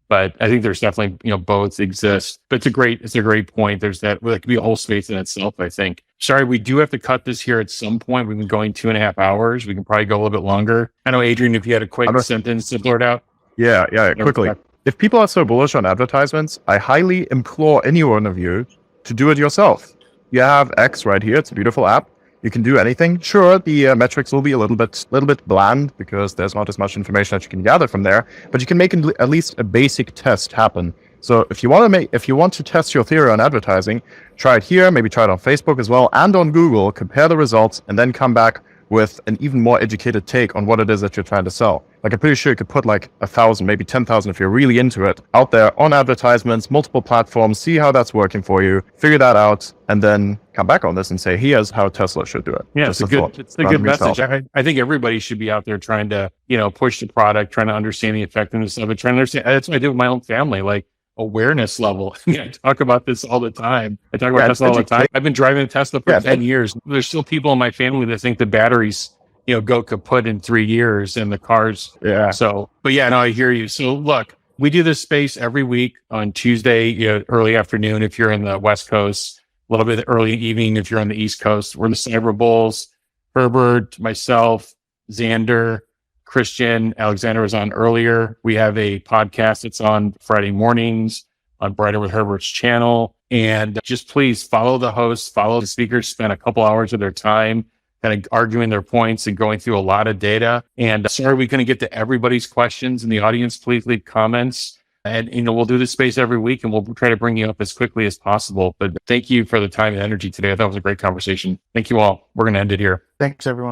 but I think there's definitely, both exist. But it's a great point. There's that, it could be a whole space in itself, I think. Sorry, we do have to cut this here at some point. We've been going 2.5 hours. We can probably go a little bit longer. I know, Adrian, if you had a quick sentence to blurt out. Yeah, quickly. If people are so bullish on advertisements, I highly implore any one of you to do it yourself. You have X right here. It's a beautiful app. You can do anything. Sure, the metrics will be a little bit bland because there's not as much information that you can gather from there, but you can make at least a basic test happen. So if you want to test your theory on advertising, try it here, maybe try it on Facebook as well, and on Google, compare the results, and then come back with an even more educated take on what it is that you're trying to sell. Like, I'm pretty sure you could put like 1,000, maybe 10,000 if you're really into it, out there on advertisements, multiple platforms, see how that's working for you, figure that out, and then come back on this and say, here's how Tesla should do it. Yeah, it's a good message. I think everybody should be out there trying to, push the product, trying to understand the effectiveness of it, trying to understand. That's what I do with my own family. Like, awareness level. I talk about this all the time. I talk about Tesla all the time. I've been driving a Tesla for 10 years. There's still people in my family that think the batteries, go kaput in 3 years and the cars. Yeah. So, but yeah, no, I hear you. So look, we do this space every week on Tuesday, early afternoon if you're in the West Coast, a little bit early evening if you're on the East Coast. We're the Cyber Bulls. Herbert, myself, Xander, Christian, Alexandra was on earlier. We have a podcast that's on Friday mornings on Brighter with Herbert's channel. And just please follow the hosts, follow the speakers, spend a couple hours of their time kind of arguing their points and going through a lot of data. And sorry, we couldn't get to everybody's questions in the audience. Please leave comments. And, we'll do this space every week and we'll try to bring you up as quickly as possible. But thank you for the time and energy today. I thought it was a great conversation. Thank you all. We're going to end it here. Thanks, everyone.